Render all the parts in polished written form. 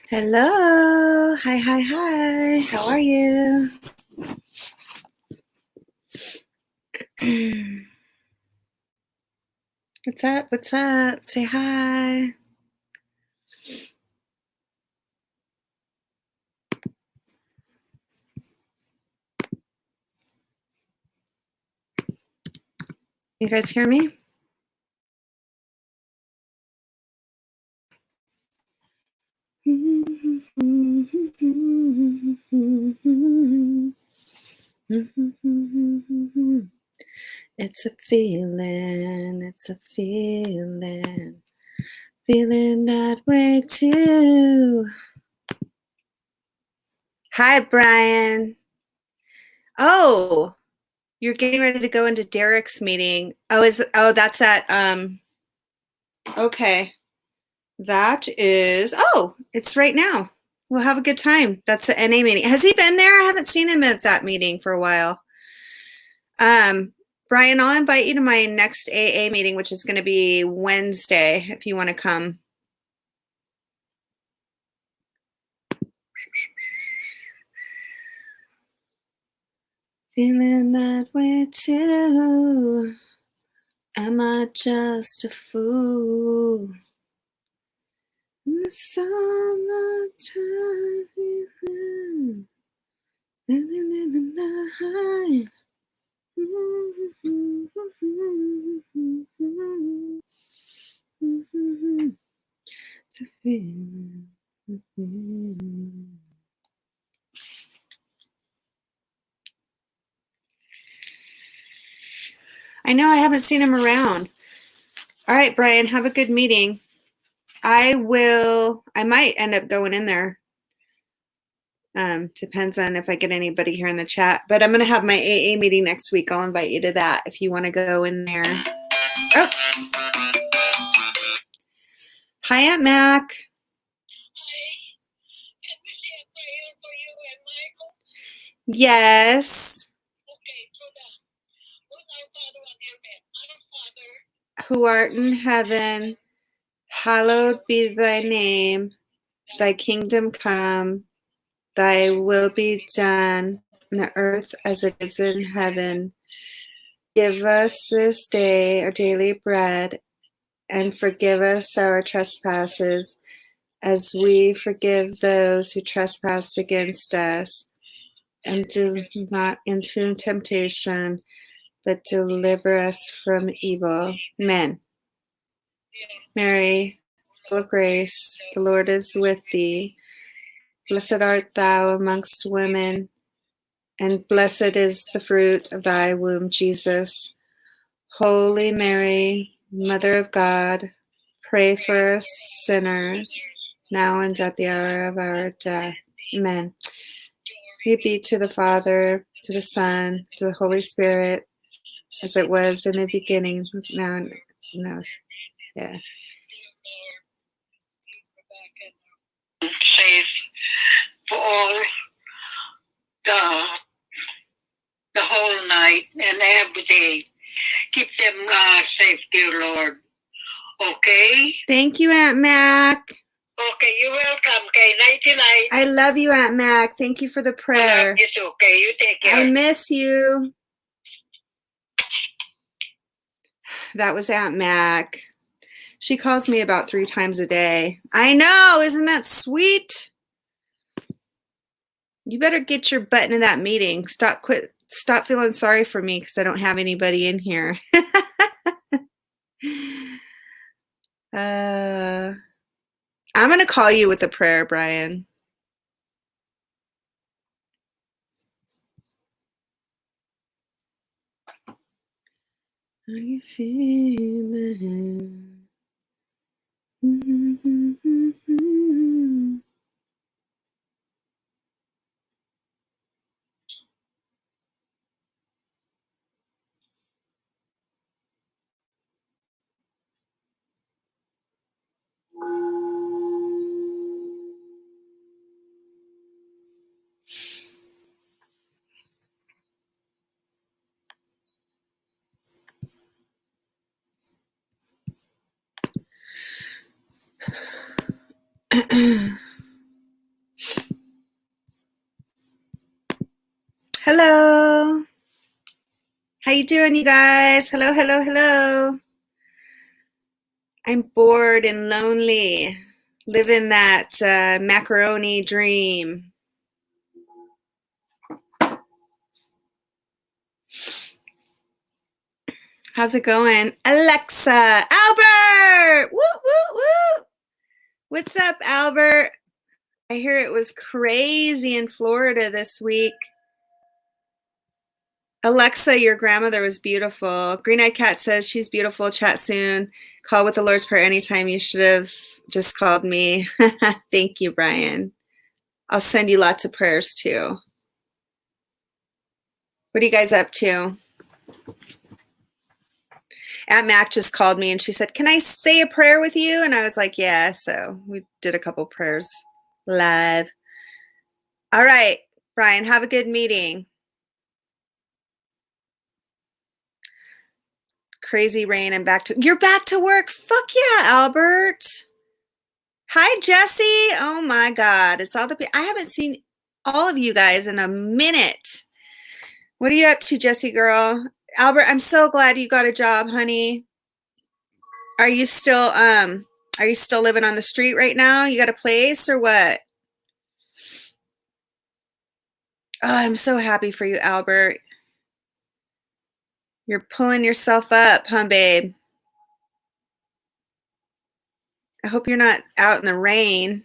Hello. Hi. How are you? What's up? Say hi. You guys hear me? It's a feeling that way too. Hi, Brian. Oh, you're getting ready to go into Derek's meeting. That's at okay. That is it's right now. We'll have a good time. That's the NA meeting. Has he been there? I haven't seen him at that meeting for a while. Brian, I'll invite you to my next AA meeting, which is going to be Wednesday, if you want to come. Feeling that way too. Am I just a fool? In the summertime, living in the night. It's a feeling. I know I haven't seen him around. All right, Brian, have a good meeting. I might end up going in there. Depends on if I get anybody here in the chat. But I'm going to have my AA meeting next week. I'll invite you to that if you want to go in there. Oh. Hi, Aunt Mac. Hi. Can we say a prayer for you and Michael? Yes. Okay, so who's our Father on heaven? Our Father, who art in heaven, hallowed be thy name. Thy kingdom come, thy will be done on the earth as it is in heaven. Give us this day our daily bread, and forgive us our trespasses, as we forgive those who trespass against us. And do not into temptation, but deliver us from evil. Amen. Mary, full of grace, the Lord is with thee. Blessed art thou amongst women, and blessed is the fruit of thy womb, Jesus. Holy Mary, Mother of God, pray for us sinners, now and at the hour of our death. Amen. Glory be to the Father, to the Son, to the Holy Spirit, as it was in the beginning, now and now. Yeah. Safe for all the whole night and every day. Keep them safe, dear Lord. Okay? Thank you, Aunt Mac. Okay, you're welcome. Okay, nighty-night. I love you, Aunt Mac. Thank you for the I prayer. love you too. Okay, you take care. I miss you. That was Aunt Mac. She calls me about 3 times a day. I know, isn't that sweet? You better get your butt into that meeting. Stop feeling sorry for me because I don't have anybody in here. I'm going to call you with a prayer, Brian. How you feeling? Hello. How you doing, you guys? Hello, hello, hello. I'm bored and lonely, living that macaroni dream. How's it going? Alexa, Albert! Woo, woo, woo! What's up, Albert? I hear it was crazy in Florida this week. Alexa, your grandmother was beautiful. Green Eyed Cat says she's beautiful. Chat soon. Call with the Lord's Prayer anytime. You should have just called me. Thank you, Brian. I'll send you lots of prayers too. What are you guys up to? Aunt Mac just called me and she said, "Can I say a prayer with you?" And I was like, "Yeah." So we did a couple prayers live. All right, Brian, have a good meeting. Crazy rain. You're back to work. Fuck yeah, Albert. Hi, Jesse. Oh my God. I haven't seen all of you guys in a minute. What are you up to, Jesse girl? Albert, I'm so glad you got a job, honey. Are you still living on the street right now? You got a place or what? Oh, I'm so happy for you, Albert. You're pulling yourself up, huh, babe? I hope you're not out in the rain.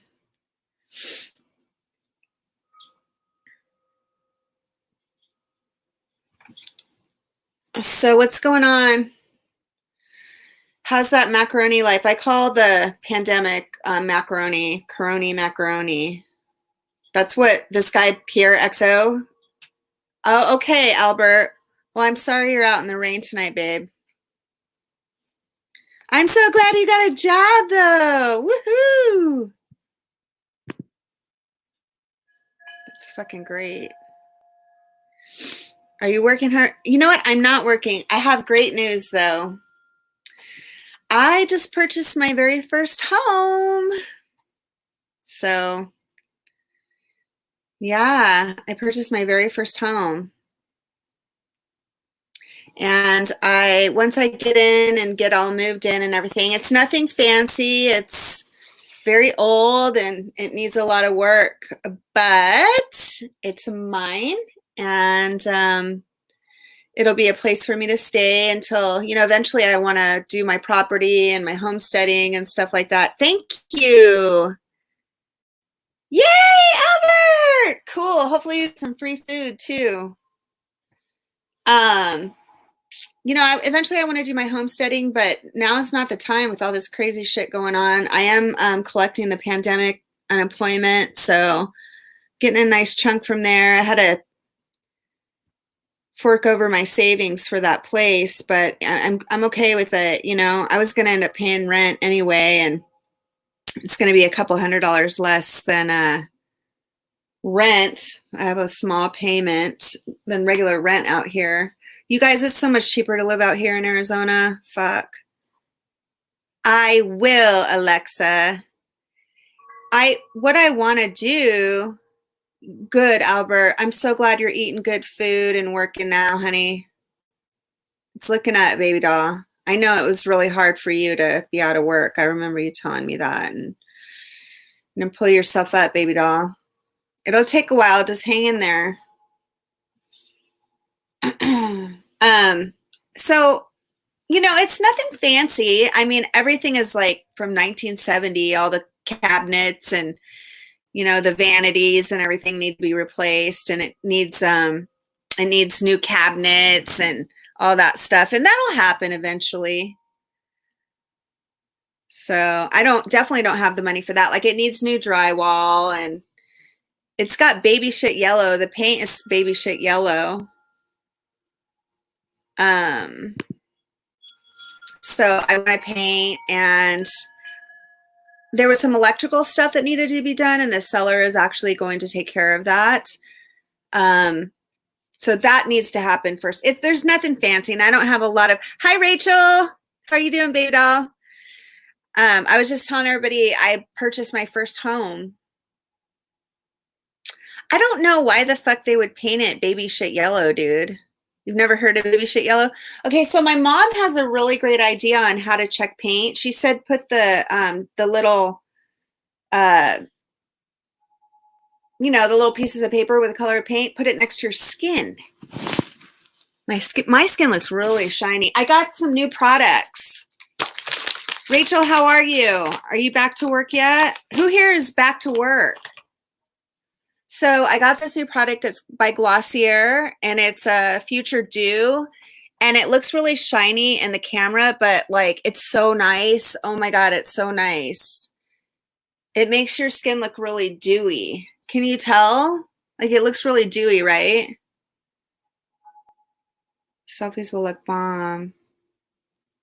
So what's going on? How's that macaroni life? I call the pandemic macaroni. That's what this guy, Pierre XO. Oh, okay, Albert. Well, I'm sorry you're out in the rain tonight, babe. I'm so glad you got a job, though. Woohoo! That's fucking great. Are you working hard? You know what? I'm not working. I have great news, though. I just purchased my very first home. So, yeah, I purchased my very first home. And once I get in and get all moved in and everything, it's nothing fancy. It's very old and it needs a lot of work, but it's mine. And it'll be a place for me to stay until, eventually I want to do my property and my homesteading and stuff like that. Thank you. Yay, Albert! Cool. Hopefully some free food too. Eventually I want to do my homesteading, but now is not the time with all this crazy shit going on. I am collecting the pandemic unemployment, so getting a nice chunk from there. I had to fork over my savings for that place, but I'm okay with it. I was going to end up paying rent anyway, and it's going to be a couple $100 less than rent. I have a small payment than regular rent out here. You guys, it's so much cheaper to live out here in Arizona. Fuck. I will, Alexa. what I want to do, good, Albert. I'm so glad you're eating good food and working now, honey. It's looking up, baby doll. I know it was really hard for you to be out of work. I remember you telling me that. And pull yourself up, baby doll. It'll take a while. Just hang in there. So, it's nothing fancy. I mean, everything is like from 1970, all the cabinets and, the vanities and everything need to be replaced, and it needs new cabinets and all that stuff. And that'll happen eventually. So I definitely don't have the money for that. Like, it needs new drywall, and it's got baby shit yellow. The paint is baby shit yellow. So I want to paint, and there was some electrical stuff that needed to be done, and the seller is actually going to take care of that. So that needs to happen first. There's nothing fancy, and I don't have a lot of. Hi, Rachel. How are you doing, baby doll? I was just telling everybody I purchased my first home. I don't know why the fuck they would paint it baby shit yellow, dude. You've never heard of baby shit yellow? Okay, so my mom has a really great idea on how to check paint. She said put the little, the little pieces of paper with the color of paint, put it next to your skin. My skin looks really shiny. I got some new products. Rachel, how are you? Are you back to work yet? Who here is back to work? So I got this new product. It's by Glossier, and it's a Future Dew, and it looks really shiny in the camera, but like, it's so nice. Oh my God, it's so nice. It makes your skin look really dewy. Can you tell? Like, it looks really dewy, right? Selfies will look bomb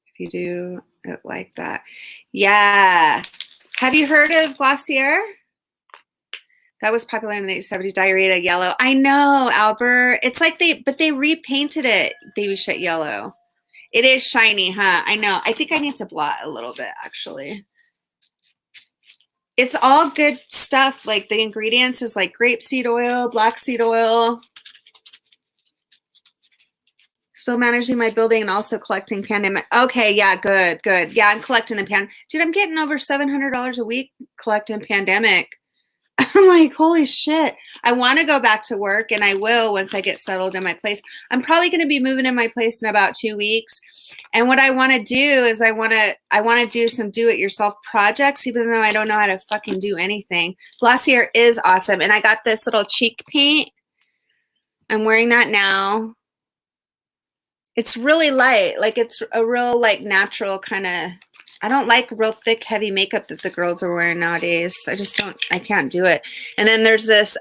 if you do it like that. Yeah. Have you heard of Glossier? That was popular in the 1970s, diarrhea yellow. I know, Albert. It's like they repainted it baby shit yellow. It is shiny, huh? I know. I think I need to blot a little bit, actually. It's all good stuff. Like, the ingredients is like grapeseed oil, black seed oil. Still managing my building and also collecting pandemic. Okay, yeah, good. Yeah, I'm collecting the Dude, I'm getting over $700 a week collecting pandemic. I'm like, holy shit. I want to go back to work, and I will once I get settled in my place. I'm probably going to be moving in my place in about 2 weeks. And what I want to do is I want to do some do-it-yourself projects, even though I don't know how to fucking do anything. Glossier is awesome. And I got this little cheek paint. I'm wearing that now. It's really light. Like, it's a real, like, natural kind of. I don't like real thick, heavy makeup that the girls are wearing nowadays. I can't do it. And then there's this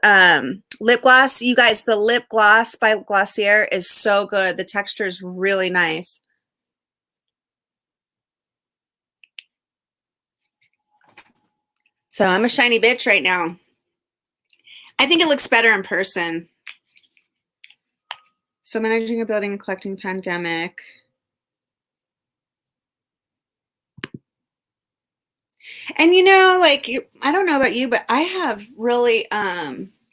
lip gloss. You guys, the lip gloss by Glossier is so good. The texture is really nice. So I'm a shiny bitch right now. I think it looks better in person. So managing a building and collecting pandemic. And like, I don't know about you, but I have really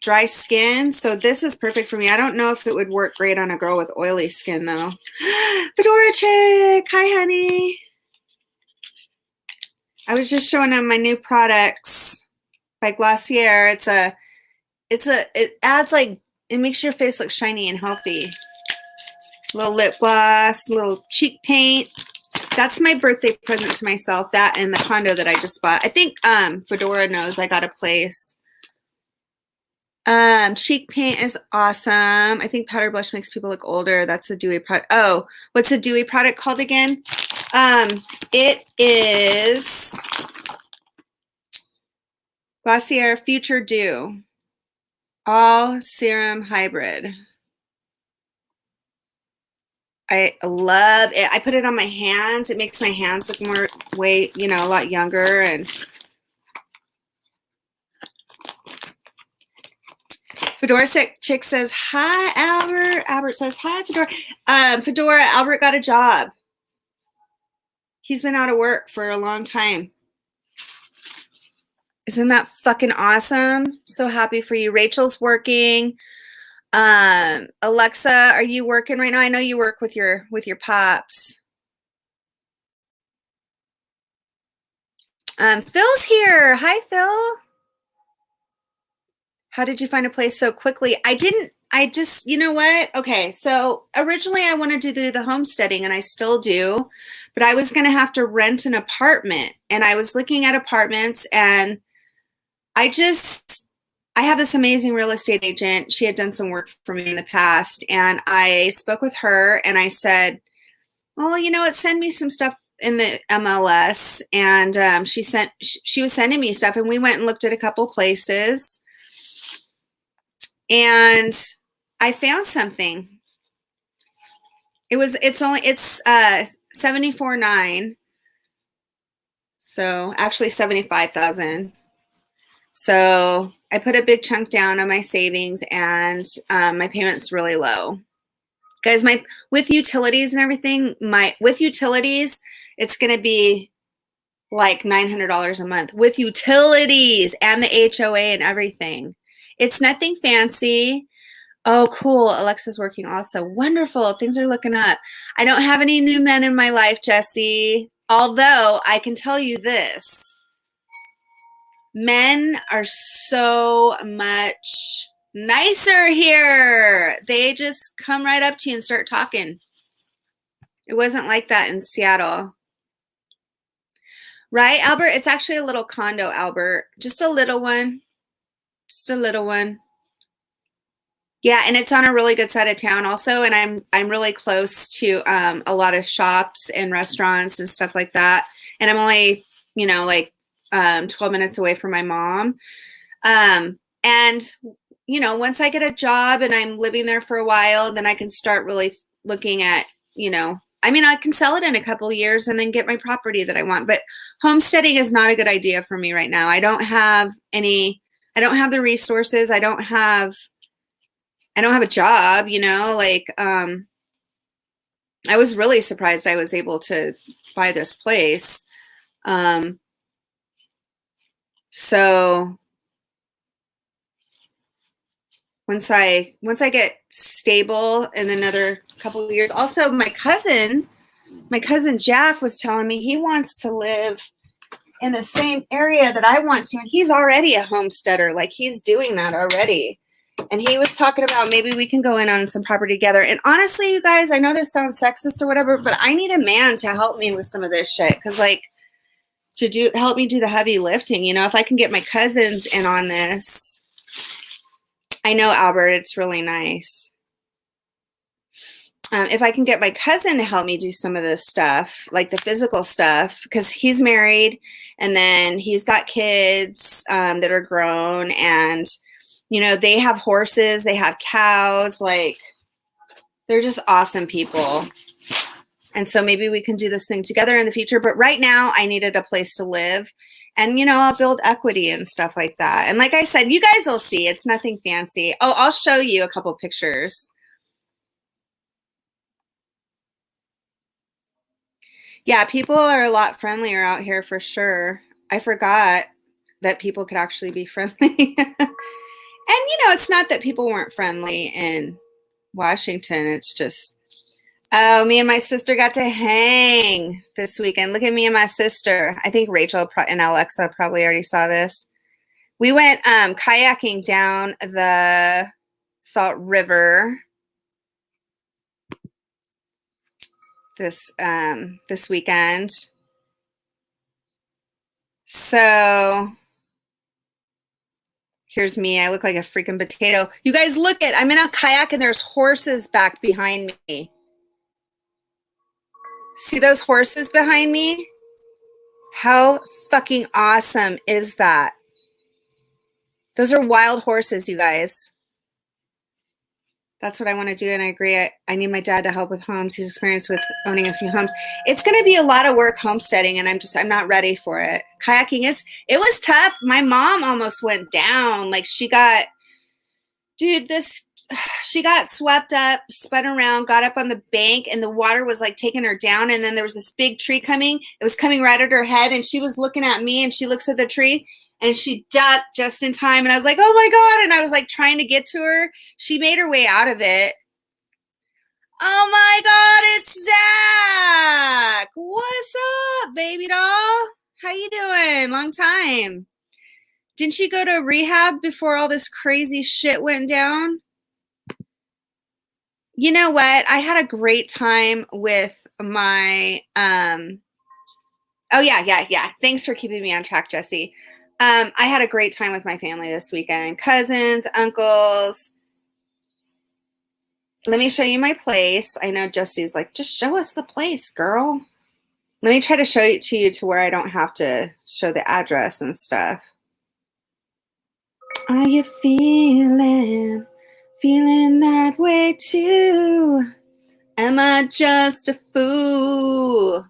dry skin, so this is perfect for me. I don't know if it would work great on a girl with oily skin, though. Fedora Chick, hi, honey. I was just showing them my new products by Glossier. It adds, like, it makes your face look shiny and healthy. Little lip gloss, little cheek paint. That's my birthday present to myself, that and the condo that I just bought. I think Fedora knows I got a place. Cheek paint is awesome. I think powder blush makes people look older. That's a dewy product. Oh, what's a dewy product called again? It is Glossier Future Dew. All serum hybrid. I love it. I put it on my hands. It makes my hands look a lot younger. And Fedora Chick says, hi, Albert. Albert says, hi, Fedora. Fedora, Albert got a job. He's been out of work for a long time. Isn't that fucking awesome? So happy for you. Rachel's working. Alexa, are you working right now? I know you work with your pops. Phil's here. Hi, Phil. How did you find a place so quickly? I just, you know what? Okay, so originally I wanted to do the homesteading, and I still do, but I was going to have to rent an apartment, and I was looking at apartments, and I have this amazing real estate agent. She had done some work for me in the past, and I spoke with her, and I said, well, you know what, send me some stuff in the MLS. And she was sending me stuff, and we went and looked at a couple places, and I found something. It's 74.9. So actually 75,000. So I put a big chunk down on my savings, and my payment's really low. Guys, with utilities and everything, it's going to be like $900 a month with utilities and the HOA and everything. It's nothing fancy. Oh, cool. Alexa's working also. Wonderful. Things are looking up. I don't have any new men in my life, Jesse. Although I can tell you this. Men are so much nicer here. They just come right up to you and start talking. It wasn't like that in Seattle. Right, Albert? It's actually a little condo, Albert. Just a little one. Just a little one. Yeah, and it's on a really good side of town also, and I'm really close to a lot of shops and restaurants and stuff like that. And I'm only, like 12 minutes away from my mom. And once I get a job and I'm living there for a while, then I can start really looking at, I can sell it in a couple of years and then get my property that I want. But homesteading is not a good idea for me right now. I don't have the resources. I don't have a job, I was really surprised I was able to buy this place. So once I get stable in another couple of years, also my cousin Jack was telling me he wants to live in the same area that I want to, and he's already a homesteader. Like, he's doing that already. And he was talking about maybe we can go in on some property together. And honestly, you guys, I know this sounds sexist or whatever, but I need a man to help me with some of this shit. Because, help me do the heavy lifting. If I can get my cousins in on this. I know, Albert, it's really nice. If I can get my cousin to help me do some of this stuff, like the physical stuff, because he's married and then he's got kids that are grown, and they have horses, they have cows, they're just awesome people. And so maybe we can do this thing together in the future. But right now I needed a place to live, and, I'll build equity and stuff like that. And like I said, you guys will see, it's nothing fancy. Oh, I'll show you a couple pictures. Yeah, people are a lot friendlier out here for sure. I forgot that people could actually be friendly. And, it's not that people weren't friendly in Washington. It's just, me and my sister got to hang this weekend. Look at me and my sister. I think Rachel and Alexa probably already saw this. We went kayaking down the Salt River this weekend. So here's me. I look like a freaking potato. You guys, I'm in a kayak and there's horses back behind me. See those horses behind me? How fucking awesome is that? Those are wild horses, you guys. That's what I want to do, and I agree. I need my dad to help with homes. He's experienced with owning a few homes. It's going to be a lot of work homesteading, and I'm not ready for it. Kayaking it was tough. My mom almost went down. She got swept up, spun around, got up on the bank, and the water was taking her down. And then there was this big tree coming. It was coming right at her head, and she was looking at me, and she looks at the tree, and she ducked just in time. And I was like, oh my God. And I was like trying to get to her. She made her way out of it. Oh my God, it's Zach. What's up, baby doll? How you doing? Long time. Didn't you go to rehab before all this crazy shit went down? You know what? I had a great time with my oh yeah. Thanks for keeping me on track, Jesse. I had a great time with my family this weekend. Cousins, uncles. Let me show you my place. I know Jesse's like, just show us the place, girl. Let me try to show it to you to where I don't have to show the address and stuff. Are you feeling that way too? Am I just a fool?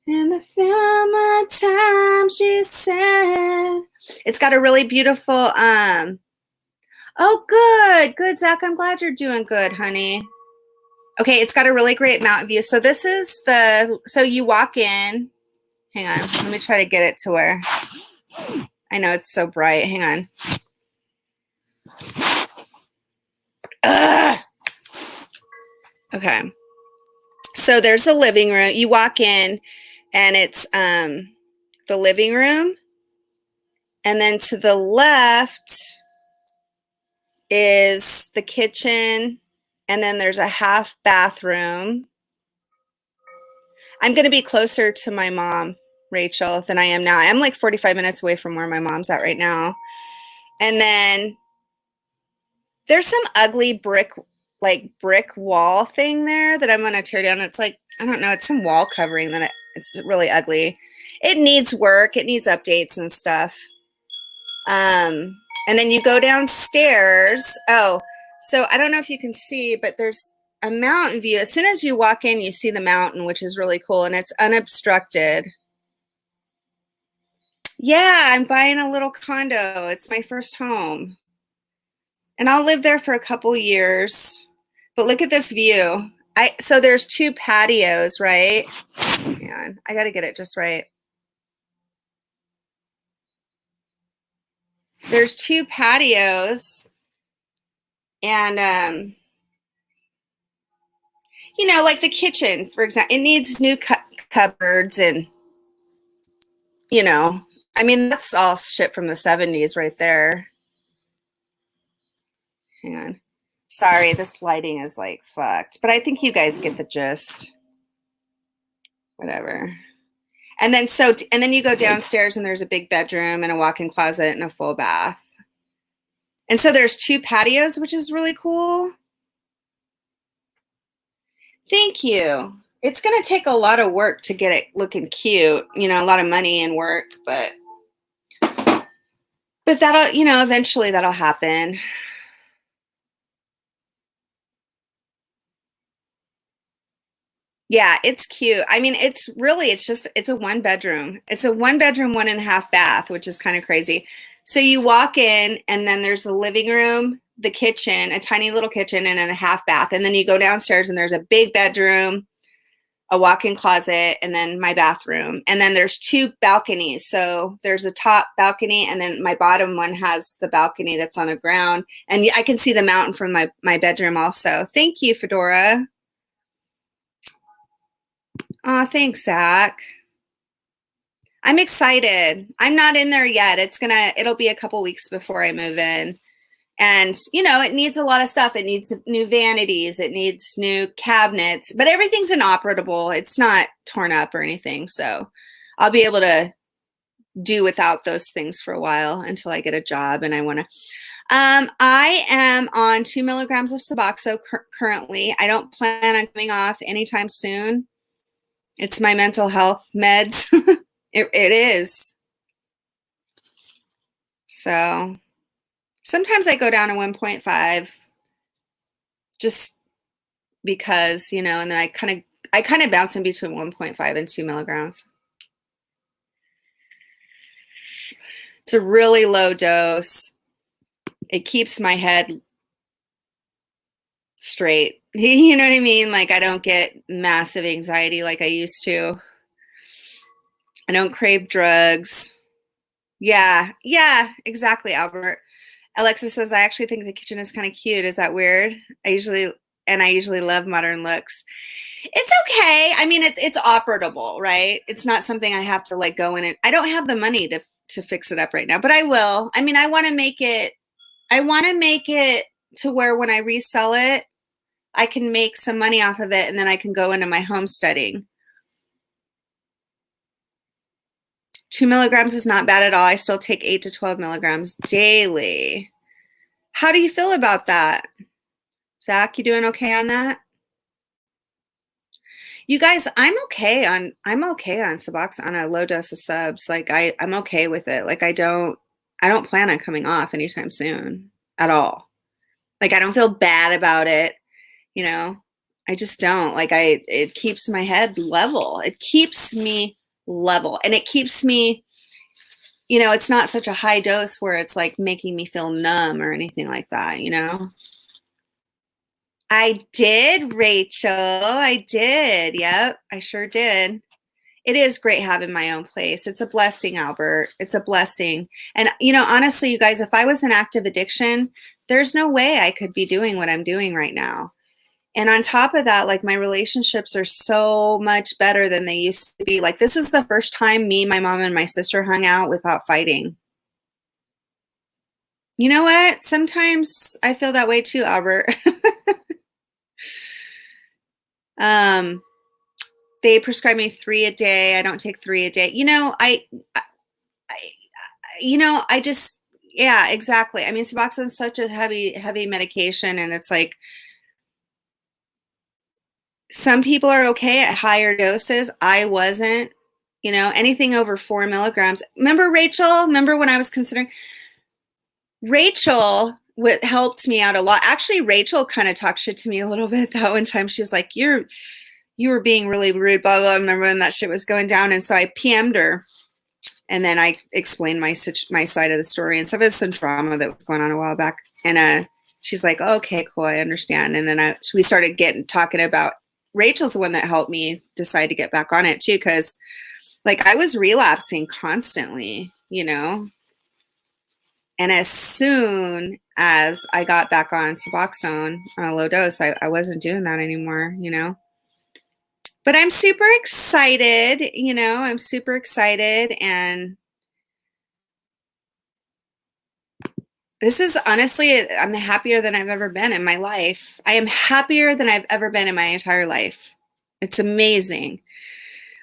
In the summertime, she said. It's got a really beautiful, oh, good, Zach. I'm glad you're doing good, honey. Okay, it's got a really great mountain view. So this is so you walk in. Hang on, let me try to get it to where. I know it's so bright. Hang on. Ugh. Okay. So there's the living room. You walk in and it's the living room. And then to the left is the kitchen. And then there's a half bathroom. I'm going to be closer to my mom, Rachel, than I am now. I'm like 45 minutes away from where my mom's at right now. And then there's some ugly brick wall thing there that I'm going to tear down. It's like, I don't know, it's some wall covering that it's really ugly. It needs work. It needs updates and stuff. And then you go downstairs. Oh, so I don't know if you can see, but there's a mountain view. As soon as you walk in, you see the mountain, which is really cool, and it's unobstructed. Yeah, I'm buying a little condo. It's my first home. And I'll live there for a couple years. But look at this view. So there's two patios, right? Hang on. I got to get it just right. There's two patios. And, you know, like the kitchen, for example, it needs new cupboards and, you know, I mean, that's all shit from the 70s right there. Hang on. Sorry, this lighting is like fucked, but I think you guys get the gist. Whatever. And then you go downstairs and there's a big bedroom and a walk-in closet and a full bath. And so there's two patios, which is really cool. Thank you. It's going to take a lot of work to get it looking cute, you know, a lot of money and work, but that'll, you know, eventually that'll happen. Yeah, it's cute. I mean, it's a one bedroom. It's a one bedroom, 1.5 bath, which is kind of crazy. So you walk in and then there's a living room, the kitchen, a tiny little kitchen and then a half bath. And then you go downstairs and there's a big bedroom, a walk-in closet, and then my bathroom. And then there's two balconies. So there's a top balcony and then my bottom one has the balcony that's on the ground. And I can see the mountain from my bedroom also. Thank you, Fedora. Oh, thanks, Zach. I'm excited. I'm not in there yet. It'll be a couple weeks before I move in. And, you know, it needs a lot of stuff. It needs new vanities. It needs new cabinets, but everything's inoperable. It's not torn up or anything. So I'll be able to do without those things for a while until I get a job and I want to. I am on 2 milligrams of Suboxone currently. I don't plan on coming off anytime soon. It's my mental health meds. It is. So sometimes I go down to 1.5 just because, you know, and then I kind of bounce in between 1.5 and 2 milligrams. It's a really low dose. It keeps my head straight. You know what I mean? Like I don't get massive anxiety like I used to. I don't crave drugs. Yeah. Yeah, exactly, Albert. Alexa says, I actually think the kitchen is kind of cute. Is that weird? I usually love modern looks. It's okay. I mean, it's operable, right? It's not something I have to like go in and I don't have the money to fix it up right now, but I will. I mean, I want to make it to where when I resell it, I can make some money off of it and then I can go into my homesteading. 2 milligrams is not bad at all. I still take 8 to 12 milligrams daily. How do you feel about that? Zach, you doing okay on that? You guys, I'm okay on Suboxone on a low dose of subs. Like I'm okay with it. Like I don't plan on coming off anytime soon at all. Like I don't feel bad about it, you know. I just don't. Like it keeps my head level. It keeps me level and it keeps me, you know, it's not such a high dose where it's like making me feel numb or anything like that, you know. I did, Rachel. I did. Yep, I sure did. It is great having my own place. It's a blessing, Albert. It's a blessing. And, you know, honestly, you guys, if I was in active addiction, there's no way I could be doing what I'm doing right now. And on top of that, like my relationships are so much better than they used to be. Like this is the first time me, my mom, and my sister hung out without fighting. You know what? Sometimes I feel that way too, Albert. They prescribe me 3 a day. I don't take 3 a day. You know, I just, yeah, exactly. I mean, Suboxone is such a heavy medication, and it's like some people are okay at higher doses. I wasn't. You know, anything over 4 milligrams. Remember Rachel? Remember when I was considering? Rachel helped me out a lot. Actually, Rachel kind of talked shit to me a little bit that one time. She was like, you were being really rude, blah, blah. I remember when that shit was going down. And so I PM'd her. And then I explained my side of the story and some of some drama that was going on a while back. And she's like, oh, okay, cool, I understand. And then we started talking about Rachel's the one that helped me decide to get back on it too, because like I was relapsing constantly, you know. And as soon as I got back on Suboxone on a low dose, I wasn't doing that anymore, you know. But I'm super excited, you know, I'm super excited. And this is honestly, I'm happier than I've ever been in my life. I am happier than I've ever been in my entire life. It's amazing.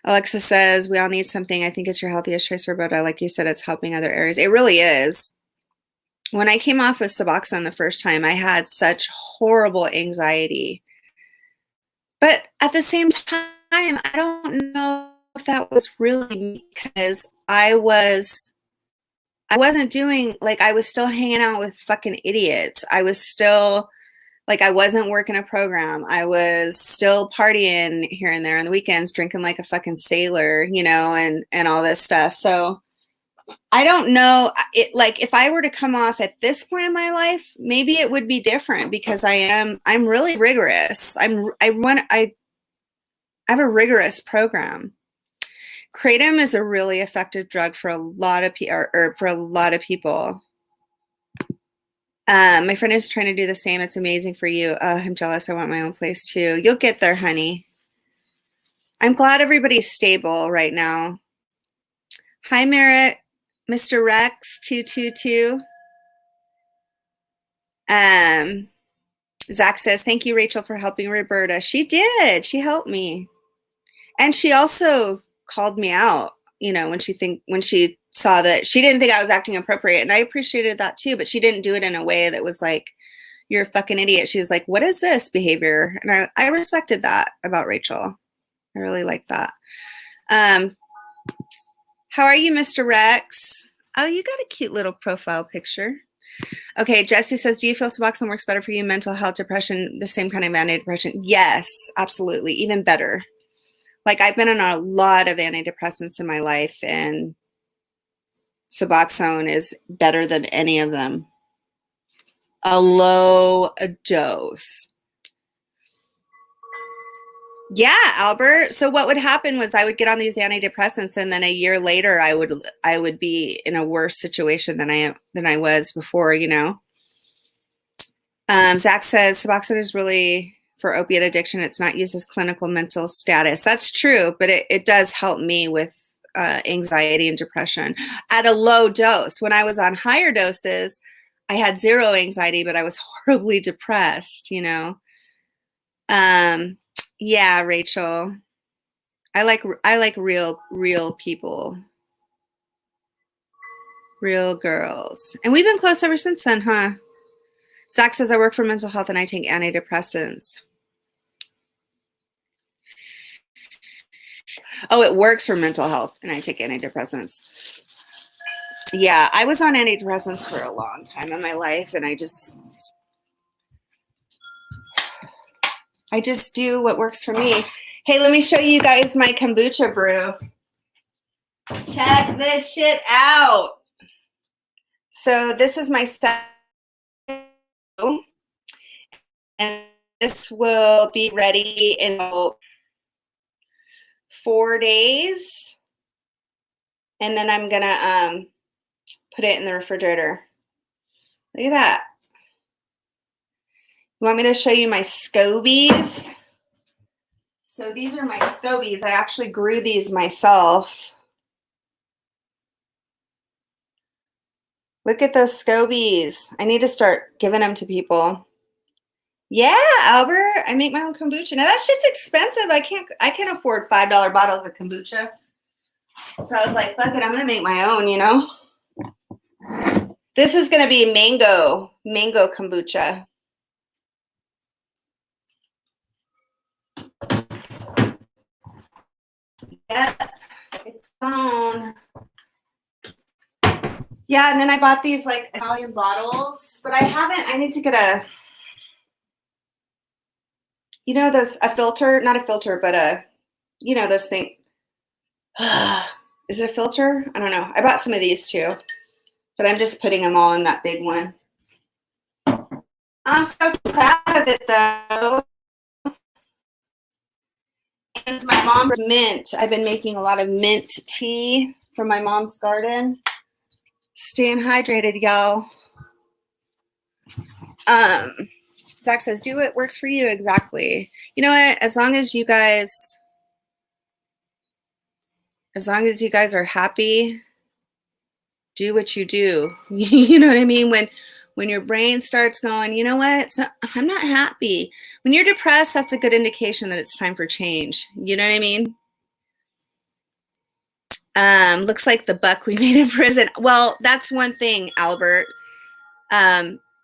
Alexa says, we all need something. I think it's your healthiest choice, Roberta. Like you said, it's helping other areas. It really is. When I came off of Suboxone the first time, I had such horrible anxiety. But at the same time, I don't know if that was really me because I wasn't doing, like, I was still hanging out with fucking idiots. I was still, like, I wasn't working a program. I was still partying here and there on the weekends, drinking like a fucking sailor, you know, and all this stuff. So I don't know. Like, if I were to come off at this point in my life, maybe it would be different because I'm really rigorous. I have a rigorous program. Kratom is a really effective drug for a lot of people. My friend is trying to do the same. It's amazing for you. I'm jealous. I want my own place too. You'll get there, honey. I'm glad everybody's stable right now. Hi, Merritt. Mr. Rex 222. Zach says, thank you, Rachel, for helping Roberta. She did. She helped me. And she also called me out, you know, when she saw that she didn't think I was acting appropriate. And I appreciated that too, but she didn't do it in a way that was like, you're a fucking idiot. She was like, what is this behavior? And I respected that about Rachel. I really like that. How are you, Mr. Rex? Oh, you got a cute little profile picture. Okay, Jesse says, do you feel Suboxone works better for you? Mental health, depression, the same kind of antidepressant? Yes, absolutely. Even better. Like, I've been on a lot of antidepressants in my life, and Suboxone is better than any of them. A low dose. Yeah, Albert. So what would happen was I would get on these antidepressants, and then a year later I would be in a worse situation than I was before, you know. Zach says Suboxone is really for opiate addiction. It's not used as clinical mental status. That's true, but it does help me with anxiety and depression at a low dose. When I was on higher doses, I had zero anxiety, but I was horribly depressed, you know. Um, yeah, Rachel. I like real people, real girls. And we've been close ever since then, huh? Zach says I work for mental health and I take antidepressants. Oh, it works for mental health and I take antidepressants. Yeah, I was on antidepressants for a long time in my life, and I just do what works for me. Hey, let me show you guys my kombucha brew. Check this shit out. So this is my set, and this will be ready in about 4 days, and then I'm gonna put it in the refrigerator. Look at that. You want me to show you my scobies? So these are my scobies. I actually grew these myself. Look at those scobies. I need to start giving them to people. Yeah, Albert, I make my own kombucha. Now that shit's expensive. I can't afford $5 bottles of kombucha. So I was like, fuck it, I'm gonna make my own, you know? This is gonna be mango kombucha. Yeah, it's on. Yeah, and then I bought these like Italian bottles, but I need to get a filter, not a filter, but those things. Is it a filter? I don't know. I bought some of these too, but I'm just putting them all in that big one. I'm so proud of it though. And my mom's mint. I've been making a lot of mint tea from my mom's garden. Staying hydrated, y'all. Zach says, do what works for you. Exactly. You know what? As long as you guys are happy, do what you do. You know what I mean? When your brain starts going, you know what? I'm not happy. When you're depressed, that's a good indication that it's time for change. You know what I mean? Looks like the buck we made in prison. Well, that's one thing, Albert.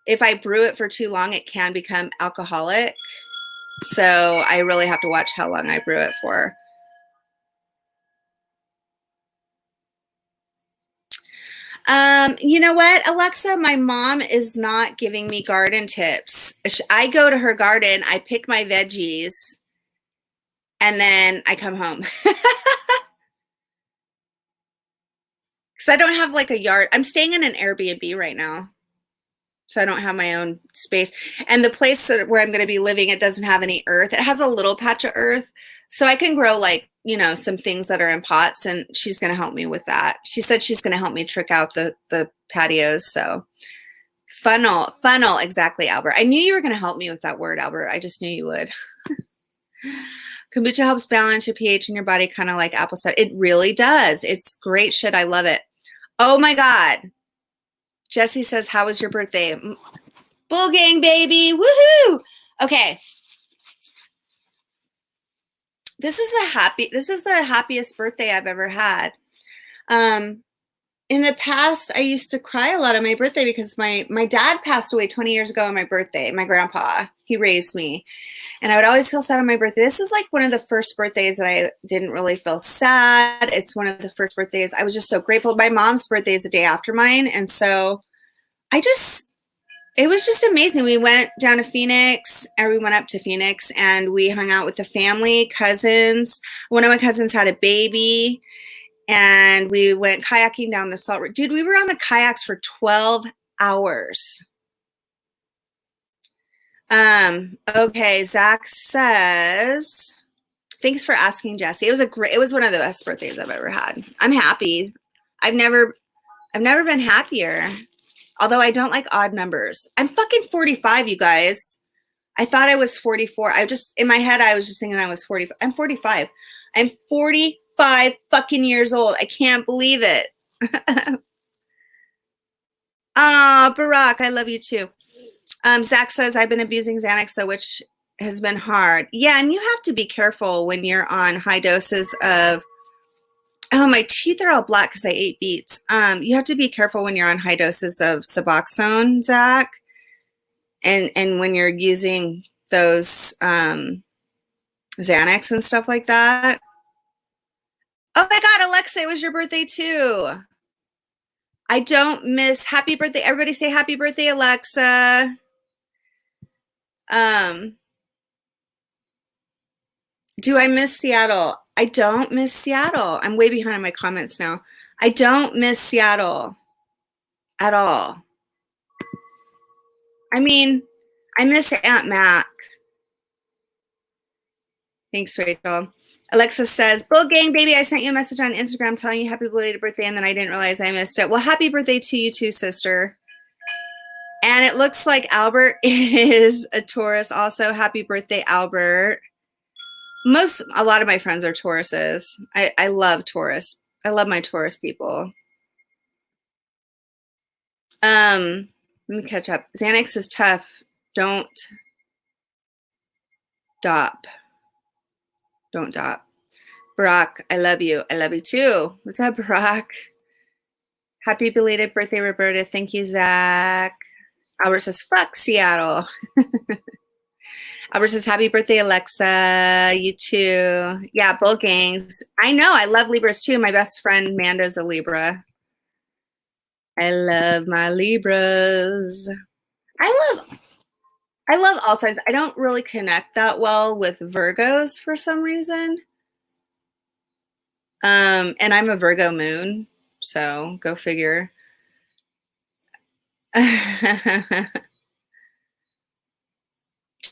If I brew it for too long, it can become alcoholic. So I really have to watch how long I brew it for. You know what, Alexa? My mom is not giving me garden tips. I go to her garden, I pick my veggies, and then I come home. Because I don't have like a yard. I'm staying in an Airbnb right now, so I don't have my own space. And the place where I'm going to be living, it doesn't have any earth. It has a little patch of earth, so I can grow like, some things that are in pots, and she's going to help me with that. She said she's going to help me trick out the patios. So funnel, exactly, Albert. I knew you were going to help me with that word, Albert. I just knew you would. Kombucha helps balance your pH in your body, kind of like apple cider. It really does. It's great shit. I love it. Oh my God. Jesse says, how was your birthday? Bull gang, baby. Woohoo. Okay. This is the happiest birthday I've ever had. In the past, I used to cry a lot on my birthday because my dad passed away 20 years ago on my birthday. My grandpa, he raised me, and I would always feel sad on my birthday. This is like one of the first birthdays that I didn't really feel sad. It's one of the first birthdays I was just so grateful. My mom's birthday is the day after mine, and so it was just amazing. We went down to Phoenix, or we went up to Phoenix, and we hung out with the family, cousins. One of my cousins had a baby, and we went kayaking down the Salt River. Dude, we were on the kayaks for 12 hours. Okay, Zach says, Thanks for asking, Jesse. It was one of the best birthdays I've ever had. I'm happy. I've never been happier. Although I don't like odd numbers. I'm fucking 45, you guys. I thought I was 44. In my head, I was just thinking I was 40. I'm 45. I'm 45 fucking years old. I can't believe it. Barack, I love you too. Zach says, I've been abusing Xanax, though, which has been hard. Yeah, and you have to be careful when you're on high doses of, oh, my teeth are all black because I ate beets. You have to be careful when you're on high doses of Suboxone, Zach, and when you're using those Xanax and stuff like that. Oh my God, Alexa, it was your birthday too. I don't miss happy birthday. Everybody say happy birthday, Alexa. Do I miss Seattle? I don't miss Seattle. I'm way behind on my comments now. I don't miss Seattle at all. I mean, I miss Aunt Mac. Thanks, Rachel. Alexa says, Bull Gang, baby, I sent you a message on Instagram telling you happy belated birthday, and then I didn't realize I missed it. Well, happy birthday to you too, sister. And it looks like Albert is a Taurus also. Happy birthday, Albert. A lot of my friends are Tauruses. I love Taurus. I love my Taurus people. Let me catch up. Xanax is tough. Don't dop. Don't dop. Barack, I love you. I love you too. What's up, Barack? Happy belated birthday, Roberta. Thank you, Zach. Albert says, fuck Seattle. Albert says, happy birthday, Alexa. You too. Yeah, Bull Gangs. I know. I love Libras too. My best friend, Manda's a Libra. I love my Libras. I love all signs. I don't really connect that well with Virgos for some reason. And I'm a Virgo moon, so go figure.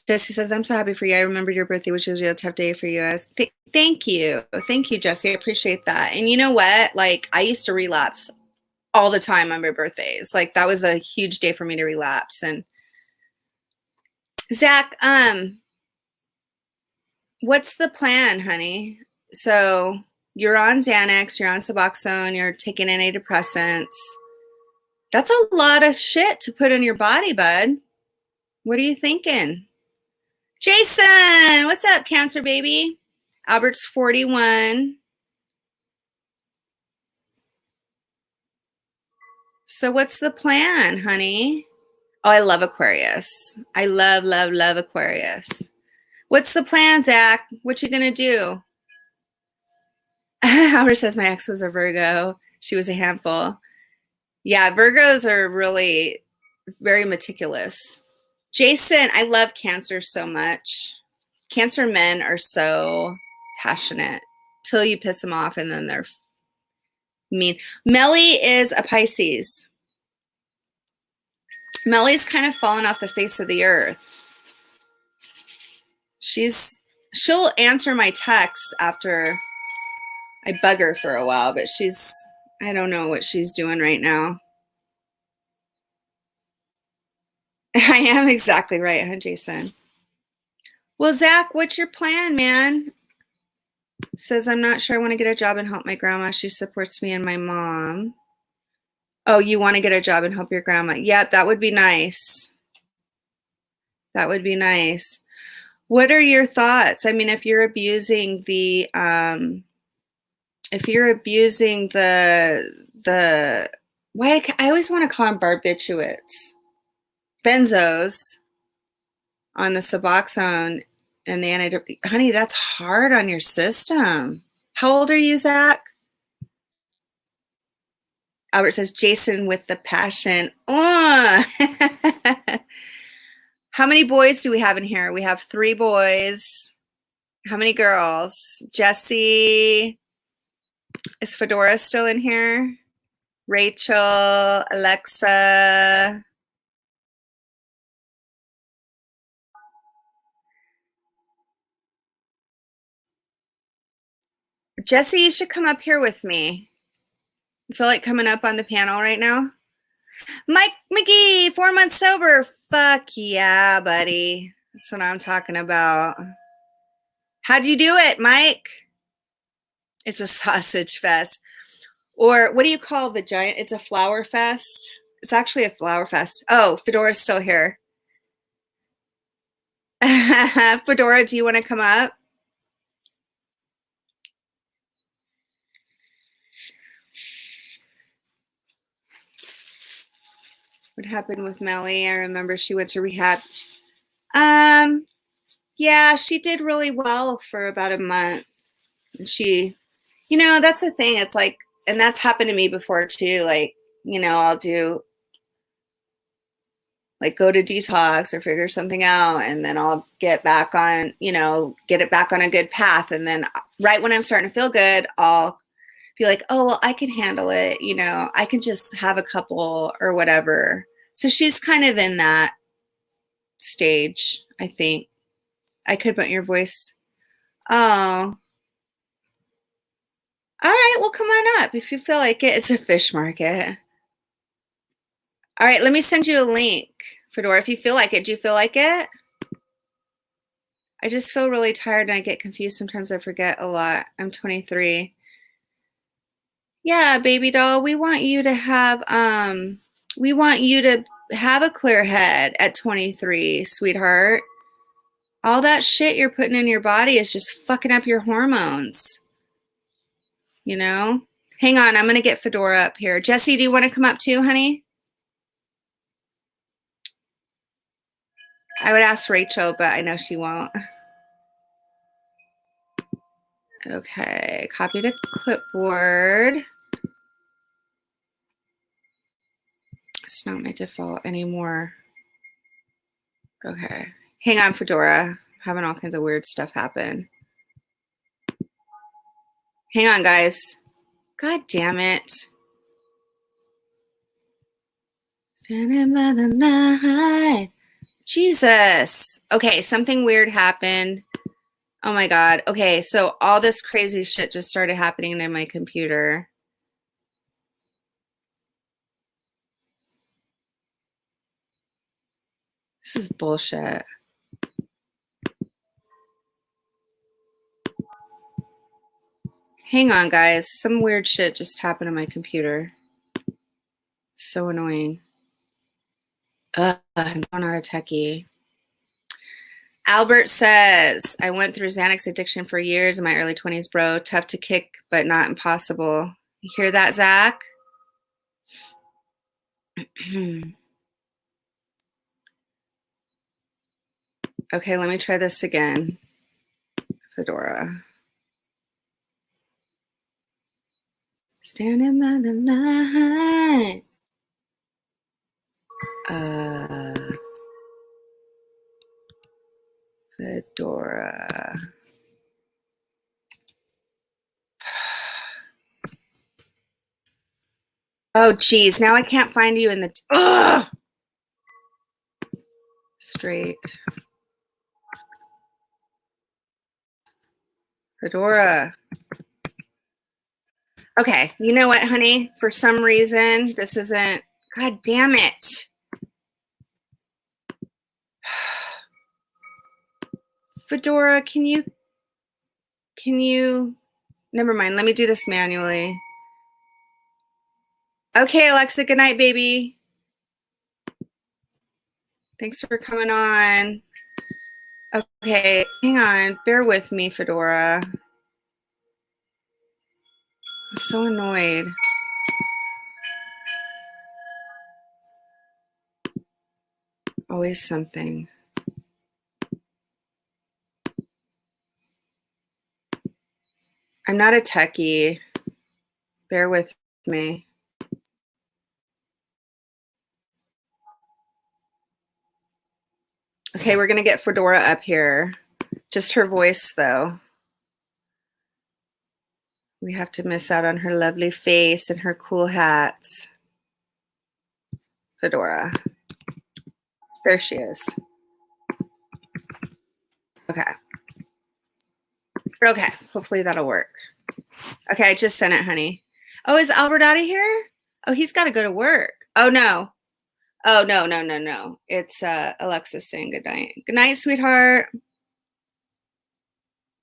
Jesse says, I'm so happy for you. I remembered your birthday, which is a real tough day for you. Thank you. Thank you, Jesse. I appreciate that. And you know what? Like, I used to relapse all the time on my birthdays. Like, that was a huge day for me to relapse. And Zach, what's the plan, honey? So you're on Xanax, you're on Suboxone, you're taking antidepressants. That's a lot of shit to put in your body, bud. What are you thinking? Jason, what's up, Cancer baby? Albert's 41. So what's the plan, honey? Oh, I love Aquarius. I love, love, love Aquarius. What's the plan, Zach? What you gonna do? Albert says my ex was a Virgo. She was a handful. Yeah, Virgos are really very meticulous. Jason, I love Cancer so much. Cancer men are so passionate till you piss them off and then they're mean. Melly is a Pisces. Melly's kind of fallen off the face of the earth. She'll answer my texts after I bug her for a while, but I don't know what she's doing right now. I am exactly right, huh, Jason? Well, Zach, what's your plan, man? Says, I'm not sure I want to get a job and help my grandma. She supports me and my mom. Oh, you want to get a job and help your grandma? Yeah, that would be nice. That would be nice. What are your thoughts? I mean, if you're abusing the why I always want to call them barbiturates, benzos on the Suboxone and the antidepressant. Honey, that's hard on your system. How old are you, Zach? Albert says, Jason with the passion. Oh. How many boys do we have in here? We have 3 boys. How many girls? Jesse. Is Fedora still in here? Rachel, Alexa. Jesse, you should come up here with me. You feel like coming up on the panel right now? Mike McGee, 4 months sober. Fuck yeah, buddy. That's what I'm talking about. How'd you do it, Mike? It's a sausage fest. Or what do you call vagina? It's a flower fest. It's actually a flower fest. Oh, Fedora's still here. Fedora, do you want to come up? What happened with Melly? I remember she went to rehab. Yeah, she did really well for about a month. She, that's the thing. It's like, and that's happened to me before too. Like, I'll do like go to detox or figure something out, and then I'll get back on, get it back on a good path. And then right when I'm starting to feel good, I'll be like, oh, well, I can handle it. I can just have a couple or whatever. So she's kind of in that stage, I think. I could put your voice. Oh. All right, well, come on up if you feel like it. It's a fish market. All right, let me send you a link, Fedora, if you feel like it. Do you feel like it? I just feel really tired and I get confused. Sometimes I forget a lot. I'm 23. Yeah, baby doll, we want you to have a clear head at 23, sweetheart. All that shit you're putting in your body is just fucking up your hormones. Hang on, I'm going to get Fedora up here. Jessie, do you want to come up too, honey? I would ask Rachel, but I know she won't. Okay, copy to clipboard. It's not my default anymore. Okay, hang on, Fedora. Having all kinds of weird stuff happen. Hang on, guys. God damn it. Standing by the night. Jesus. Okay, something weird happened. Oh my God. Okay, so all this crazy shit just started happening in my computer. This is bullshit. Hang on, guys. Some weird shit just happened to my computer. So annoying. I'm not a techie. Albert says, I went through Xanax addiction for years in my early 20s, bro. Tough to kick, but not impossible. You hear that, Zach? Okay, let me try this again. Fedora. Standing by the light. Fedora. Oh, geez. Now I can't find you in the... Ugh! Straight. Fedora. Okay, you know what, honey? For some reason, this isn't... God damn it. Fedora, can you... Never mind, let me do this manually. Okay, Alexa, good night, baby. Thanks for coming on. Okay, hang on. Bear with me, Fedora. I'm so annoyed. Always something. I'm not a techie. Bear with me. Okay, we're going to get Fedora up here. Just her voice, though. We have to miss out on her lovely face and her cool hats. Fedora. There she is. Okay. Okay, hopefully that'll work. Okay, I just sent it, honey. Oh, is Albert out of here? Oh, he's got to go to work. Oh, no. Oh, no, no, no, no. It's Alexis saying good night. Good night, sweetheart.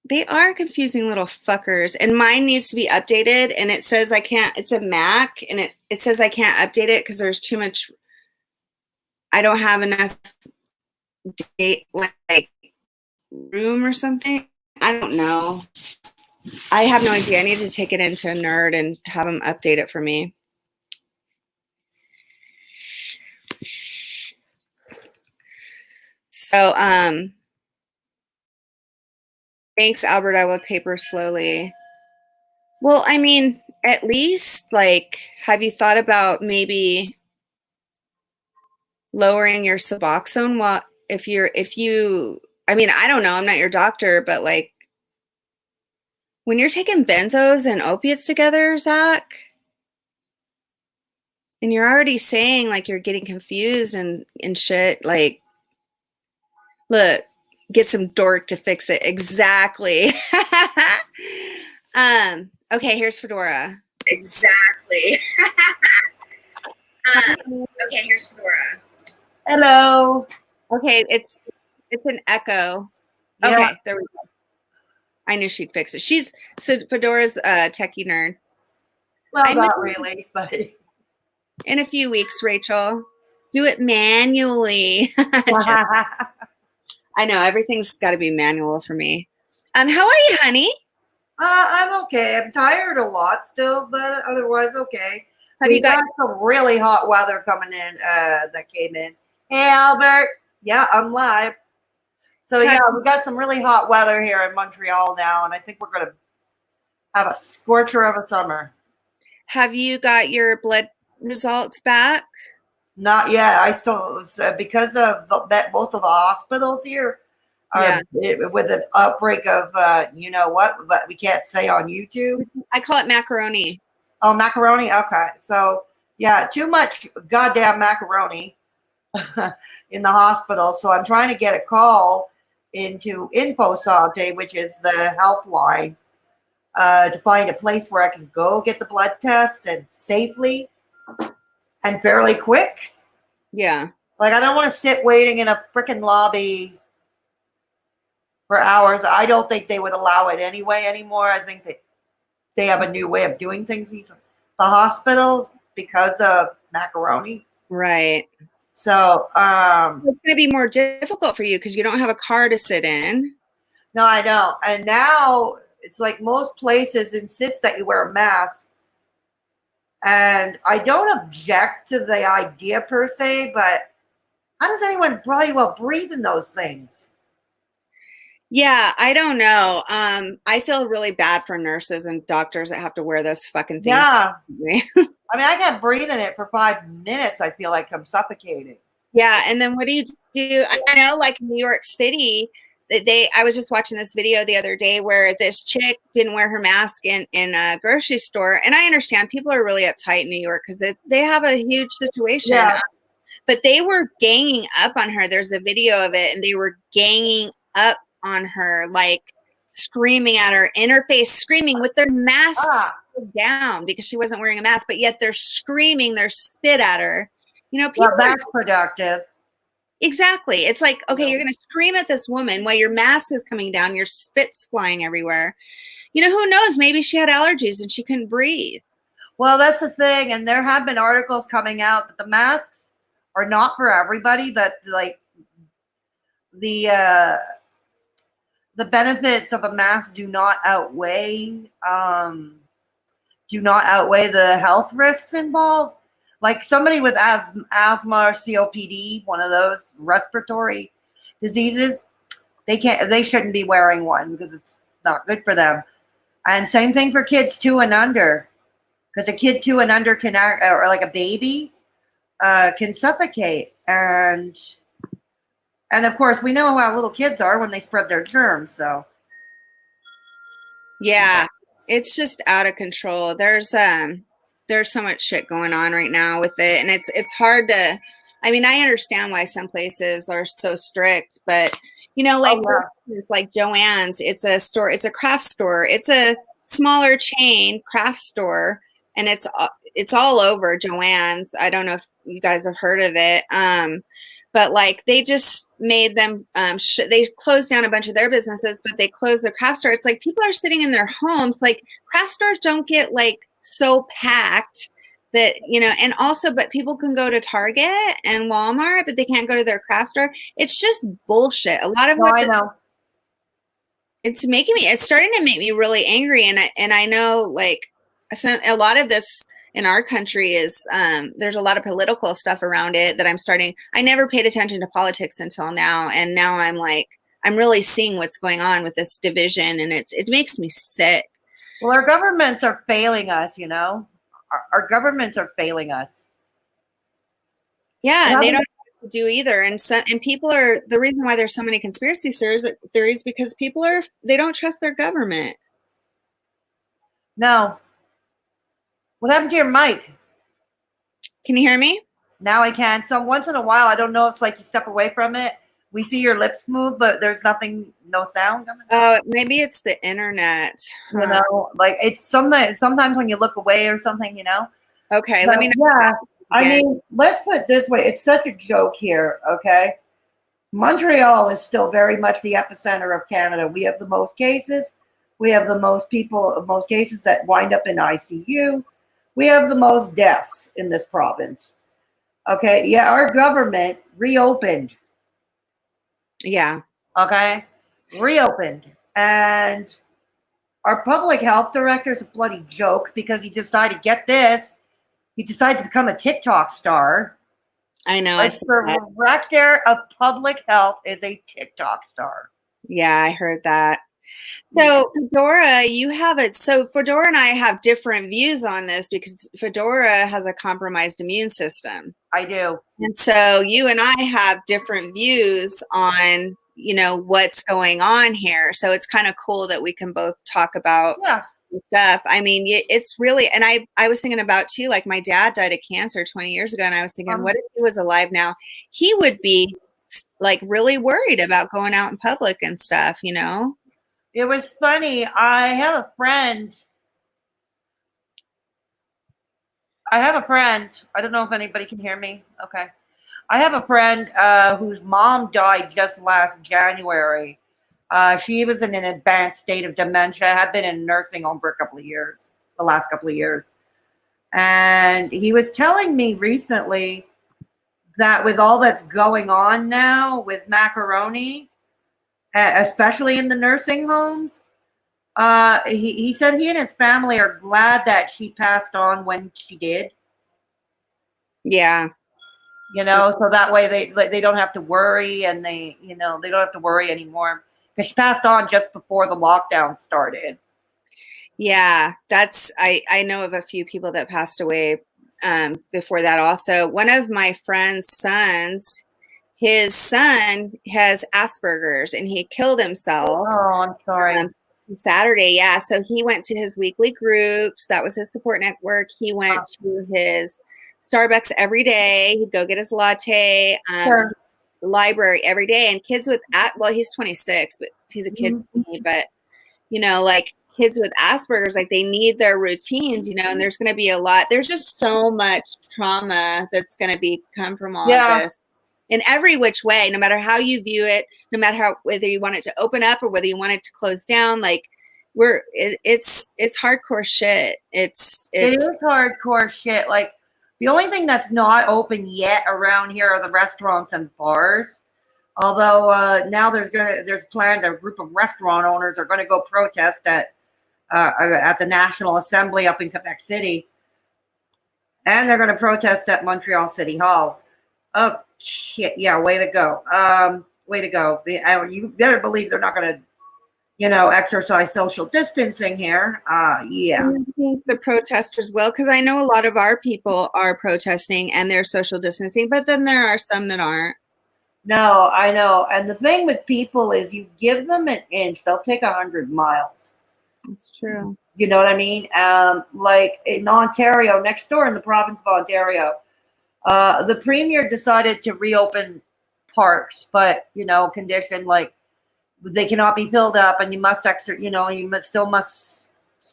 They are confusing little fuckers. And mine needs to be updated. And it says I can't, it's a Mac. And it says I can't update it because there's too much, I don't have enough date, like room or something. I don't know. I have no idea. I need to take it into a nerd and have them update it for me. So, thanks, Albert. I will taper slowly. Well, I mean, at least, like, have you thought about maybe lowering your Suboxone? Well, if you, I mean, I don't know. I'm not your doctor, but like, when you're taking benzos and opiates together, Zach, and you're already saying like you're getting confused and shit, like, look, get some dork to fix it. Exactly. Okay, here's Fedora. Exactly. Okay, here's Fedora. Hello. Okay, it's an echo. Yeah. Okay, there we go. I knew she'd fix it. So Fedora's a techie nerd. Well, not really, but In a few weeks, Rachel. Do it manually. I know everything's got to be manual for me. How are you, honey? I'm okay. I'm tired a lot still, but otherwise okay. You got some really hot weather coming in that came in? Hey, Albert. Yeah, I'm live. So yeah, we got some really hot weather here in Montreal now, and I think we're gonna have a scorcher of a summer. Have you got your blood results back? Not yet. I still because of most of the hospitals here are with an outbreak of you know what, but we can't say on YouTube. I call it macaroni. Oh, macaroni. Okay, so yeah, too much goddamn macaroni in the hospital. So I'm trying to get a call into Info Sante, which is the helpline, to find a place where I can go get the blood test and safely and fairly quick. Yeah. Like, I don't want to sit waiting in a freaking lobby for hours. I don't think they would allow it anymore. I think that they have a new way of doing things, the hospitals, because of macaroni. Right. So it's going to be more difficult for you because you don't have a car to sit in. No, I don't. And now it's like most places insist that you wear a mask. And I don't object to the idea per se, but how does anyone bloody well breathe in those things? Yeah, I don't know. I feel really bad for nurses and doctors that have to wear those fucking things. Yeah. I mean, I can't breathe in it for 5 minutes. I feel like I'm suffocating. Yeah, and then what do you do? I know, like New York City, I was just watching this video the other day where this chick didn't wear her mask in a grocery store. And I understand people are really uptight in New York because they have a huge situation. Yeah. But they were ganging up on her. There's a video of it, and they were ganging up on her, like screaming at her in her face, screaming with their masks down because she wasn't wearing a mask, but yet they're screaming, they're spit at her. You know, people that's productive. Exactly. It's like, okay, you're going to scream at this woman while your mask is coming down, your spit's flying everywhere. You know, who knows? Maybe she had allergies and she couldn't breathe. Well, that's the thing. And there have been articles coming out that the masks are not for everybody, that like the benefits of a mask do not outweigh the health risks involved. Like somebody with asthma or COPD, one of those respiratory diseases, they shouldn't be wearing one because it's not good for them. And same thing for kids 2 and under, because a kid 2 and under can act, or like a baby, can suffocate. And of course we know how little kids are when they spread their germs. So yeah, it's just out of control. There's so much shit going on right now with it, and it's hard to, I mean, I understand why some places are so strict, but you know, like it's like Joann's, it's a store, it's a craft store, it's a smaller chain craft store, and it's all over Joann's. I don't know if you guys have heard of it. But like they just made them, they closed down a bunch of their businesses, but they closed the craft store. It's like people are sitting in their homes. Like craft stores don't get like so packed that, you know, and also, but people can go to Target and Walmart, but they can't go to their craft store. It's just bullshit. A lot of No, I know. it's starting to make me really angry. And I know like a lot of this in our country is, there's a lot of political stuff around it that I never paid attention to politics until now. And now I'm like, I'm really seeing what's going on with this division, and it makes me sick. Well, our governments are failing us, you know. Our governments are failing us. Yeah, and they don't know what to do either. And people are, the reason why there's so many conspiracy theories because they don't trust their government. No. What happened to your mic? Can you hear me? Now I can. So once in a while, I don't know if it's like you step away from it. We see your lips move, but there's nothing, no sound coming. Oh, maybe it's the internet. You know, like it's sometimes when you look away or something, you know. Okay, But let me know. yeah, I mean, let's put it this way. It's such a joke here, okay? Montreal is still very much the epicenter of Canada. We have the most cases. We have the most cases that wind up in ICU. We have the most deaths in this province. Okay, yeah, our government reopened. Yeah. Okay, reopened. And our public health director is a bloody joke because he decided, get this, he decided to become a TikTok star. I know. Like the director of public health is a TikTok star. Yeah, I heard that. So Fedora, Fedora and I have different views on this because Fedora has a compromised immune system. I do. And so you and I have different views on, you know, what's going on here. So it's kind of cool that we can both talk about stuff. I mean, it's really, and I was thinking about too, like my dad died of cancer 20 years ago. And I was thinking, what if he was alive now? He would be like really worried about going out in public and stuff, you know? It was funny. I have a friend. I don't know if anybody can hear me. Okay. I have a friend whose mom died just last January. She was in an advanced state of dementia, had been in a nursing home for the last couple of years. And he was telling me recently that with all that's going on now with macaroni, especially in the nursing homes, he said he and his family are glad that she passed on when she did. Yeah. You know, so that way they don't have to worry, and they don't have to worry anymore because she passed on just before the lockdown started. Yeah, I know of a few people that passed away before that also. One of my friend's sons, his son has Asperger's and he killed himself. Oh, I'm sorry. Saturday, yeah. So he went to his weekly groups. That was his support network. He went to his Starbucks every day. He'd go get his latte. Sure. Library every day. And kids with he's 26, but he's a kid to me. But you know, like kids with Asperger's, like they need their routines, you know. And there's going to be a lot. There's just so much trauma that's going to come from all of this. In every which way, no matter how you view it, no matter whether you want it to open up or whether you want it to close down, like it's hardcore shit. It is hardcore shit. Like the only thing that's not open yet around here are the restaurants and bars. Although now there's planned a group of restaurant owners are going to go protest at the National Assembly up in Quebec City, and they're going to protest at Montreal City Hall. Oh shit! Yeah, way to go. Way to go. You better believe they're not going to, you know, exercise social distancing here. Yeah. I think the protesters will, because I know a lot of our people are protesting and they're social distancing, but then there are some that aren't. No, I know. And the thing with people is you give them an inch, they'll take 100 miles. That's true. You know what I mean? Like in Ontario, next door in the province of Ontario, the premier decided to reopen parks, but, you know, condition like they cannot be filled up, and you must still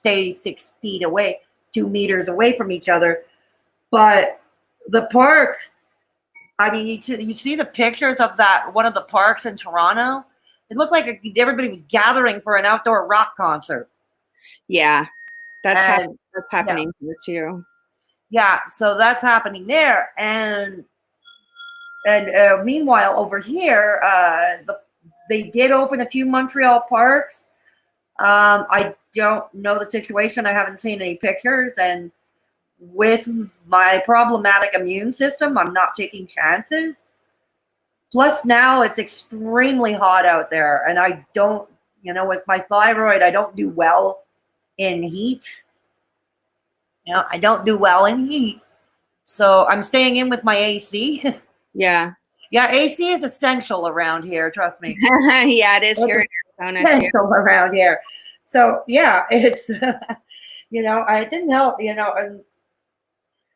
stay 6 feet away, 2 meters away from each other. But the park, I mean, you see the pictures of that one of the parks in Toronto. It looked like everybody was gathering for an outdoor rock concert. Yeah, that's And that's happening here too. yeah, so that's happening there. And meanwhile, over here, they did open a few Montreal parks. I don't know the situation. I haven't seen any pictures. And with my problematic immune system, I'm not taking chances. Plus, now it's extremely hot out there. And I don't, with my thyroid, I don't do well in heat. I don't do well in heat. So I'm staying in with my AC. Yeah. Yeah, AC is essential around here. Trust me. Yeah, it is here in Arizona too. Essential around here. So yeah, it's I didn't help. And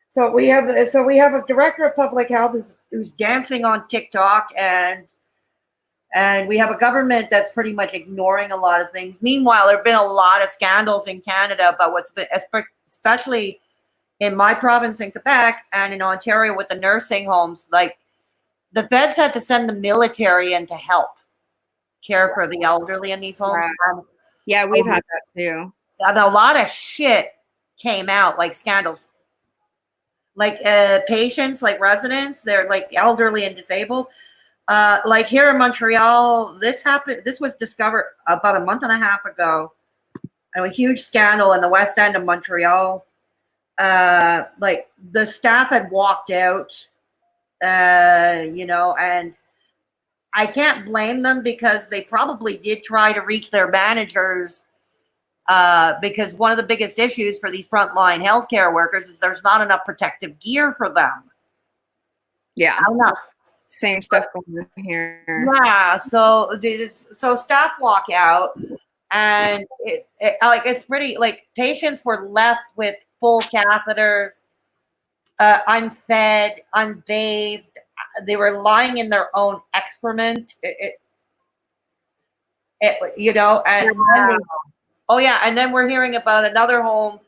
so we have a director of public health who's dancing on TikTok, and we have a government that's pretty much ignoring a lot of things. Meanwhile, there have been a lot of scandals in Canada about what's been, especially in my province in Quebec and in Ontario with the nursing homes. Like, the feds had to send the military in to help care for the elderly in these homes. Wow. Yeah, we've had that too. And a lot of shit came out, like scandals. Like patients, like residents, they're like elderly and disabled. Like here in Montreal, this happened. This was discovered about a month and a half ago. And a huge scandal in the West End of Montreal. Like the staff had walked out. And I can't blame them because they probably did try to reach their managers, because one of the biggest issues for these frontline healthcare workers is there's not enough protective gear for them. Yeah, I know. Same stuff going on here. Yeah, so staff walk out, and it's pretty, like, patients were left with full catheters, unfed, unbathed. They were lying in their own excrement. And Wow. and then we're hearing about another home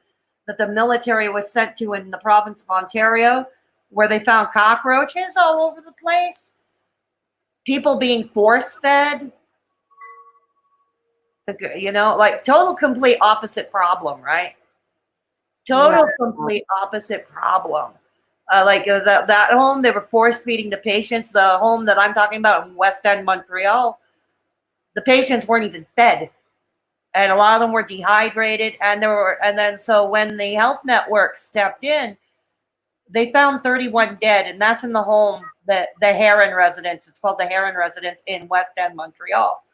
that the military was sent to in the province of Ontario, where they found cockroaches all over the place. People being force fed. Like total complete opposite problem, right? Total complete opposite problem. That home, they were force feeding the patients. The home that I'm talking about in West End, Montreal, the patients weren't even fed, and a lot of them were dehydrated. So when the health network stepped in, they found 31 dead, and that's in the home that the Heron residence. It's called the Heron residence in West End, Montreal.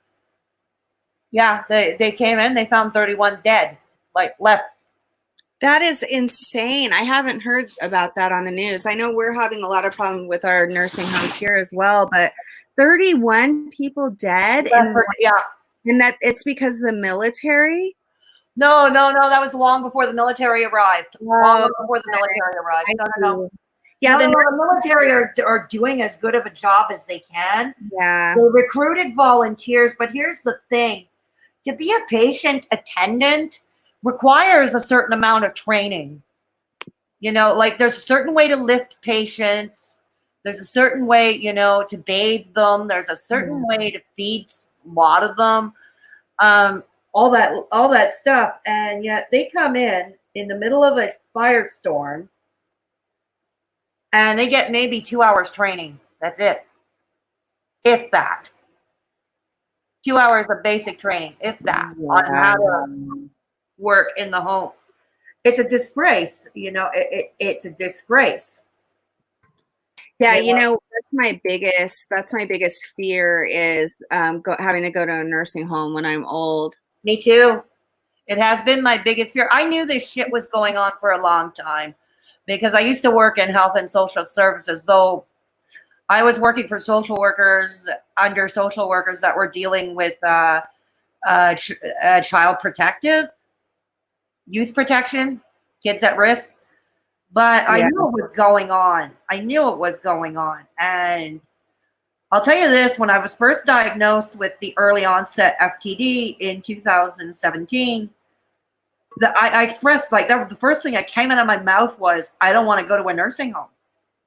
Yeah, they came in, they found 31 dead, like left. That is insane. I haven't heard about that on the news. I know we're having a lot of problems with our nursing homes here as well, but 31 people dead, and that it's because of the military? No, that was long before the military arrived. Long before the military arrived. No. Yeah, the military are doing as good of a job as they can. Yeah. They recruited volunteers, but here's the thing. To be a patient attendant requires a certain amount of training. Like there's a certain way to lift patients. There's a certain way, to bathe them. There's a certain way to feed a lot of them. All that stuff. And yet they come in the middle of a firestorm and they get maybe 2 hours training. That's it. If that. 2 hours of basic training, if that, on how to work in the homes. It's a disgrace. It's a disgrace. Yeah, that's my biggest fear is having to go to a nursing home when I'm old. Me too. It has been my biggest fear. I knew this shit was going on for a long time because I used to work in health and social services, though I was working for social workers under social workers that were dealing with child protective, youth protection, kids at risk. But I knew it was going on. And I'll tell you this, when I was first diagnosed with the early onset FTD in 2017, I expressed like that. The first thing that came out of my mouth was, I don't want to go to a nursing home.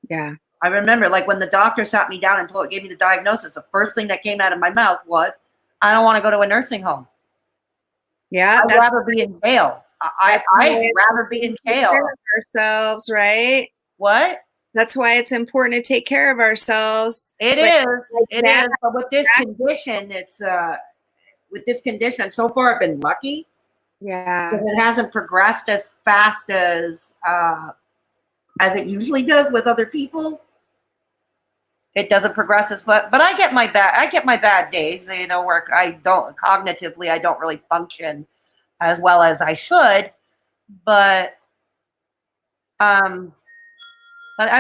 Yeah. I remember, like, when the doctor sat me down and gave me the diagnosis, the first thing that came out of my mouth was, I don't want to go to a nursing home. Yeah. I'd rather be in jail. I'd rather be in jail. Take care of ourselves, right? What? That's why it's important to take care of ourselves. It is. But with this condition, with this condition, so far I've been lucky. Yeah. It hasn't progressed as fast as it usually does with other people. It doesn't progress as much, but I get my bad days, you know, where I don't really function as well as I should. But I've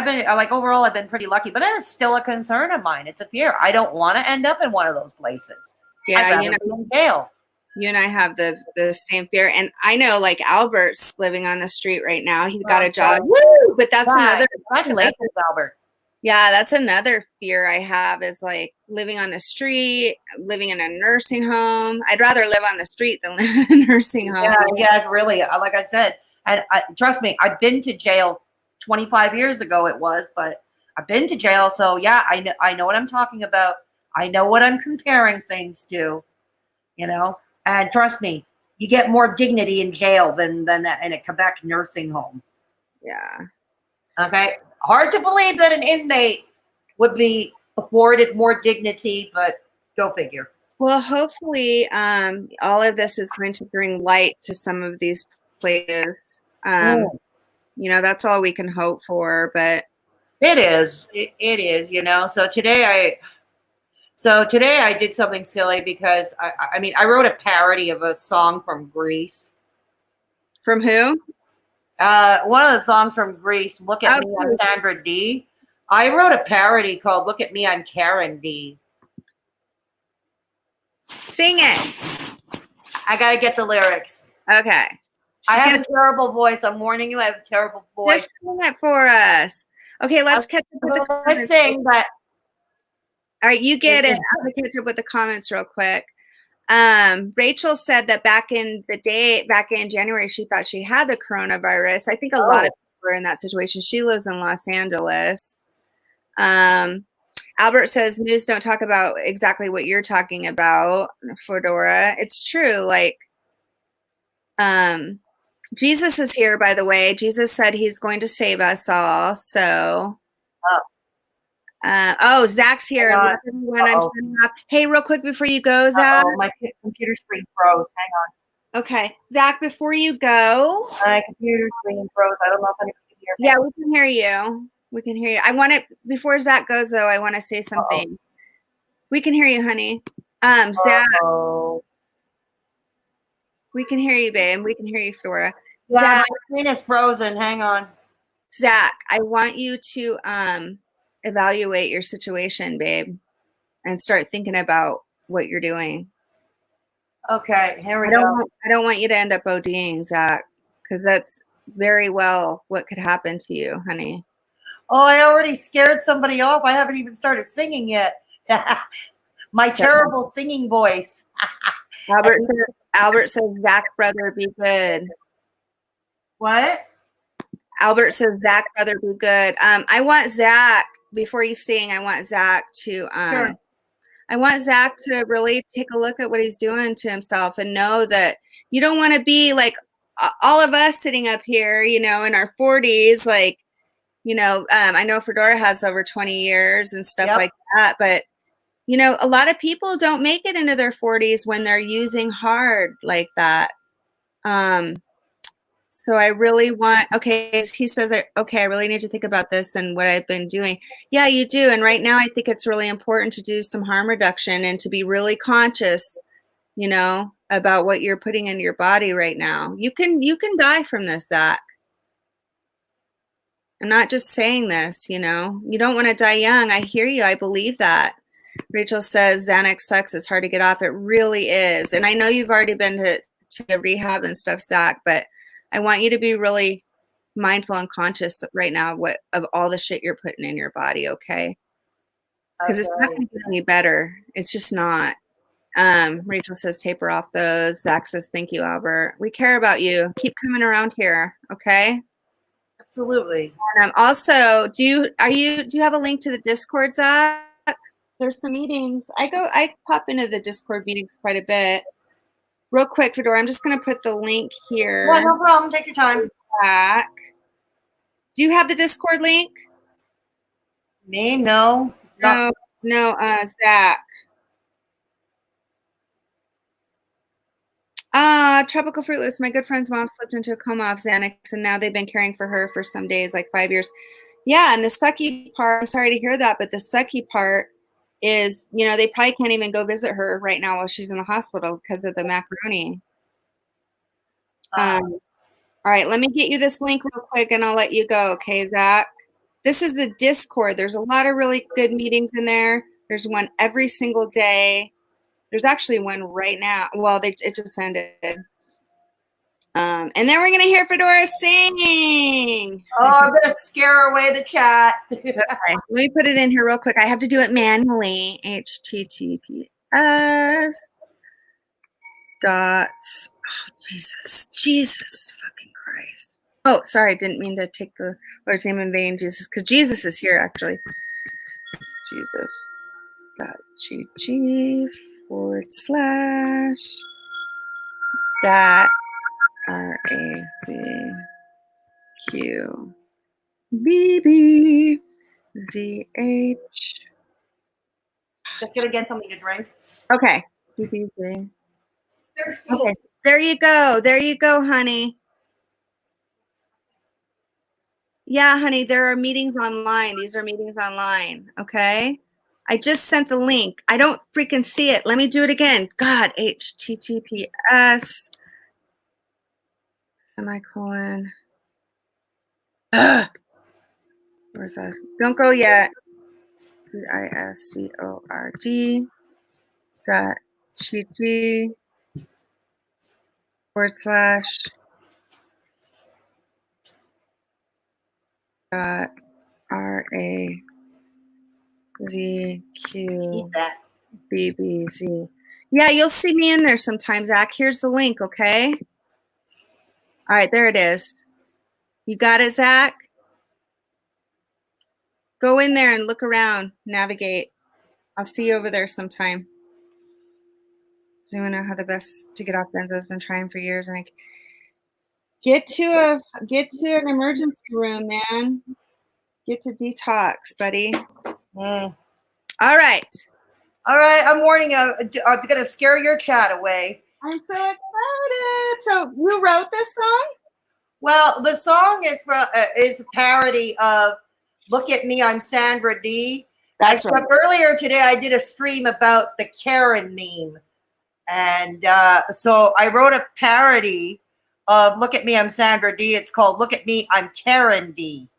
been overall I've been pretty lucky, but it is still a concern of mine. It's a fear. I don't want to end up in one of those places. Yeah, I'd rather be in jail. You and I have the same fear, and I know, like, Albert's living on the street right now. He's got a job. Woo! But that's another. Congratulations, Albert. Yeah, that's another fear I have, is like living on the street, living in a nursing home. I'd rather live on the street than live in a nursing home. Yeah, really. Like I said, and trust me, I've been to jail 25 years ago. It was, but I've been to jail, so yeah, I know what I'm talking about. I know what I'm comparing things to, you know. And trust me, you get more dignity in jail than in a Quebec nursing home. Yeah. Okay. Hard to believe that an inmate would be afforded more dignity, but go figure. Well, hopefully, all of this is going to bring light to some of these places. You know, that's all we can hope for. But it is, you know. So today I did something silly because I wrote a parody of a song from Greece. From who? One of the songs from Greece, Look at Me, I'm Sandra D. I wrote a parody called Look at Me, I'm Karen D. Sing it. I got to get the lyrics. Okay. I have a terrible voice. I'm warning you, I have a terrible voice. Just sing it for us. Okay, let's catch up with the comments. Sing, but... All right, you get it. I'm going to catch up with the comments real quick. Rachel said that back in January, she thought she had the coronavirus. I think a lot of people are in that situation. She lives in Los Angeles. Albert says, news don't talk about exactly what you're talking about, Fedora. It's true. Like, Jesus is here, by the way. Jesus said he's going to save us all. So, Zach's here. Hey, real quick before you go, Zach. My computer screen froze. Hang on. Okay, Zach, before you go. My computer screen froze. I don't know if anybody can hear me. Yeah, we can hear you. We can hear you. I want to, before Zach goes, though, I want to say something. We can hear you, honey. Zach. We can hear you, babe. We can hear you, Fedora. Yeah, Zach, my screen is frozen. Hang on. Zach, I want you to evaluate your situation, babe, and start thinking about what you're doing. Okay, here we go. I don't want you to end up ODing, Zach, because that's very well what could happen to you, honey. Oh, I already scared somebody off. I haven't even started singing yet. My terrible singing voice. Albert says, Zach, brother, be good. What? Albert says, Zach, brother, be good. I want Zach, before you sing, I want Zach to Sure. I want Zach to really take a look at what he's doing to himself and know that you don't want to be like all of us sitting up here, you know, in our 40s, like, you know, I know Fedora has over 20 years and stuff like that, but you know, a lot of people don't make it into their 40s when they're using hard like that. So I really want, okay, he says, okay, I really need to think about this and what I've been doing. Yeah, you do. And right now I think it's really important to do some harm reduction and to be really conscious, you know, about what you're putting in your body right now. You can die from this, Zach. I'm not just saying this, you know, you don't want to die young. I hear you. I believe that. Rachel says Xanax sucks. It's hard to get off. It really is. And I know you've already been to rehab and stuff, Zach, but I want you to be really mindful and conscious right now of all the shit you're putting in your body, okay? Because it's not going to get any better. It's just not. Rachel says taper off those. Zach says thank you, Albert. We care about you. Keep coming around here, okay? Absolutely. Also, do you have a link to the Discord, Zach? There's some meetings. I pop into the Discord meetings quite a bit. Real quick, Fedora, I'm just gonna put the link here. Yeah, no problem. Take your time. Back. Do you have the Discord link? Me? No. No, Zach. Tropical Fruit Loops. My good friend's mom slipped into a coma off Xanax, and now they've been caring for her for some days, like 5 years. Yeah, and the sucky part, I'm sorry to hear that, but the sucky part is, they probably can't even go visit her right now while she's in the hospital because of the macaroni. All right, let me get you this link real quick, and I'll let you go, okay, Zach? This is the Discord. There's a lot of really good meetings in there. There's one every single day. There's actually one right now. Well, it just ended. And then we're going to hear Fedora sing. Oh, I'm going to scare away the chat. Okay, let me put it in here real quick. I have to do it manually. HTTPS dot. Oh, Jesus fucking Christ. Oh, sorry. I didn't mean to take the Lord's name in vain, Jesus, because Jesus is here, actually. Jesus dot GG / that RACQ BBZH. Just gonna get something to drink. Okay. BBZ. Okay. There you go. There you go, honey. Yeah, honey, there are meetings online. These are meetings online. Okay. I just sent the link. I don't freaking see it. Let me do it again. God, HTTPS semicolon. Ugh. Where's that? Don't go yet. DISCORD dot GG / dot RAZQ BBC. Yeah, you'll see me in there sometime, Zach. Here's the link, okay? All right, there it is. You got it, Zach? Go in there and look around, navigate. I'll see you over there sometime. Does anyone know how the best to get off benzo? Has been trying for years, and I get to an emergency room, man. Get to detox, buddy. All right. All right, I'm warning you. I'm gonna scare your chat away. I'm so excited. So you wrote this song? Well, the song is a parody of "Look at Me, I'm Sandra D." That's right. Earlier today, I did a stream about the Karen meme, and so I wrote a parody of "Look at Me, I'm Sandra D." It's called "Look at Me, I'm Karen D."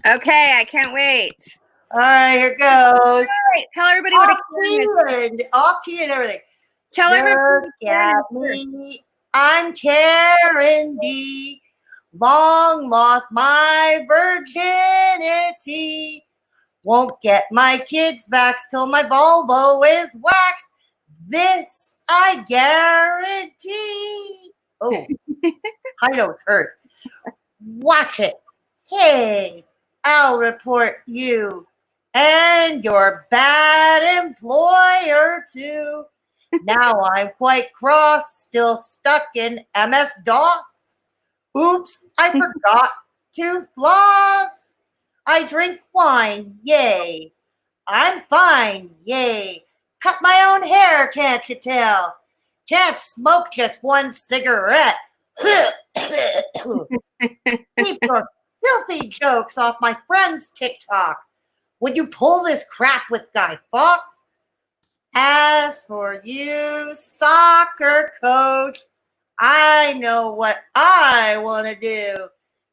Okay, I can't wait. All right, here goes. All right, tell everybody what a Karen is. Off key and everything. Tell everybody. Look at me, I'm Karen D. Long lost my virginity. Won't get my kids back till my Volvo is waxed. This I guarantee. Oh, high notes hurt. Watch it. Hey, I'll report you and your bad employer too. Now I'm quite cross, still stuck in MS-DOS. Oops, I forgot to floss. I drink wine, yay. I'm fine, yay. Cut my own hair, can't you tell? Can't smoke just one cigarette. Keep your filthy jokes off my friend's TikTok. Would you pull this crap with Guy Fawkes? As for you, soccer coach, I know what I want to do.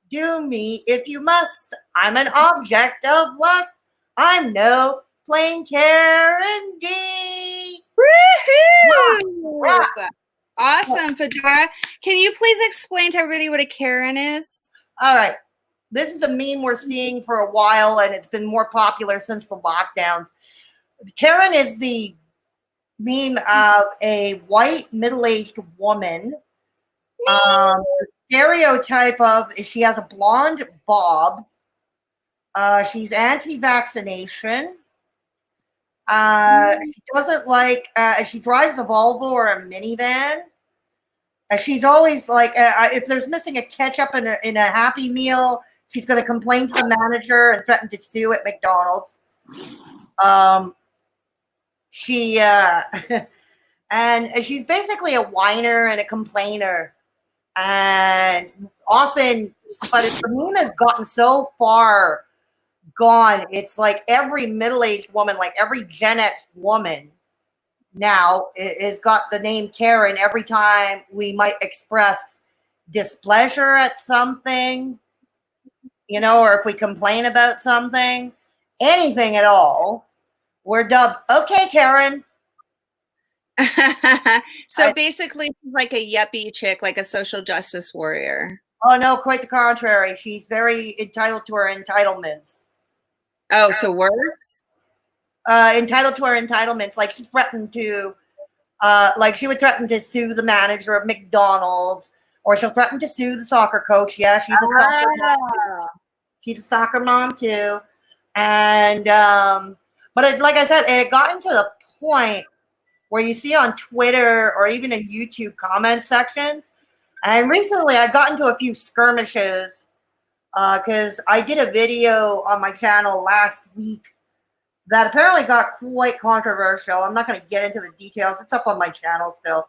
Do me if you must. I'm an object of lust. I'm no plain Karen D. Woohoo! Awesome, Fedora. Can you please explain to everybody what a Karen is? All right. This is a meme we're seeing for a while, and it's been more popular since the lockdowns. Karen is the meme of a white middle-aged woman. The stereotype of she has a blonde bob. She's anti-vaccination. She doesn't like. She drives a Volvo or a minivan. She's always like, if there's missing a ketchup in a Happy Meal, she's going to complain to the manager and threaten to sue at McDonald's. She and she's basically a whiner and a complainer, and often, but the meme has gotten so far gone. It's like every middle-aged woman, like every Gen X woman now is got the name Karen every time we might express displeasure at something, or if we complain about something, anything at all, we're dubbed, okay, Karen. So basically, she's like a yuppie chick, like a social justice warrior. Oh, no, quite the contrary. She's very entitled to her entitlements. Oh, so worse? Entitled to her entitlements. Like she threatened to, she would threaten to sue the manager of McDonald's, or she'll threaten to sue the soccer coach. Yeah, she's a soccer mom. She's a soccer mom too. And, but like I said, it got into the point where you see on Twitter or even in YouTube comment sections. And recently I got into a few skirmishes because I did a video on my channel last week that apparently got quite controversial. I'm not going to get into the details. It's up on my channel still.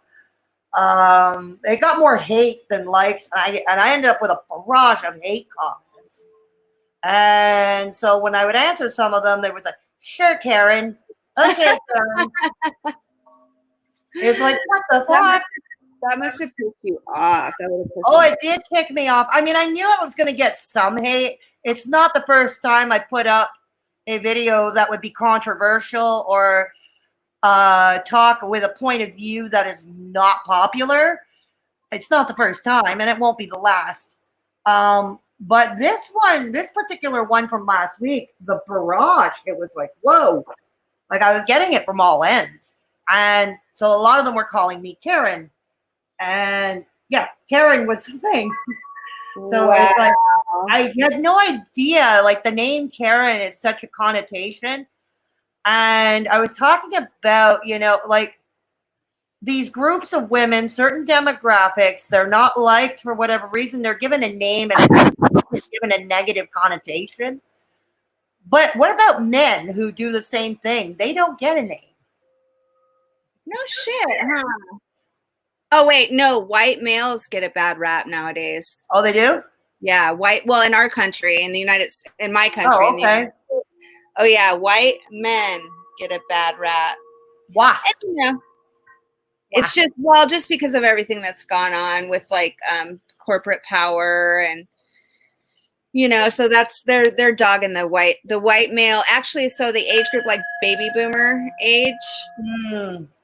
It got more hate than likes, and I ended up with a barrage of hate comments. And so when I would answer some of them, they were like, "Sure, Karen. Okay, Karen." It's like, what the fuck? That must have pissed you off. It did tick me off. I mean, I knew I was going to get some hate. It's not the first time I put up a video that would be controversial or talk with a point of view that is not popular. It's not the first time, and it won't be the last. But this particular one from last week, the barrage, it was like, whoa. Like I was getting it from all ends. And so a lot of them were calling me Karen. And yeah, Karen was the thing. So wow. It's like, I had no idea, like the name Karen is such a connotation. And I was talking about, like these groups of women, certain demographics, they're not liked for whatever reason. They're given a name and it's given a negative connotation. But what about men who do the same thing? They don't get a name. No shit, huh? Oh, wait, no, white males get a bad rap nowadays. Oh, they do? Yeah, well, in our country, in my country. Oh, okay. Oh, yeah, white men get a bad rap. What? It's just because of everything that's gone on with like corporate power and, so that's, they're dogging the white male. Actually, so the age group, like baby boomer age,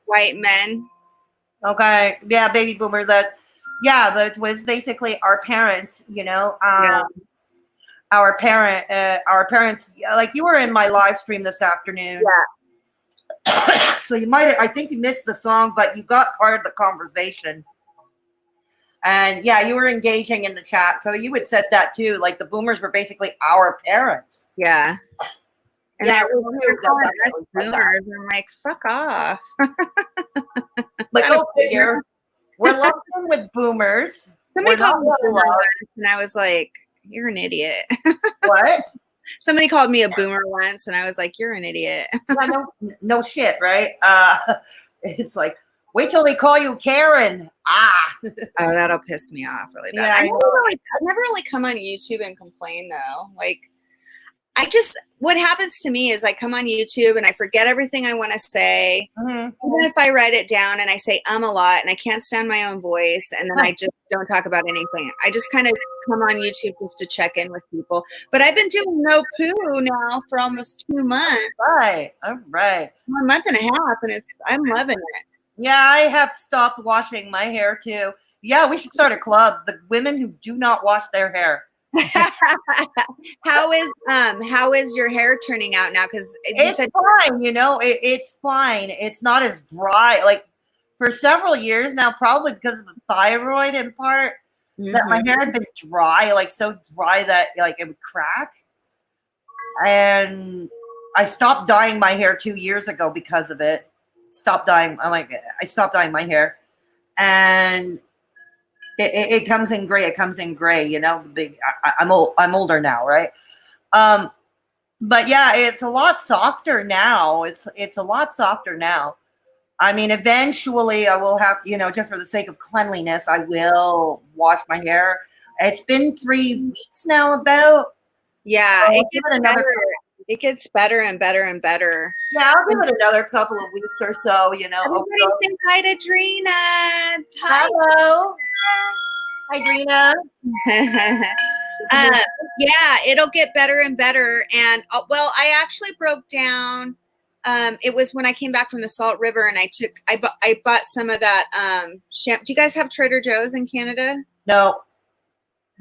white men. Okay. Yeah, baby boomer. That was basically our parents, our parents, like you were in my live stream this afternoon. Yeah. So I think you missed the song, but you got part of the conversation. And yeah, you were engaging in the chat. So you had said that too. Like the boomers were basically our parents. Yeah. And yeah, boomers. I'm like, fuck off. Like, go figure. We're lumped in with boomers. Somebody called me a boomer once, and I was like, you're an idiot. What? Somebody called me a boomer once, and I was like, you're an idiot. Yeah, no shit, right? It's like, wait till they call you Karen. Oh, that'll piss me off really bad. Yeah, I never really come on YouTube and complain, though. Like, what happens to me is I come on YouTube and I forget everything I want to say. Mm-hmm. Even if I write it down and I say a lot and I can't stand my own voice and then I just don't talk about anything. I just kind of come on YouTube just to check in with people. But I've been doing no poo now for almost 2 months. Right. All right. A month and a half, and I'm loving it. Yeah, I have stopped washing my hair too. Yeah, we should start a club. The women who do not wash their hair. How is your hair turning out now? Because you It's said fine, it's fine. It's not as dry. Like for several years now, probably because of the thyroid in part, that my hair had been dry, like so dry that like it would crack. And I stopped dyeing my hair 2 years ago because of it. I stopped dyeing my hair, and it comes in gray. It comes in gray. I'm old. I'm older now, right? But yeah, it's a lot softer now. It's a lot softer now. I mean, eventually I will have, just for the sake of cleanliness, I will wash my hair. It's been 3 weeks now about. yeah, So it I'll give gets it another better. It gets better and better and better. Yeah, I'll give it another couple of weeks or so, Everybody say hi to Drina. Hi. Hello. Hi, Drina. Yeah, it'll get better and better. And well, I actually broke down. It was when I came back from the Salt River, and I bought some of that. Do you guys have Trader Joe's in Canada? No,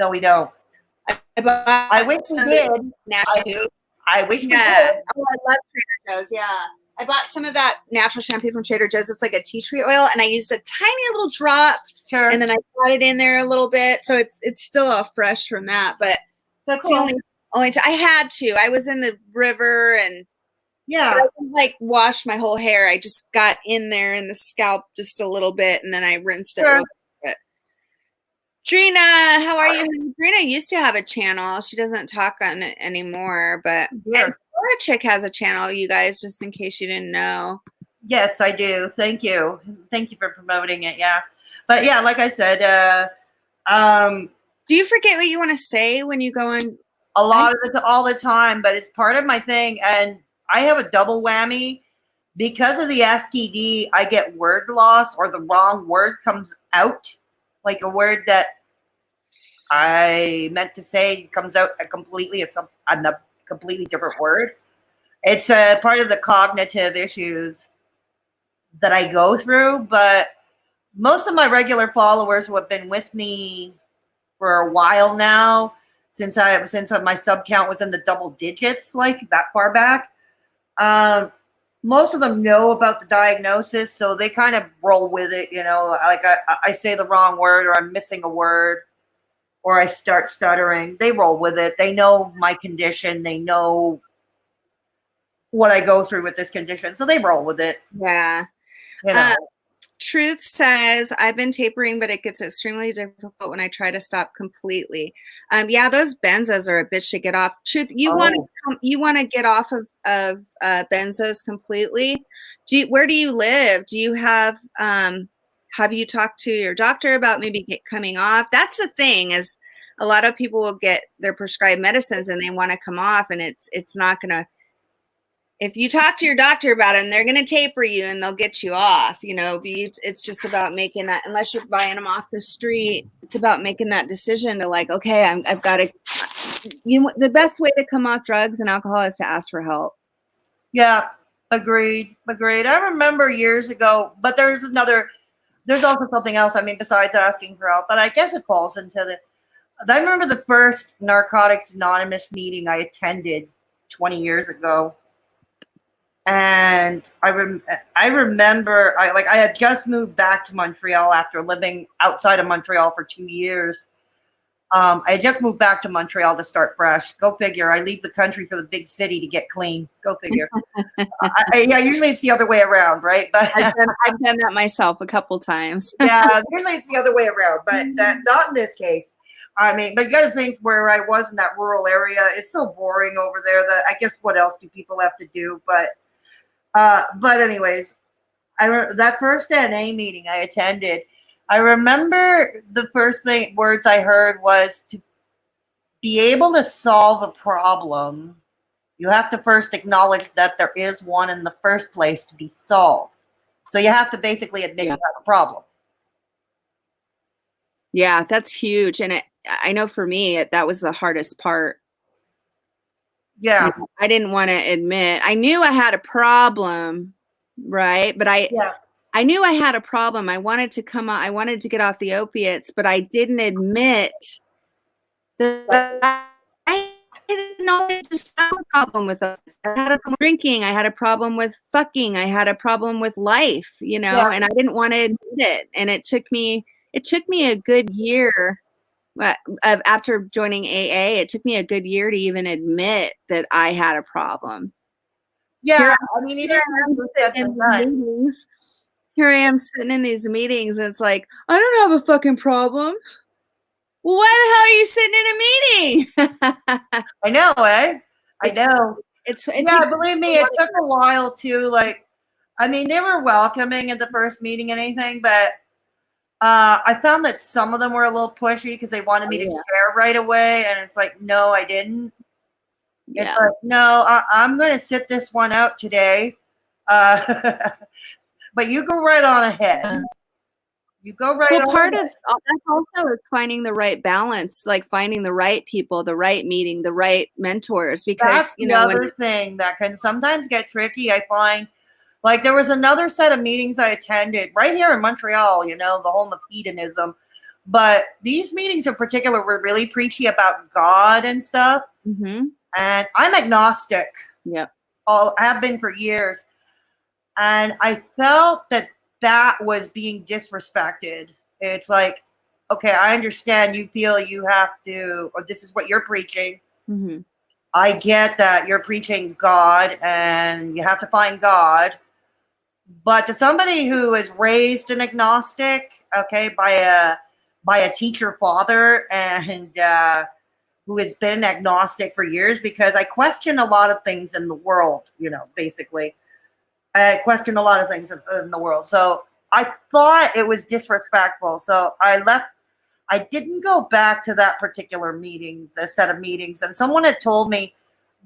we don't. I wish we did. I wish we did. Oh, I love Trader Joe's. Yeah. I bought some of that natural shampoo from Trader Joe's. It's like a tea tree oil, and I used a tiny little drop, Sure. and then I got it in there a little bit, so it's still all fresh from that. But that's Cool. the only time I had to. I was in the river, and Yeah, I didn't like wash my whole hair. I just got in there in the scalp just a little bit, and then I rinsed it. Sure. Real quick. Drina, how are you? Drina used to have a channel. She doesn't talk on it anymore, but Sure. and Fedora Chick has a channel, you guys, just in case you didn't know. Yes, I do. Thank you for promoting it. Yeah, but yeah, like I said, Do you forget what you want to say when you go on? a lot of it all the time, but it's part of my thing, and I have a double whammy because of the FTD. I get word loss, or the wrong word comes out, like a word that I meant to say comes out a completely different word. It's a part of the cognitive issues that I go through, but most of my regular followers who have been with me for a while now, since my sub count was in the double digits, like that far back, most of them know about the diagnosis, so they kind of roll with it. Like I say the wrong word, or I'm missing a word, or I start stuttering. They roll with it. They know my condition. They know what I go through with this condition, so they roll with it. Yeah. Truth says, I've been tapering, but it gets extremely difficult when I try to stop completely. Yeah, those benzos are a bitch to get off. Truth, you want to get off of benzos completely. Where do you live? Do you have you talked to your doctor about maybe coming off? That's the thing, is a lot of people will get their prescribed medicines and they want to come off, and it's not going to. If you talk to your doctor about it, and they're going to taper you and they'll get you off, it's just about making that, unless you're buying them off the street, it's about making that decision to like, okay, I've got to, the best way to come off drugs and alcohol is to ask for help. Yeah, agreed. I remember years ago, but there's also something else. I mean, besides asking for help, but I guess it falls into I remember the first Narcotics Anonymous meeting I attended 20 years ago. And I remember I had just moved back to Montreal after living outside of Montreal for 2 years. I had just moved back to Montreal to start fresh. Go figure. I leave the country for the big city to get clean. Go figure. Usually it's the other way around, right? But I've done that myself a couple times. Yeah, usually it's the other way around, but not in this case. I mean, but you got to think where I was in that rural area. It's so boring over there that I guess what else do people have to do? But anyways, that first NA meeting I attended, I remember the first words I heard was, to be able to solve a problem, you have to first acknowledge that there is one in the first place to be solved. So you have to basically admit you have a problem. Yeah, that's huge. And I know for me, that was the hardest part. Yeah. I didn't want to admit. I knew I had a problem, right? But I knew I had a problem. I wanted to get off the opiates, but I didn't admit that I didn't always just have a problem with us. I had a problem with drinking. I had a problem with fucking. I had a problem with life, you know, Yeah. and I didn't want to admit it. And it took me a good year after joining AA. It took me a good year to even admit that I had a problem. Yeah, I mean, it is easier said than done. Meetings. Here I am sitting in these meetings, and it's like, I don't have a fucking problem. Well, why the hell are you sitting in a meeting? I know, eh? I know. Yeah, believe me, it took a while too. Like, I mean, they were welcoming at the first meeting and anything, but I found that some of them were a little pushy because they wanted me to share right away, and it's like, no, I didn't. Yeah. It's like, no, I'm going to sit this one out today. But you go right on ahead. You go right on part ahead. of that also is finding the right balance, like finding the right people, the right meeting, the right mentors. Because That's you the know, other thing that can sometimes get tricky. I find, like, there was another set of meetings I attended right here in Montreal, you know, the whole hedonism. But these meetings in particular were really preachy about God and stuff. Mm-hmm. And I'm agnostic. Yep. I have been for years. And I felt that was being disrespected. It's like, okay, I understand you feel you have to, or this is what you're preaching. Mm-hmm. I get that you're preaching God and you have to find God. But to somebody who is raised an agnostic, okay, by a teacher father and who has been agnostic for years, because I question a lot of things in the world, you know, basically. I question a lot of things in the world. So I thought it was disrespectful. So I left. I didn't go back to that particular meeting, the set of meetings. And someone had told me,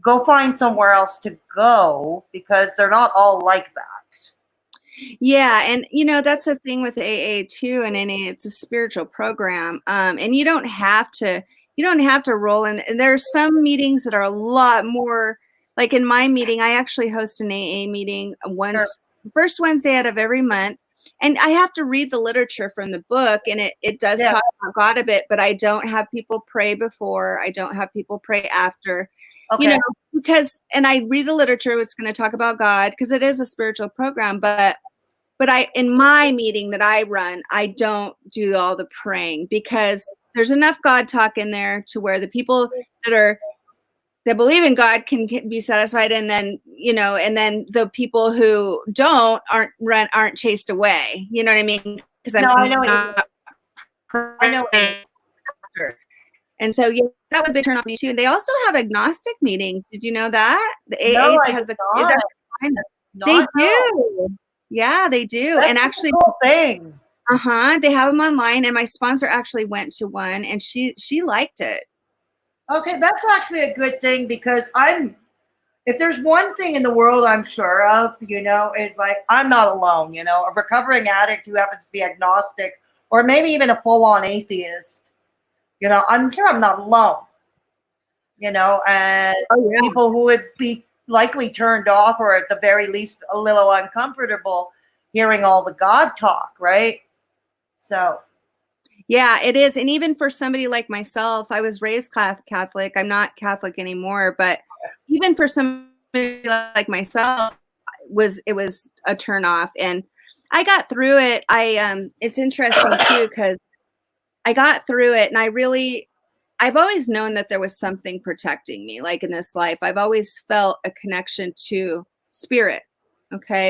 go find somewhere else to go because they're not all like that. Yeah, and you know that's the thing with AA too, and NA, it's a spiritual program, and you don't have to roll in. And there's some meetings that are a lot more. Like in my meeting, I actually host an AA meeting first Wednesday out of every month, and I have to read the literature from the book, and it does talk about God a bit, but I don't have people pray before. I don't have people pray after. Okay. You know, and I read the literature. It's going to talk about God because it is a spiritual program, but in my meeting that I run, I don't do all the praying because there's enough God talk in there to where the people that believe in God can be satisfied, and then the people who aren't chased away. You know what I mean? Because I know. And so that was a big turn off me too. And they also have agnostic meetings. Did you know that the AA has they do? Yeah, they do. That's and actually, the cool thing. They have them online. And my sponsor actually went to one, and she liked it. Okay, that's actually a good thing because if there's one thing in the world I'm sure of, you know, is like I'm not alone. You know, a recovering addict who happens to be agnostic, or maybe even a full-on atheist. You know, I'm sure I'm not alone. You know, and people who would be likely turned off or at the very least a little uncomfortable hearing all the God talk, right? So yeah, it is. And even for somebody like myself, I was raised Catholic. I'm not Catholic anymore, but even for somebody like myself, it was a turnoff. And I got through it. It's interesting too, because I got through it, and I've always known that there was something protecting me. Like in this life, I've always felt a connection to spirit. Okay.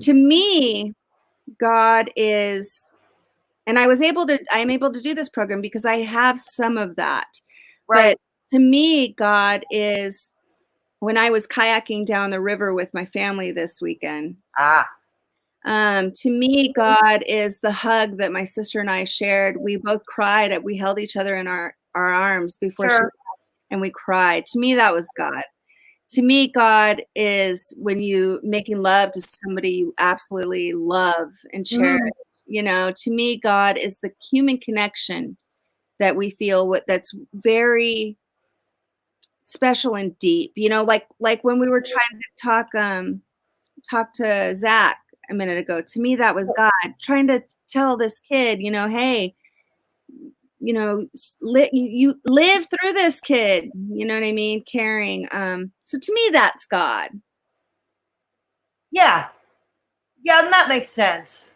To me, God is, and I'm able to do this program because I have some of that. right. But to me, God is, when I was kayaking down the river with my family this weekend. To me, God is the hug that my sister and I shared. We both cried. We held each other in our arms before she left, and we cried. To me, that was God. To me, God is when you making love to somebody you absolutely love and cherish. You know, to me, God is the human connection that we feel that's very special and deep. You know, like when we were trying to talk to Zach a minute ago. To me, that was God trying to tell this kid, you know, hey, you know, you live through this, kid. You know what I mean? Caring. So to me, that's God. Yeah. Yeah, and that makes sense.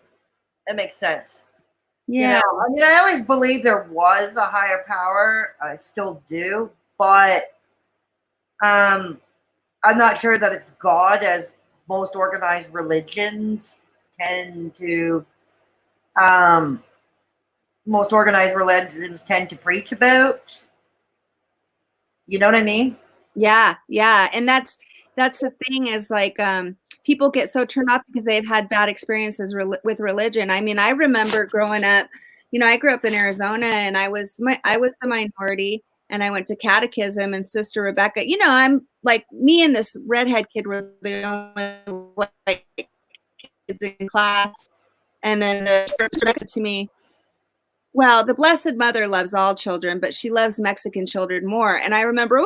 It makes sense. You Yeah. know, I mean, I always believed there was a higher power. I still do, but I'm not sure that it's God, as most organized religions tend to. Um, Most organized religions tend to preach about. You know what I mean? Yeah, yeah. And that's the thing is like people get so turned off because they've had bad experiences with religion. I mean, I remember growing up, you know, I grew up in Arizona and I was the minority and I went to catechism and Sister Rebecca, you know, I'm like me and this redhead kid were the only white kids in class. And then the Rebecca said to me, well, the Blessed Mother loves all children, but she loves Mexican children more. And I remember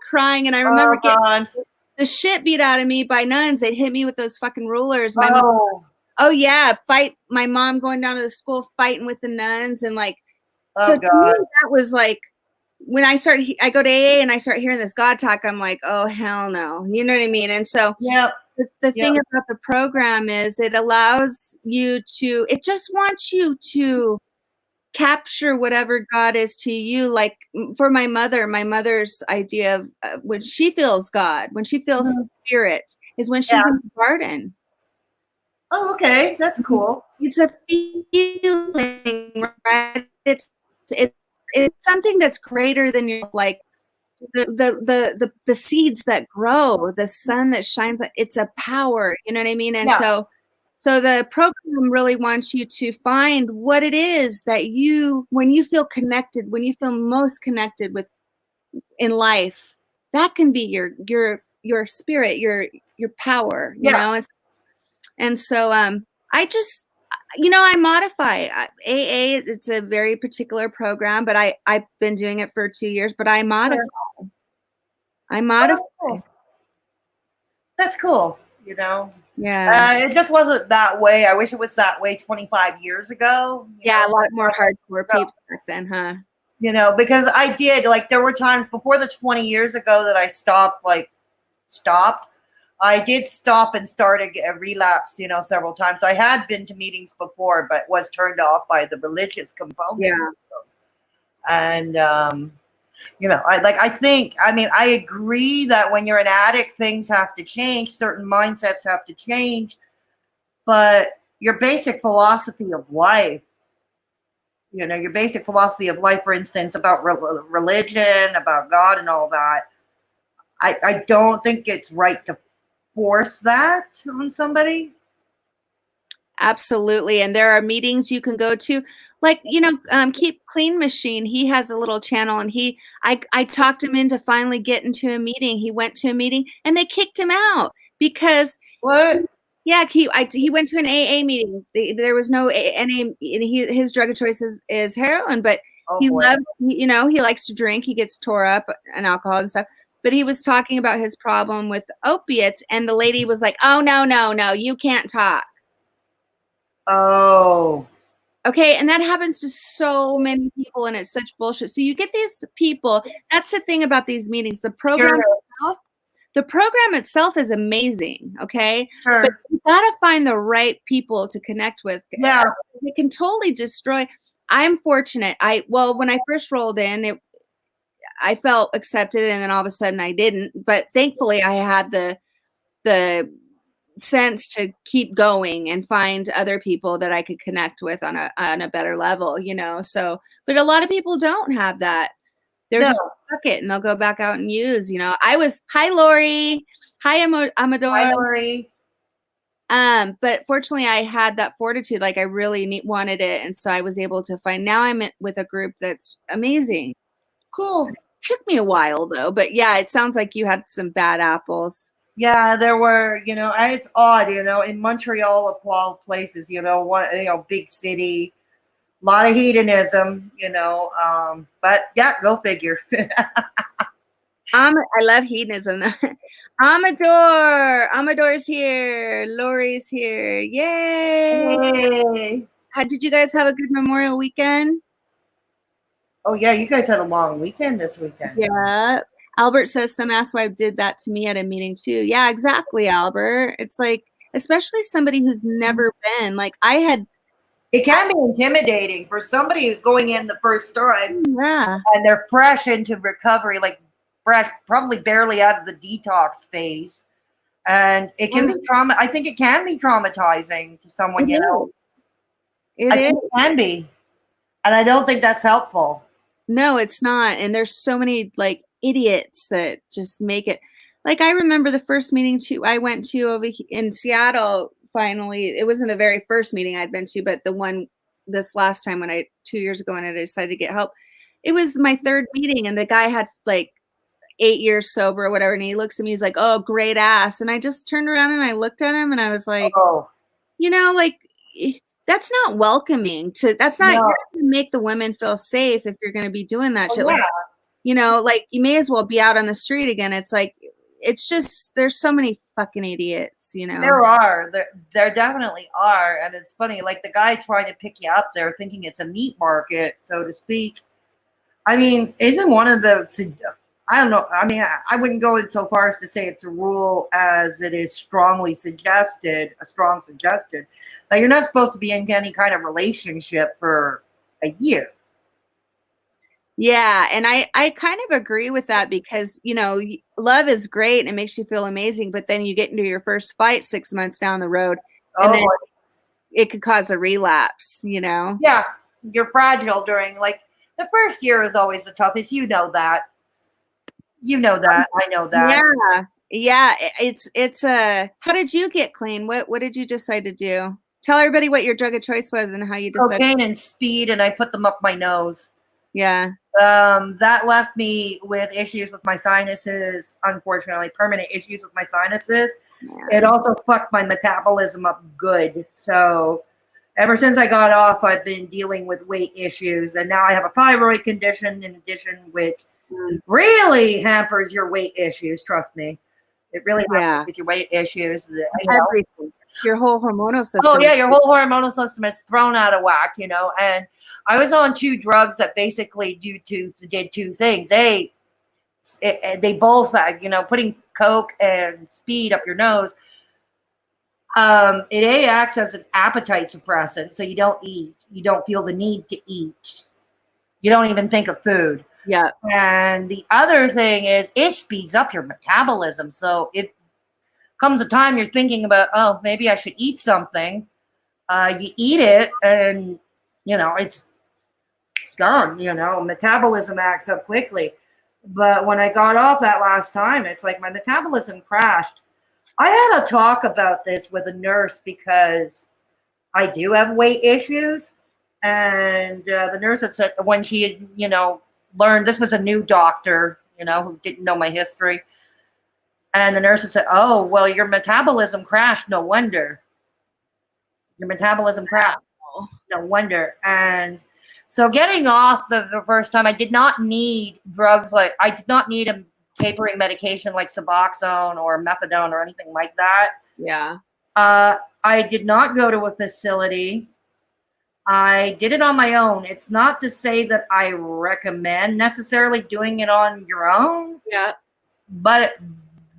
crying, and I remember getting the shit beat out of me by nuns. They'd hit me with those fucking rulers. My mom, oh yeah, fight. My mom going down to the school fighting with the nuns, and like, so to me, that was like when I go to AA and I start hearing this God talk. I'm like, oh hell no, you know what I mean? And so, the thing about the program is it allows you to. It just wants you to capture whatever God is to you. Like for my mother's idea of when she feels God, when she feels spirit, is when she's in the garden. Oh, okay, that's cool. It's a feeling, right? It's something that's greater than your like the seeds that grow, the sun that shines. It's a power, you know what I mean? And so the program really wants you to find what it is that when you feel connected, when you feel most connected with in life, that can be your spirit, your power, you know? And so I just, you know, I modify AA. It's a very particular program, but I've been doing it for 2 years, but I modify. Oh, that's cool. You know, yeah. It just wasn't that way. I wish it was that way 25 years ago. Yeah, a lot more hardcore peeps back then, huh? You know, because I did, like, there were times before the 20 years ago that I stopped. I did stop and start a relapse, you know, several times. I had been to meetings before, but was turned off by the religious component. Yeah. And, you know, I agree that when you're an addict, things have to change. Certain mindsets have to change. But your basic philosophy of life, you know, your basic philosophy of life, for instance, about religion, about God and all that, I don't think it's right to force that on somebody. Absolutely. And there are meetings you can go to, like, you know, Keep Clean Machine. He has a little channel and I talked him into finally getting to a meeting. He went to a meeting and they kicked him out because What? Yeah, he went to an AA meeting. There was no NA, his drug of choice is heroin, but he likes to drink. He gets tore up on alcohol and stuff. But he was talking about his problem with opiates, and the lady was like, "Oh no, you can't talk." Oh. Okay, and that happens to so many people, and it's such bullshit. So you get these people. That's the thing about these meetings. The program itself is amazing, okay? Sure. But you gotta find the right people to connect with. Yeah. It can totally destroy. I'm fortunate. When I first rolled in, I felt accepted, and then all of a sudden I didn't. But thankfully, I had the sense to keep going and find other people that I could connect with on a better level, you know. So, but a lot of people don't have that. They're just stuck it and they'll go back out and use, you know. Hi Lori. Hi Amador. Hi Lori. But fortunately I had that fortitude. Like I really wanted it. And so I was able to find, now I'm with a group that's amazing. Cool. It took me a while though, but yeah, it sounds like you had some bad apples. Yeah, there were, you know, and it's odd, you know, in Montreal of all places, you know, big city, a lot of hedonism, you know, but yeah, go figure. I love hedonism. Amador's here. Lori's here. Yay! Hey. Did you guys have a good Memorial weekend? Oh yeah, you guys had a long weekend this weekend. Yeah. Albert says some asswife did that to me at a meeting too. Yeah, exactly, Albert. It's like, especially somebody who's never been. Like I had, It can be intimidating for somebody who's going in the first time yeah. and they're fresh into recovery, like fresh, probably barely out of the detox phase. And it can be trauma. I think it can be traumatizing to someone, It you know. It I is. think it can be. And I don't think that's helpful. No, it's not. And there's so many like idiots that just make it. Like I remember the first meeting I went to in Seattle. Finally, it wasn't the very first meeting I'd been to, but the one this last time 2 years ago when I decided to get help. It was my third meeting, and the guy had like 8 years sober or whatever, and he looks at me, he's like, "Oh, great ass," and I just turned around and I looked at him, and I was like, Oh, like that's not welcoming to. That's not. You're no. not going to make the women feel safe if you're going to be doing that Oh, shit. yeah. Like, like you may as well be out on the street again. It's like, it's just, there's so many fucking idiots, There are. There definitely are. And it's funny, like the guy trying to pick you up there thinking it's a meat market, so to speak. I mean, isn't one of the, I don't know, I mean, I wouldn't go so far as to say it's a rule as it is strongly suggested, a strong suggestion, that you're not supposed to be in any kind of relationship for a year. Yeah. And I kind of agree with that because, love is great and it makes you feel amazing, but then you get into your first fight 6 months down the road and then it could cause a relapse, Yeah, you're fragile during, like, the first year is always the toughest. You know that. You know that. I know that. Yeah. Yeah. It's how did you get clean? What did you decide to do? Tell everybody what your drug of choice was and how you decided. Cocaine and speed, and I put them up my nose. Yeah. That left me with issues with my sinuses, unfortunately, permanent issues with my sinuses. Yeah. It also fucked my metabolism up good. So ever since I got off, I've been dealing with weight issues. And now I have a thyroid condition in addition, which really hampers your weight issues. Trust me. It really hampers with your weight issues. Everything. Your whole hormonal system. Oh, yeah, your whole hormonal system is thrown out of whack, and I was on 2 drugs that basically did 2 things. They both, putting coke and speed up your nose. It acts as an appetite suppressant, so you don't eat. You don't feel the need to eat. You don't even think of food. Yeah. And the other thing is it speeds up your metabolism, so it comes a time you're thinking about, oh, maybe I should eat something. You eat it and, it's done, metabolism acts up quickly. But when I got off that last time, it's like my metabolism crashed. I had a talk about this with a nurse because I do have weight issues. And the nurse had said when she had, learned, this was a new doctor, who didn't know my history. And the nurse had said, oh, well, your metabolism crashed. No wonder. Your metabolism crashed. No wonder. And so getting off the first time, I did not need drugs. I did not need a tapering medication like Suboxone or methadone or anything like that. Yeah. I did not go to a facility. I did it on my own. It's not to say that I recommend necessarily doing it on your own. Yeah. But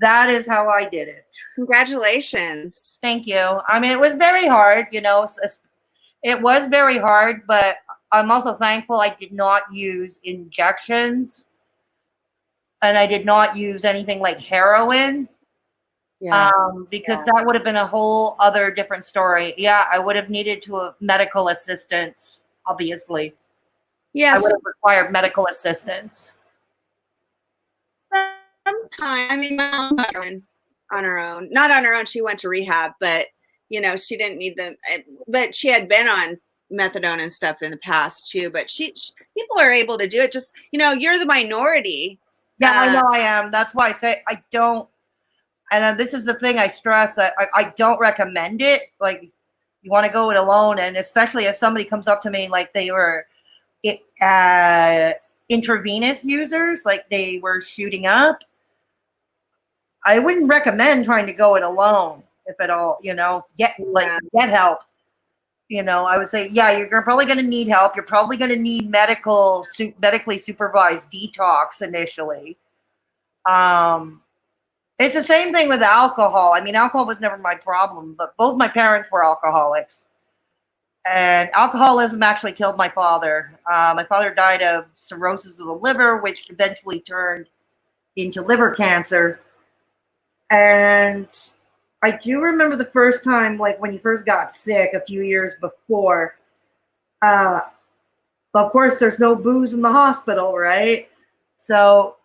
that is how I did it. Congratulations. Thank you. I mean, it was very hard, it was very hard, but I'm also thankful I did not use injections and I did not use anything like heroin. Yeah. Because that would have been a whole other different story. Yeah, I would have needed medical assistance, obviously. Yes. I would have required medical assistance. Sometimes, I mean, my mom got on her own. Not on her own. She went to rehab, but, she didn't need them. But she had been on methadone and stuff in the past, too. But people are able to do it. Just, you're the minority. Yeah, I know I am. That's why I say I don't. And this is the thing I stress, that I don't recommend it. Like, you want to go it alone. And especially if somebody comes up to me like they were intravenous users, like they were shooting up, I wouldn't recommend trying to go it alone, if at all, get help. I would say, yeah, you're probably going to need help. You're probably going to need medically supervised detox initially. It's the same thing with alcohol. I mean, alcohol was never my problem, but both my parents were alcoholics. And alcoholism actually killed my father. My father died of cirrhosis of the liver, which eventually turned into liver cancer. And I do remember the first time, like when he first got sick a few years before. Of course, there's no booze in the hospital, right? So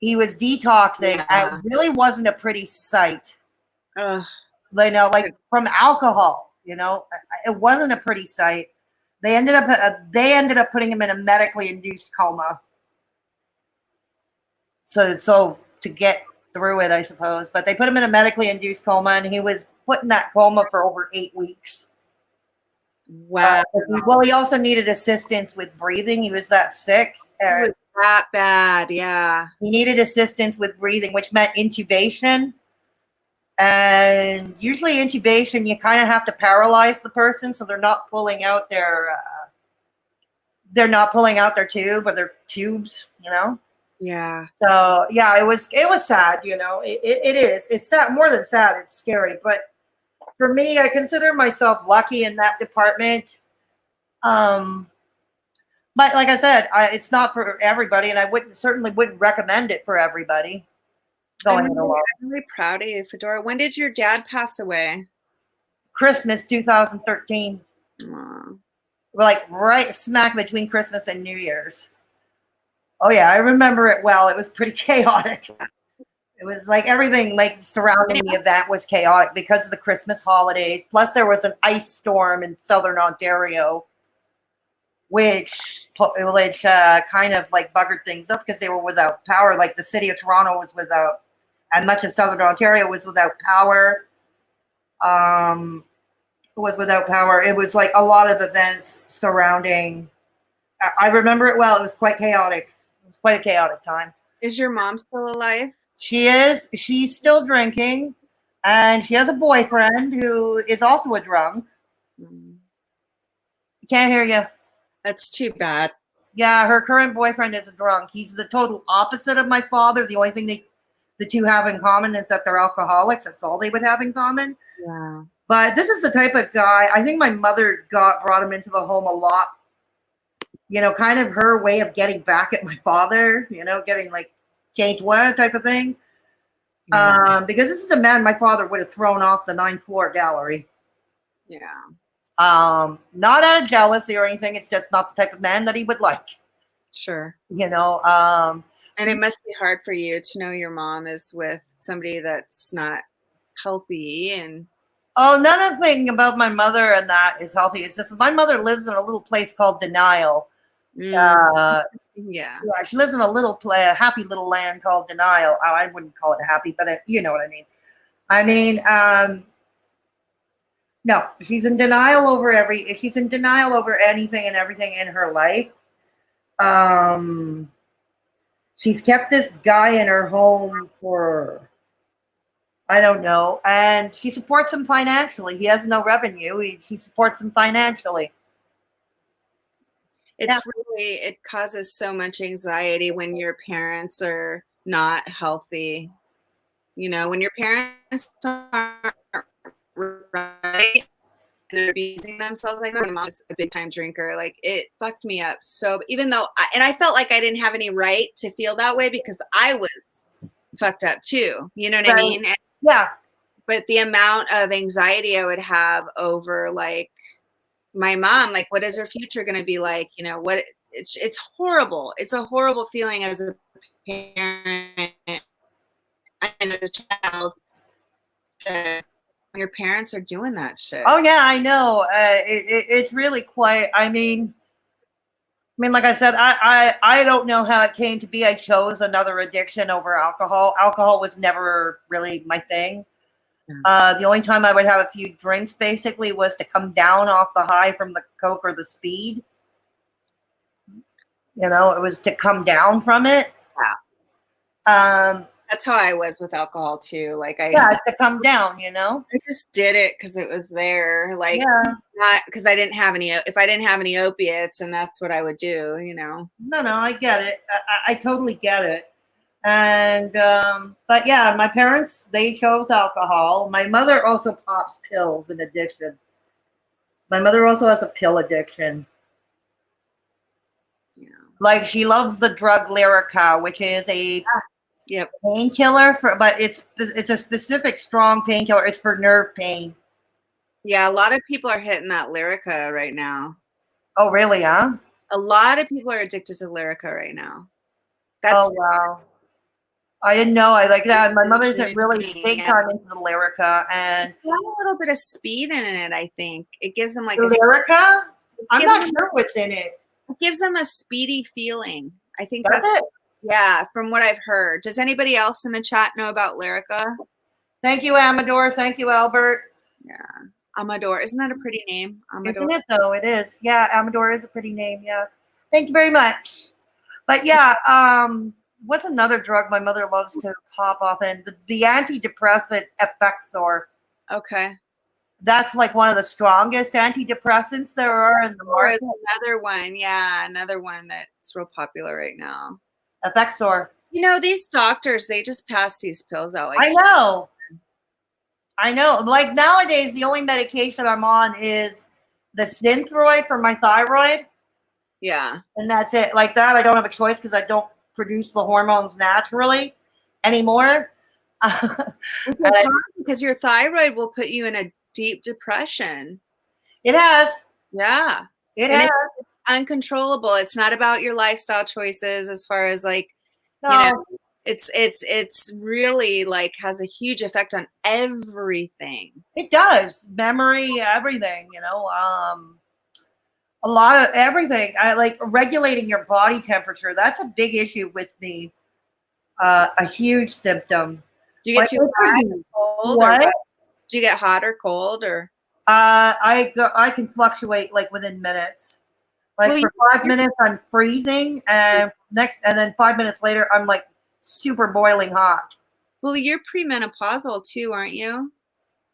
he was detoxing. And it really wasn't a pretty sight. Like from alcohol, it wasn't a pretty sight. They ended up putting him in a medically induced coma. So to get through it, I suppose. But they put him in a medically induced coma, and he was put in that coma for over 8 weeks. Wow. Well, he also needed assistance with breathing. He was that sick. It was that bad, yeah. He needed assistance with breathing, which meant intubation. And usually intubation, you kind of have to paralyze the person so they're not pulling out their tube or their tubes, Yeah. So yeah, it was sad, it is. It's sad, more than sad, it's scary. But for me, I consider myself lucky in that department. But like I said, it's not for everybody, and I certainly wouldn't recommend it for everybody. I'm really proud of you, Fedora. When did your dad pass away? Christmas 2013. Aww. We're like right smack between Christmas and New Year's. Oh yeah, I remember it well. It was pretty chaotic. It was like everything like surrounding the event was chaotic because of the Christmas holidays. Plus there was an ice storm in southern Ontario, which kind of like buggered things up because they were without power. Like the city of Toronto was without, and much of southern Ontario was without power. It was like a lot of events surrounding. I remember it well. It was quite chaotic. It was quite a chaotic time. Is your mom still alive? She is. She's still drinking, and she has a boyfriend who is also a drunk. Can't hear you. That's too bad. Yeah, her current boyfriend is a drunk. He's the total opposite of my father. The only thing the two have in common is that they're alcoholics. That's all they would have in common. Yeah. But this is the type of guy, I think my mother brought him into the home a lot. Kind of her way of getting back at my father, getting like change what type of thing. Yeah. Because this is a man my father would have thrown off the 9th floor gallery. Yeah. Not out of jealousy or anything. It's just not the type of man that he would like. Sure. And it must be hard for you to know your mom is with somebody that's not healthy and. Oh, none of the thing about my mother and that is healthy. It's just my mother lives in a little place called Denial. Yeah. She lives in a happy little land called Denial. Oh, I wouldn't call it happy, but you know what I mean. No, she's in denial over anything and everything in her life. She's kept this guy in her home for, I don't know, and she supports him financially. He has no revenue. She supports him financially. It causes so much anxiety when your parents are not healthy. When your parents aren't right and they're abusing themselves like that. My mom's a big time drinker. Like it fucked me up. So even though I felt like I didn't have any right to feel that way because I was fucked up too. You know what I mean? Yeah. But the amount of anxiety I would have over like my mom, like what is her future going to be like? It's horrible. It's a horrible feeling as a parent and as a child. Your parents are doing that shit. Oh yeah, I know. It's really quite. I mean, like I said, I don't know how it came to be. I chose another addiction over alcohol. Alcohol was never really my thing. The only time I would have a few drinks, basically, was to come down off the high from the coke or the speed. It was to come down from it. Yeah. That's how I was with alcohol too. Like Yeah, it's to come down, you know? I just did it because it was there. Like Yeah. not because I didn't have any. If I didn't have any opiates, and that's what I would do. You know. No, I get it. I totally get it. And but yeah, my parents, they chose alcohol. My mother also pops pills in addition. My mother also has a pill addiction. Yeah. Like she loves the drug Lyrica, which is a Yep. painkiller for, but it's a specific strong painkiller. It's for nerve pain. Yeah, a lot of people are hitting that Lyrica right now. Oh, really? Huh? A lot of people are addicted to Lyrica right now. That's Oh, wow. I didn't know. I like that. My mother's really big yeah. time into the Lyrica, and It's got a little bit of speed in it. I think it gives them like the Lyrica. I'm gives not them- sure what's in it. it gives them a speedy feeling. I think Does that's it? yeah, from what I've heard. Does anybody else in the chat know about Lyrica? Thank you, Amador. Thank you, Albert. Yeah, Amador. Isn't that a pretty name? Amador. Isn't it though? It is. Yeah, Amador is a pretty name. Yeah. Thank you very much. But yeah, what's another drug my mother loves to pop off in? The antidepressant Effexor. Okay. That's like one of the strongest antidepressants there are in the Or is market. another one. Yeah, another one that's real popular right now. Effexor. You know, these doctors, they just pass these pills out like I know. I know. Like nowadays, the only medication I'm on is the Synthroid for my thyroid. yeah. And that's it. Like that, I don't have a choice because I don't produce the hormones naturally anymore. Because your thyroid will put you in a deep depression. It has. Yeah. It And has. it's uncontrollable. It's not about your lifestyle choices as far as like, No. you know, it's really like has a huge effect on everything. It does. Memory, everything, you know. A lot of everything. I like regulating your body temperature. That's a big issue with me. A huge symptom. Do you get too hot or cold? What? Or do you get hot or cold or? I can fluctuate like within minutes. Like Well, for 5 minutes, I'm freezing, and then 5 minutes later, I'm like super boiling hot. Well, you're premenopausal too, aren't you?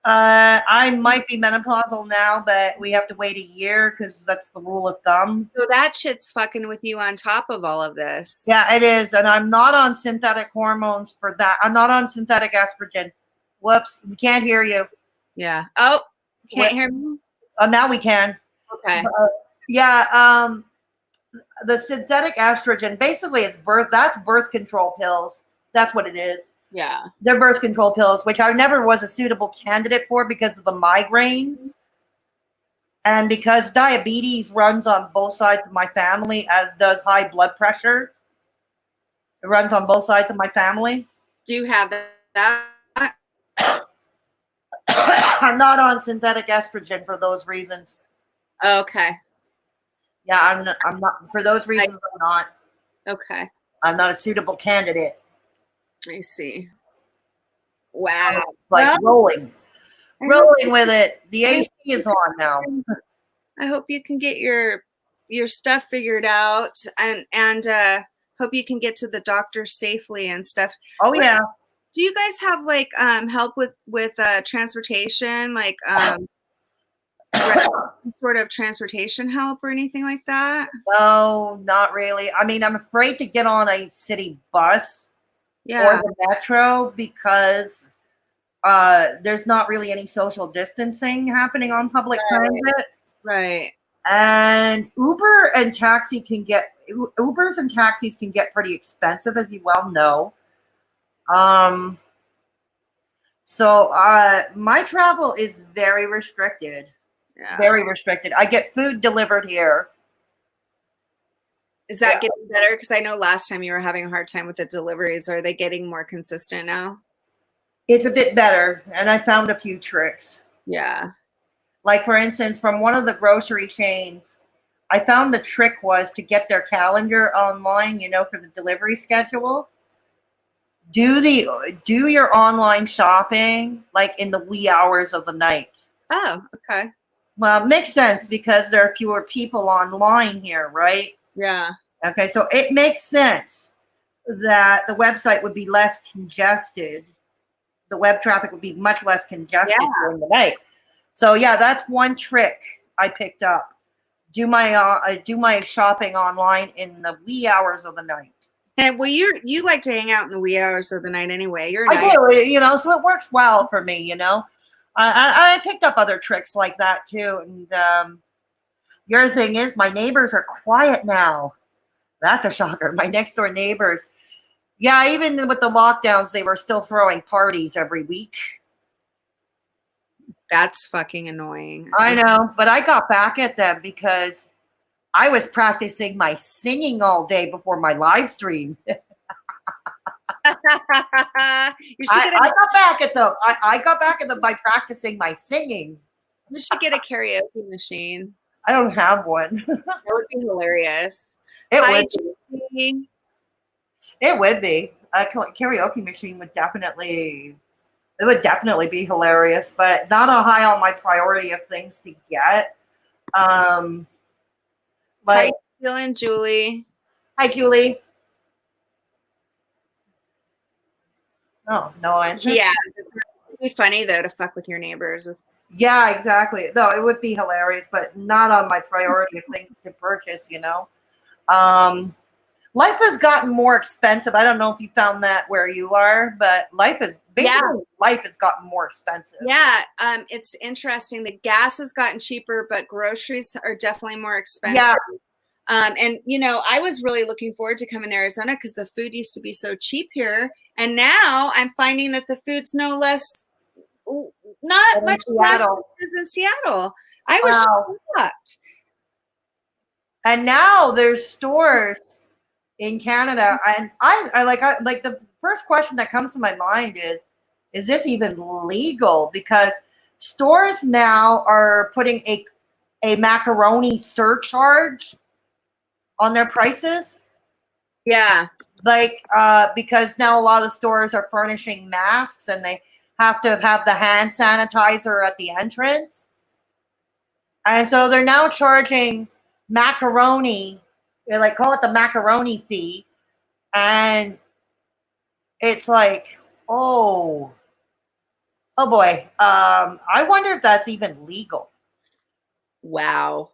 I might be menopausal now, but we have to wait a year because that's the rule of thumb. So that shit's fucking with you on top of all of this. Yeah, it is, and I'm not on synthetic hormones for that. I'm not on synthetic estrogen. Whoops, we can't hear you. Yeah. Oh, can't hear me? Now we can. Okay. Yeah, the synthetic estrogen, basically it's that's birth control pills. That's what it is. Yeah. They're birth control pills, which I never was a suitable candidate for because of the migraines. And because diabetes runs on both sides of my family, as does high blood pressure. It runs on both sides of my family. Do you have that? I'm not on synthetic estrogen for those reasons. Okay. Yeah, I'm not for those reasons. I'm not. Okay. I'm not a suitable candidate. I see. Wow. It's like Well, rolling with it. The AC is on now. I hope you can get your stuff figured out and hope you can get to the doctor safely and stuff. Oh yeah. Do you guys have like help with transportation, like sort of transportation help or anything like that? No, not really. I mean, I'm afraid to get on a city bus Yeah. or the metro because there's not really any social distancing happening on public transit. Right. And Ubers and taxis can get pretty expensive, as you well know. So my travel is very restricted. Yeah. Very restricted. I get food delivered here. Is that getting better? Because I know last time you were having a hard time with the deliveries. Are they getting more consistent now? It's a bit better, and I found a few tricks. Yeah. Like, for instance, from one of the grocery chains, I found the trick was to get their calendar online, you know, for the delivery schedule. Do your online shopping, like, in the wee hours of the night. Oh, okay. Well, it makes sense because there are fewer people online here, right? Yeah. Okay, so it makes sense. that the website would be less congested. The web traffic would be much less congested during the night. So yeah, that's one trick I picked up. Do my shopping online in the wee hours of the night. And well, you like to hang out in the wee hours of the night anyway. You're I nice. do, so it works well for me, I picked up other tricks like that too. And the other thing is my neighbors are quiet now. That's a shocker. My next door neighbors. Yeah, even with the lockdowns, they were still throwing parties every week. That's fucking annoying. I know, but I got back at them because I was practicing my singing all day before my live stream. I got back at them. I got back at them by practicing my singing. You should get a karaoke machine. I don't have one. That would be hilarious. It would be. A karaoke machine would definitely be hilarious, but not a high on my priority of things to get. How you feeling, Julie? Hi, Julie. Oh, no answer. Yeah, it'd be funny though to fuck with your neighbors. Yeah, exactly. No, it would be hilarious, but not on my priority of things to purchase. Life has gotten more expensive. I don't know if you found that where you are, but life has gotten more expensive. Yeah, it's interesting. The gas has gotten cheaper, but groceries are definitely more expensive. Yeah. And I was really looking forward to coming to Arizona because the food used to be so cheap here, and now I'm finding that the food's not much less than it is in Seattle. I was shocked. And now there's stores in Canada, and I like the first question that comes to my mind is this even legal? Because stores now are putting a macaroni surcharge on their prices. Yeah. Because now a lot of the stores are furnishing masks and they have to have the hand sanitizer at the entrance. And so they're now charging macaroni. They call it the macaroni fee. And it's like, oh boy. I wonder if that's even legal. Wow.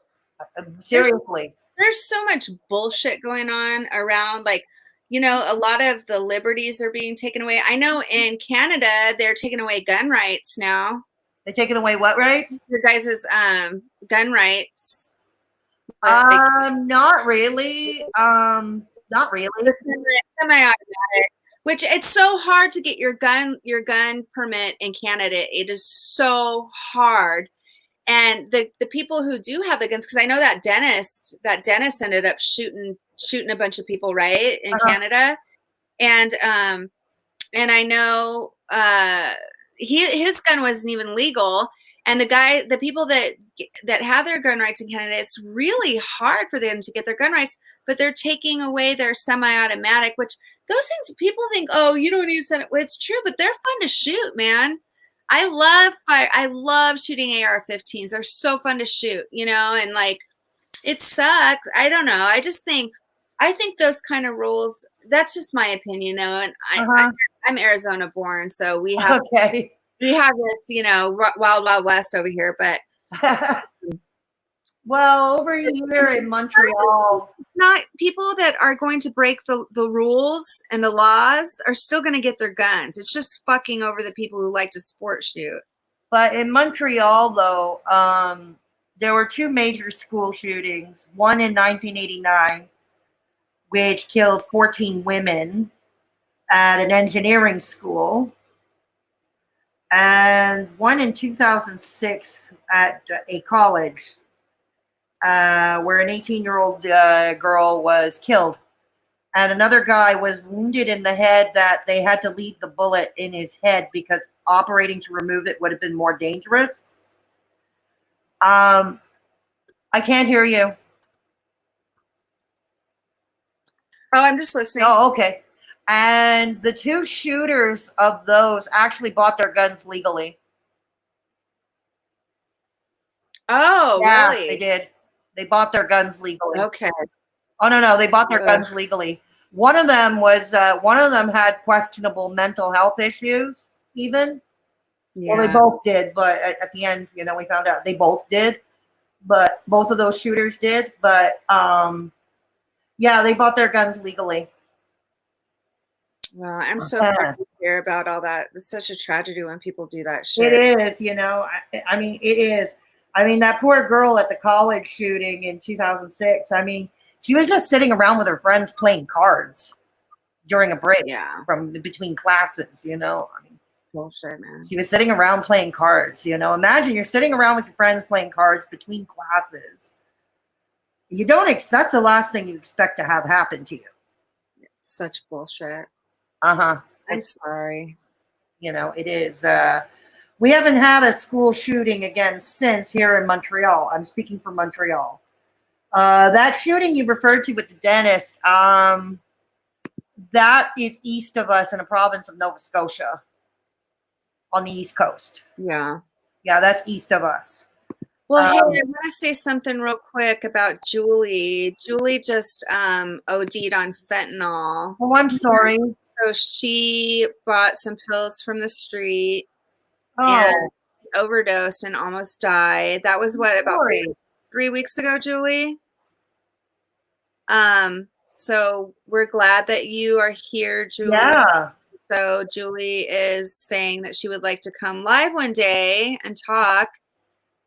Seriously. There's so much bullshit going on around, a lot of the liberties are being taken away. I know in Canada, they're taking away gun rights now. They're taking away what rights? Your guys' gun rights. Not really. Not really. Semi-automatic. Which it's so hard to get your gun permit in Canada. It is so hard. And the people who do have the guns, because I know that dentist ended up shooting a bunch of people, right, in Canada, and I know his gun wasn't even legal. And the people that have their gun rights in Canada, it's really hard for them to get their gun rights, but they're taking away their semi-automatic, which those things people think, oh, you don't need to. Well, it's true, but they're fun to shoot, man. I love fire. I love shooting AR-15s. They're so fun to shoot, and it sucks. I don't know. I think those kind of rules, that's just my opinion though. And I'm Arizona born. So we have this, wild, wild west over here, but well, over here in Montreal, it's not people that are going to break the rules and the laws are still going to get their guns. It's just fucking over the people who like to sport shoot. But in Montreal, though, there were two major school shootings. One in 1989, which killed 14 women at an engineering school, and one in 2006 at a college. Where an 18-year-old girl was killed. And another guy was wounded in the head that they had to leave the bullet in his head because operating to remove it would have been more dangerous. I can't hear you. Oh, I'm just listening. Oh, okay. And the two shooters of those actually bought their guns legally. Oh, yeah, really? They did. They bought their guns legally. Okay. Oh, no, they bought their guns legally. One of them had questionable mental health issues. Even well, they Yeah. both did, but at the end, you know, we found out they both did. But both of those shooters did. But yeah, they bought their guns legally. Well, I'm so sorry to hear about all that. It's such a tragedy when people do that shit. It is, you know. I mean, it is. I mean, that poor girl at the college shooting in 2006. I mean, she was just sitting around with her friends playing cards during a break Yeah. from between classes. You know, I mean, Bullshit, man. she was sitting around playing cards. You know, imagine you're sitting around with your friends playing cards between classes. You don't. That's the last thing you expect to have happen to you. Such bullshit. Uh-huh. I'm sorry. You know, it is. We haven't had a school shooting again since here in Montreal. I'm speaking for Montreal. That shooting you referred to with the dentist, that is east of us in the province of Nova Scotia on the East Coast. Yeah. Yeah, that's east of us. Well, hey, I want to say something real quick about Julie. Julie just OD'd on fentanyl. Oh, I'm sorry. So she bought some pills from the street Oh, and overdosed and almost died. That was what, about sorry. 3 weeks ago, Julie? So we're glad that you are here, Julie. Yeah. So Julie is saying that she would like to come live one day and talk,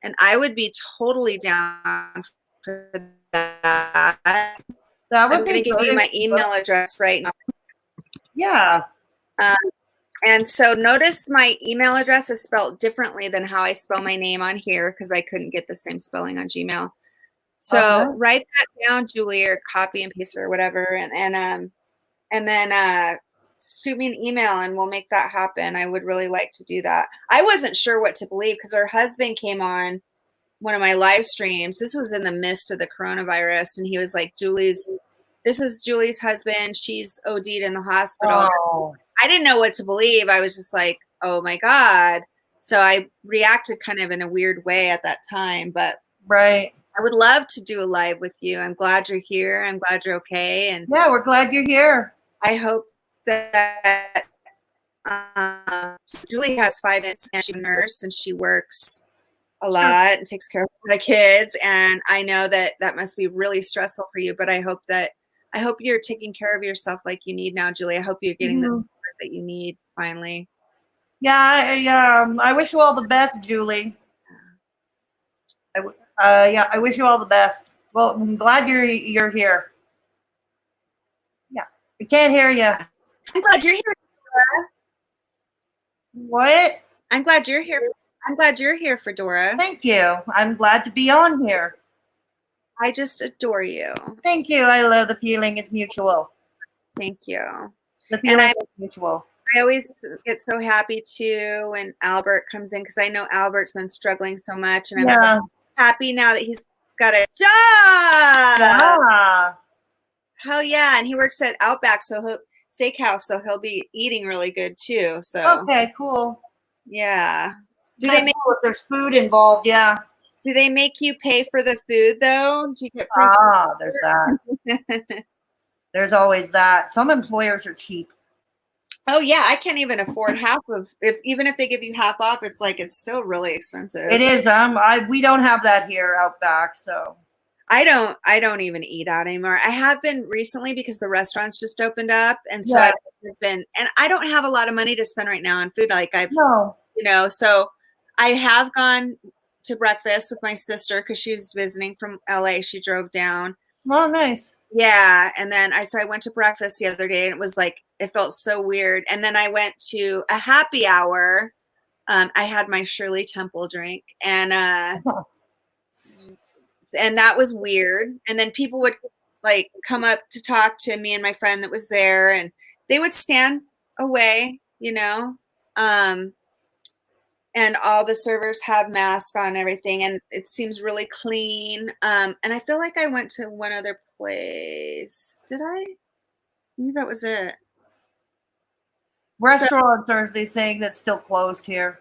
and I would be totally down for that. That I'm would going to be give you good. my email address right now. Yeah. And so notice my email address is spelled differently than how I spell my name on here because I couldn't get the same spelling on Gmail. So write that down, Julie, or copy and paste it or whatever, and then shoot me an email and we'll make that happen. I would really like to do that. I wasn't sure what to believe because her husband came on one of my live streams. This was in the midst of the coronavirus, and he was like, this is Julie's husband. She's OD'd in the hospital. Oh. I didn't know what to believe. I was just like, oh my God. So I reacted kind of in a weird way at that time, but Right. I would love to do a live with you. I'm glad you're here. I'm glad you're okay. And yeah, we're glad you're here. I hope that Julie has 5 minutes and she's a nurse and she works a lot and takes care of the kids. And I know that that must be really stressful for you, but I hope you're taking care of yourself like you need now, Julie. I hope you're getting the support that you need finally. Yeah, I wish you all the best, Julie. I wish you all the best. Well, I'm glad you're here. Yeah, I can't hear you. I'm glad you're here, Fedora. What? I'm glad you're here. I'm glad you're here, Fedora. Thank you. I'm glad to be on here. I just adore you. Thank you. I love the feeling. It's mutual. Thank you. The feeling is mutual. I always get so happy too when Albert comes in because I know Albert's been struggling so much, and I'm so happy now that he's got a job. Yeah. Hell yeah! And he works at Outback, Steakhouse, so he'll be eating really good too. So okay, cool. Yeah. Do they make if there's food involved? Yeah. Do they make you pay for the food though? Do you get free food? There's that. There's always that. Some employers are cheap. Oh yeah, I can't even afford half of even if they give you half off, it's like it's still really expensive. It is. We don't have that here out back, so I don't even eat out anymore. I have been recently because the restaurants just opened up, and so I've been, and I don't have a lot of money to spend right now on food. Like so I have gone to breakfast with my sister because she's visiting from LA. She drove down. Oh, nice. Yeah, and then I went to breakfast the other day, and it was like it felt so weird. And then I went to a happy hour. I had my Shirley Temple drink, and that was weird. And then people would like come up to talk to me and my friend that was there, and they would stand away, and all the servers have masks on and everything, and it seems really clean. And I feel like I went to one other place. Did I? Maybe that was it. Restaurants are the thing that's still closed here.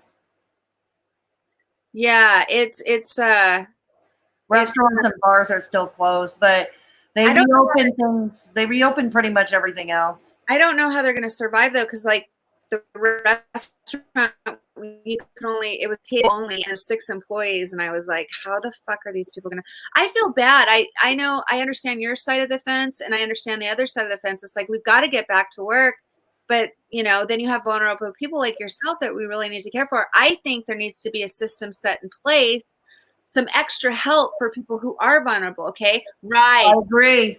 Yeah, it's restaurants and bars are still closed, but They I don't know reopen things. They reopen pretty much everything else. I don't know how they're going to survive though, because like the restaurant, you can only it was table only and 6 employees, and I was like, how the fuck are these people gonna? I feel bad. I know I understand your side of the fence, and I understand the other side of the fence. It's like we've got to get back to work, but then you have vulnerable people like yourself that we really need to care for. I think there needs to be a system set in place, some extra help for people who are vulnerable. Okay, I agree.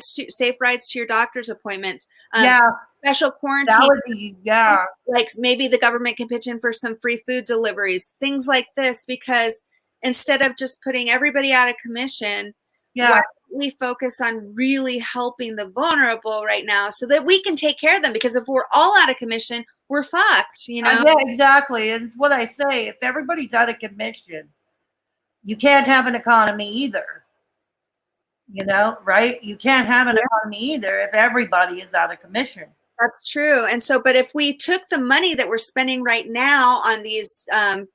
safe rides to your doctor's appointments. Yeah, Special that quarantine, would be, yeah. like maybe the government can pitch in for some free food deliveries, things like this, because instead of just putting everybody out of commission, Yeah. why don't we focus on really helping the vulnerable right now so that we can take care of them? Because if we're all out of commission, we're fucked, Yeah, exactly. And it's what I say. If everybody's out of commission, you can't have an economy either. Right? You can't have an economy either if everybody is out of commission. That's true. And so, but if we took the money that we're spending right now on these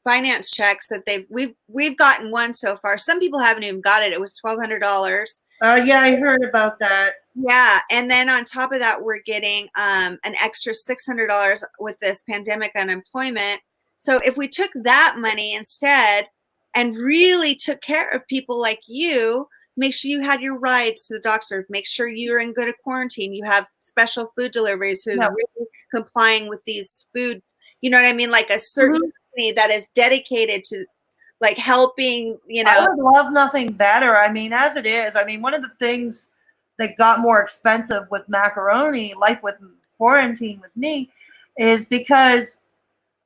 finance checks that we've gotten one so far. Some people haven't even got it. It was $1,200. Yeah, I heard about that. Yeah, and then on top of that, we're getting an extra $600 with this pandemic unemployment. So if we took that money instead and really took care of people like you, make sure you had your rides to the doctor, make sure you're in good quarantine, you have special food deliveries who's really complying with these food, you know what I mean? Like a certain company that is dedicated to like helping, I would love nothing better. I mean, as it is, one of the things that got more expensive with macaroni, like with quarantine with me, is because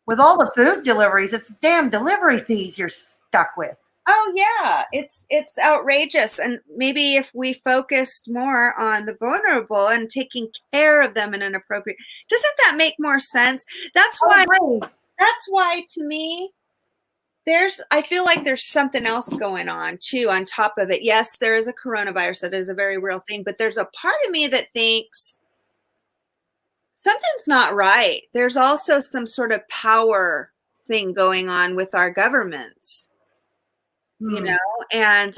with all the food deliveries, it's damn delivery fees you're stuck with. Oh yeah, it's outrageous. And maybe if we focused more on the vulnerable and taking care of them in an appropriate, doesn't that make more sense? That's why to me, I feel like there's something else going on too on top of it. Yes, there is a coronavirus, that is a very real thing, but there's a part of me that thinks something's not right. There's also some sort of power thing going on with our governments. And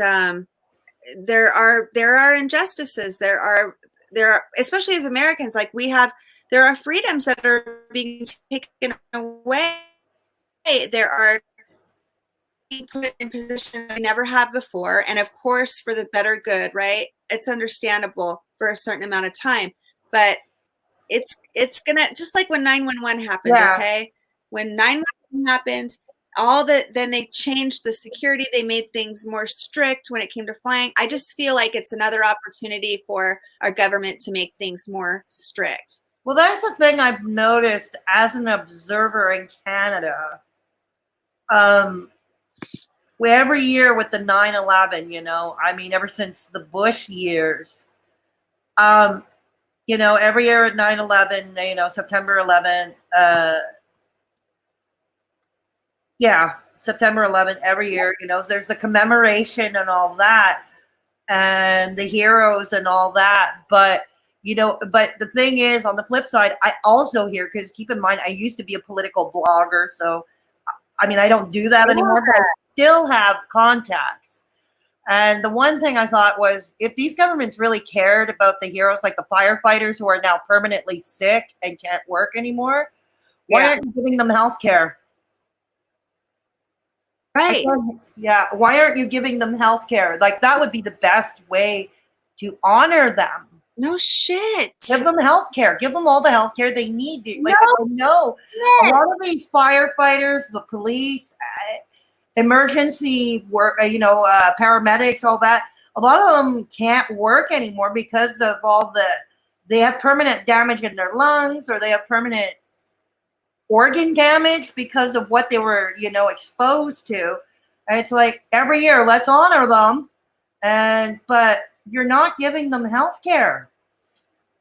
there are injustices. There are, especially as Americans, like there are freedoms that are being taken away. There are being put in positions we never have before, and of course for the better good, right? It's understandable for a certain amount of time, but it's gonna, just like when 911 happened. Okay, when 911 happened, then they changed the security, they made things more strict when it came to flying. I just feel like it's another opportunity for our government to make things more strict. Well, that's the thing I've noticed as an observer in Canada. Every year with the 9/11, ever since the Bush years, every year at 9/11, September 11th, September 11th, every year, there's the commemoration and all that, and the heroes and all that. But the thing is, on the flip side, I also hear, because keep in mind, I used to be a political blogger, so I don't do that anymore, but I still have contacts. And the one thing I thought was, if these governments really cared about the heroes, like the firefighters who are now permanently sick and can't work anymore, why aren't you giving them health care? Right. Yeah. Why aren't you giving them health care? Like, that would be the best way to honor them. No shit. Give them health care. Give them all the health care they need. Like, I know a lot of these firefighters, the police, emergency work, paramedics, all that, a lot of them can't work anymore because of they have permanent damage in their lungs, or they have permanent organ damage because of what they were, exposed to. And it's like, every year, let's honor them. But you're not giving them health care.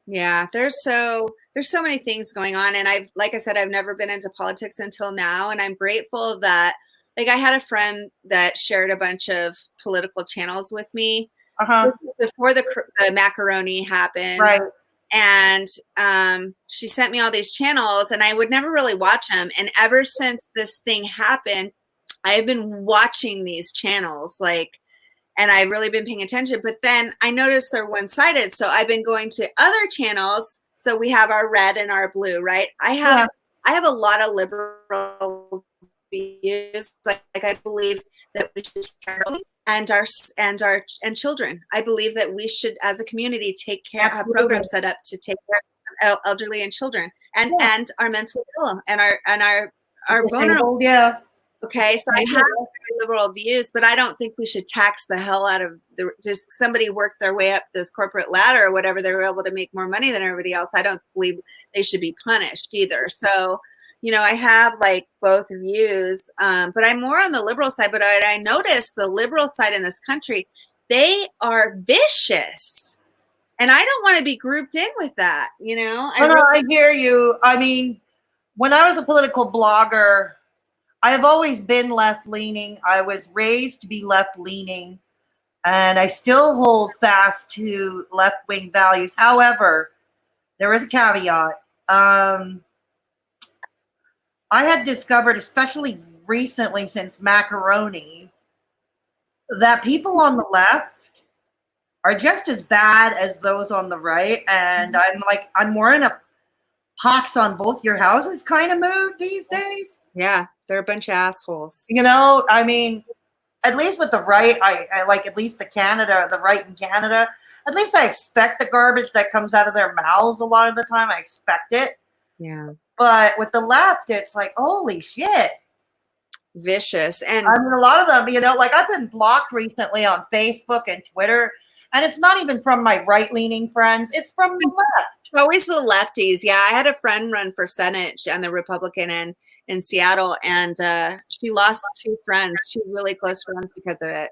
Yeah, there's so many things going on. And like I said, I've never been into politics until now. And I'm grateful that, like, I had a friend that shared a bunch of political channels with me before the macaroni happened. Right. And she sent me all these channels, and I would never really watch them. And ever since this thing happened, I've been watching these channels, like, and I've really been paying attention. But then I noticed they're one-sided, so I've been going to other channels. So we have our red and our blue, right? I have a lot of liberal views. Like I believe that we should take care of and children. I believe that we should, as a community, take care, have programs set up to take care of elderly and children, and our mentally ill and our vulnerable. Yeah. Okay, so I have very liberal views, but I don't think we should tax the hell out of just somebody worked their way up this corporate ladder or whatever. They were able to make more money than everybody else. I don't believe they should be punished either. So, I have like both views, but I'm more on the liberal side. But I noticed the liberal side in this country, they are vicious. And I don't want to be grouped in with that, I hear you. I mean, when I was a political blogger, I have always been left-leaning. I was raised to be left-leaning, and I still hold fast to left-wing values. However, there is a caveat. I had discovered, especially recently since macaroni, that people on the left are just as bad as those on the right. And I'm more in a pox on both your houses kind of mood these days. Yeah, they're a bunch of assholes. I mean, at least with the right, I like at least the right in Canada. At least I expect the garbage that comes out of their mouths a lot of the time. I expect it. Yeah. But with the left, it's like, holy shit. Vicious. And I mean, a lot of them, I've been blocked recently on Facebook and Twitter, and it's not even from my right-leaning friends. It's from the left. Always the lefties. Yeah, I had a friend run for Senate on the Republican end in Seattle, and she lost 2 friends, 2 really close friends because of it.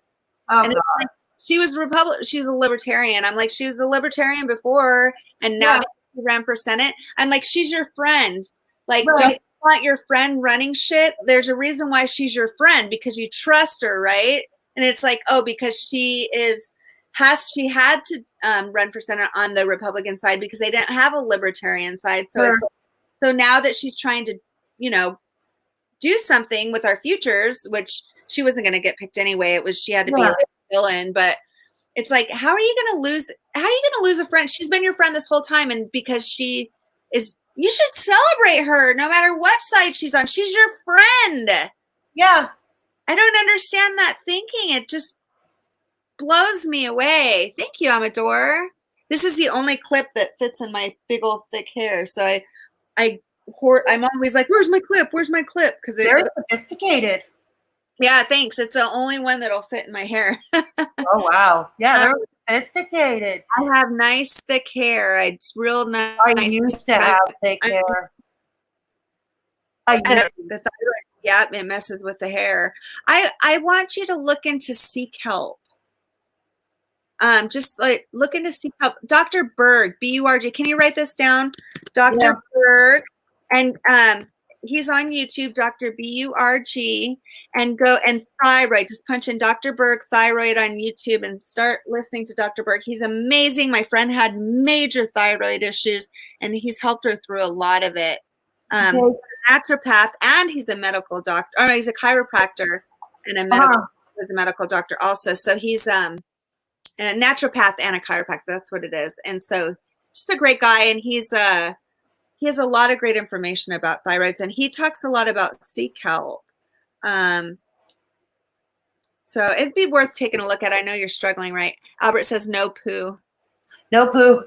Oh, and God. She's a libertarian. I'm like, she was a libertarian before, and now she ran for Senate. I'm like, she's your friend. Like, don't you want your friend running shit? There's a reason why she's your friend, because you trust her, right? And it's like, oh, because she had to run for Senate on the Republican side because they didn't have a libertarian side. So so now that she's trying to, do something with our futures, which she wasn't going to get picked anyway. She had to be a villain, but it's like, how are you going to lose a friend? She's been your friend this whole time. And because you should celebrate her no matter what side she's on. She's your friend. Yeah. I don't understand that thinking. It just blows me away. Thank you, Amador. This is the only clip that fits in my big old thick hair. So I'm always like, where's my clip? Where's my clip? Because they're sophisticated. Yeah, thanks. It's the only one that'll fit in my hair. Oh, wow. Yeah, they're sophisticated. I have nice thick hair. It's real nice. I used to have thick hair. Yeah, it messes with the hair. I want you to look into Seek Help. Just like look into Seek Help. Dr. Berg, B-U-R-G. Can you write this down? Dr. Berg. And he's on YouTube, Dr. B-U-R-G, and go and thyroid. Just punch in Dr. Berg thyroid on YouTube and start listening to Dr. Berg. He's amazing. My friend had major thyroid issues, and he's helped her through a lot of it. He's a naturopath, and he's a medical doctor. Oh, no, he's a chiropractor and a medical doctor also. So he's a naturopath and a chiropractor. That's what it is. And so just a great guy, and he has a lot of great information about thyroids, and he talks a lot about Seek Help. So it'd be worth taking a look at. I know you're struggling, right? Albert says no poo. No poo.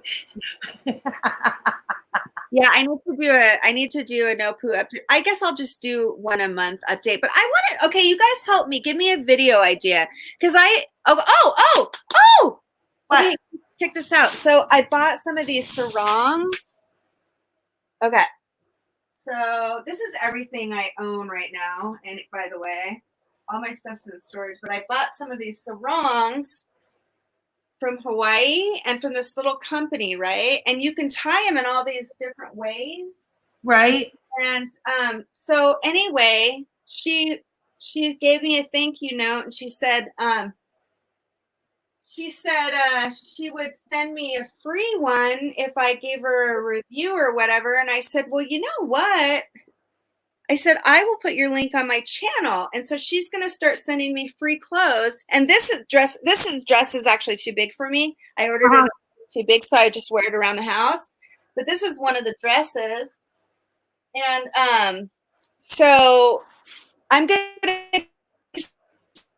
Yeah, I need to do a no poo update. I guess I'll just do one a month update. But I want to. Okay, you guys help me. Give me a video idea, because okay, check this out. So I bought some of these sarongs. Okay, so this is everything I own right now. And by the way, all my stuff's in storage. But I bought some of these sarongs from Hawaii and from this little company, right? And you can tie them in all these different ways. Right. And so anyway, she gave me a thank you note, and she said she would send me a free one if I gave her a review or whatever. And I said, well, you know what? I said, I will put your link on my channel. And so she's going to start sending me free clothes. And this dress is actually too big for me. I ordered it too big, so I just wear it around the house. But this is one of the dresses. And so I'm going to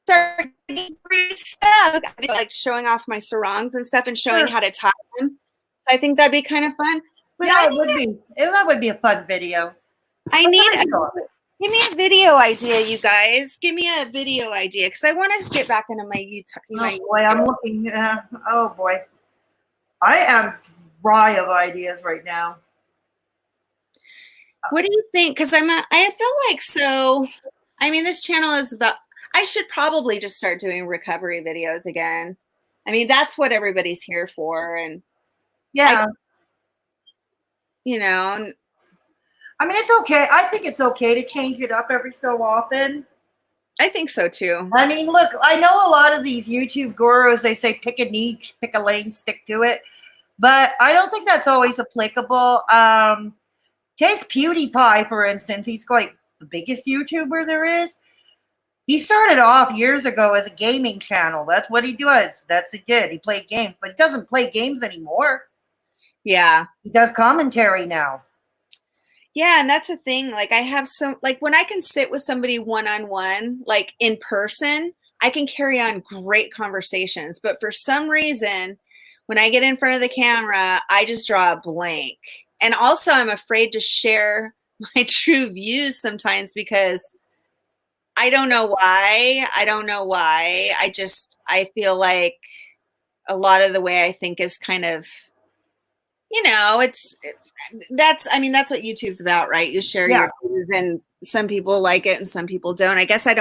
start getting free stuff, like showing off my sarongs and stuff and showing how to tie them. So I think that'd be kind of fun. But yeah, it would be. That would be a fun video. Give me a video idea, you guys. Give me a video idea because I want to get back into my YouTube. Oh boy, I'm looking. Oh boy, I am dry of ideas right now. What do you think? Because I feel like so. I mean, this channel is about. I should probably just start doing recovery videos again. I mean, that's what everybody's here for, and yeah, you know. I mean, it's okay. I think it's okay to change it up every so often. I think so too. I mean, look, I know a lot of these YouTube gurus, they say pick a niche, pick a lane, stick to it. But I don't think that's always applicable. Take PewDiePie, for instance. He's like the biggest YouTuber there is. He started off years ago as a gaming channel. That's what he does. That's it. Did. He played games, but he doesn't play games anymore. Yeah. He does commentary now. Yeah, and that's the thing. Like I have like when I can sit with somebody one-on-one, like in person, I can carry on great conversations. But for some reason, when I get in front of the camera, I just draw a blank. And also I'm afraid to share my true views sometimes because I don't know why. I feel like a lot of the way I think is kind of, that's what YouTube's about, right? You share your views and some people like it and some people don't. I guess I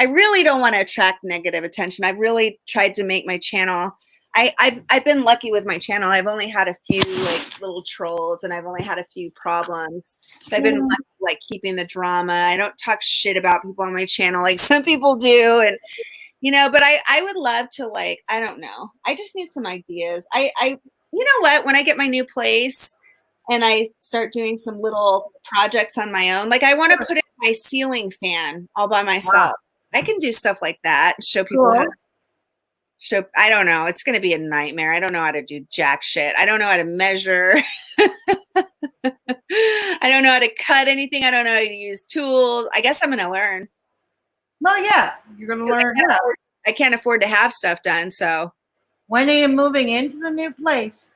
really don't want to attract negative attention. I've really tried to make my channel. I've been lucky with my channel. I've only had a few like little trolls and I've only had a few problems. So I've been lucky, like keeping the drama. I don't talk shit about people on my channel like some people do. And but I would love to, like, I don't know. I just need some ideas. You know what? When I get my new place and I start doing some little projects on my own, like I want to put in my ceiling fan all by myself. Wow. I can do stuff like that. Show people how to I don't know. It's going to be a nightmare. I don't know how to do jack shit. I don't know how to measure. I don't know how to cut anything. I don't know how to use tools. I guess I'm going to learn. Well, yeah, you're going to learn. I can't afford to have stuff done. So when are you moving into the new place?